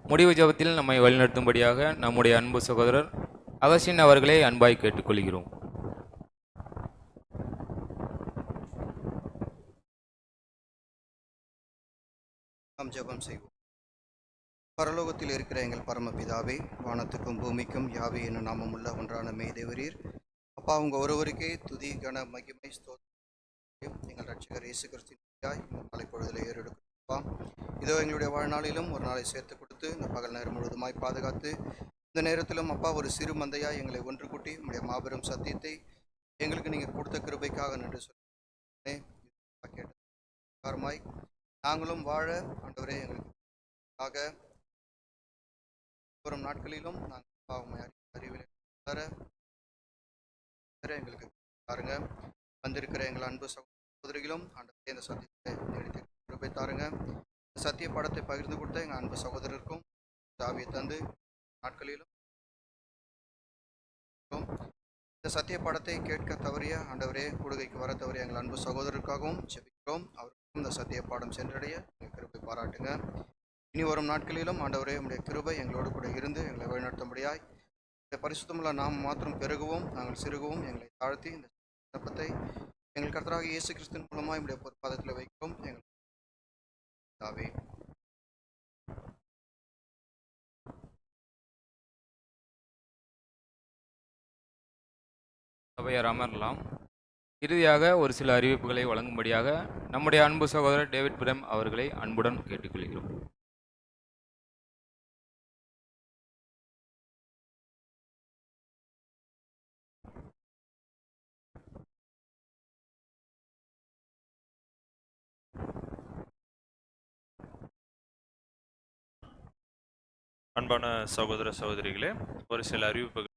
முடிவு ஜெபத்தில் நம்மை வழிநடத்தும்படியாக நம்முடைய அன்பு சகோதரர் அகஸ்டின் அவர்களை அன்பாய் கேட்டுக்கொள்கிறோம். நாம் ஜெபம் செய்வோம். பரலோகத்தில் இருக்கிற எங்கள் பரமபிதாவே, வானத்துக்கும் பூமிக்கும் யாவே என்னும் நாமமுள்ள ஒன்றான மேதேவரீர், அப்பா உங்க ஒருவருக்கே துதி கன மகிமை ஸ்தோத்திரம் எங்கள் ரட்சகர் இயேசு கிறிஸ்துவின் இந்த நாளை பொழுதில் ஏறெடுக்கப்பா. இதோ எங்களுடைய வாழ்நாளிலும் ஒரு நாளை சேர்த்து கொடுத்து இந்த பகல் நேரம் முழுவதுமாய் பாதுகாத்து இந்த நேரத்திலும் அப்பா ஒரு சிறு மந்தையாய் எங்களை ஒன்று கூட்டி உங்களுடைய மாபெரும் சத்தியத்தை எங்களுக்கு நீங்கள் கொடுத்த கிருபைக்காக நன்றி சொல்லி கேட்டாய் நாங்களும் வாழ ஆண்டவரே எங்களுக்கு வரும் நாட்களிலும் நாங்கள் அறிவில் தர எங்களுக்கு பாருங்க. வந்திருக்கிற எங்கள் அன்பு சகோதரிகளும் ஆண்டவரே இந்த சத்தியத்தை நீடித்து கிருபை தாருங்க. சத்திய பாடத்தை பகிர்ந்து கொடுத்த எங்கள் அன்பு சகோதரருக்கும் தாவியை தந்து நாட்களிலும் இந்த சத்திய பாடத்தை கேட்க தவறிய ஆண்டவரே கூடுகைக்கு வர தவறிய எங்கள் அன்பு சகோதரருக்காகவும் செபிக்கிறோம். அவருக்கும் இந்த சத்திய பாடம் சென்றடைய எங்கள் கிருபை பாராட்டுங்க. இனி வரும் நாட்களிலும் ஆண்டவரே உடைய கிருபை எங்களோடு கூட இருந்து எங்களை வழிநடத்தும்படியாய் பரிசுத்தமுள்ள நாம் மாத்திரம் பெருகவும் நாங்கள் சிறுகவும் எங்களை தாழ்த்தி இந்த விண்ணப்பத்தை எங்கள் கர்த்தராகிய இயேசு கிறிஸ்துவின் மூலமாக நம்முடைய பொற்பாதத்தில் வைக்கிறோம். எங்கள் தாவே சபையார் அமரலாம். இறுதியாக ஒரு சில அறிவிப்புகளை வழங்கும்படியாக நம்முடைய அன்பு சகோதரர் டேவிட் பிரேம் அவர்களை அன்புடன் கேட்டுக்கொள்கிறோம். அன்பான சகோதர சகோதரிகளே, ஒரு சில அறிவிப்புகள்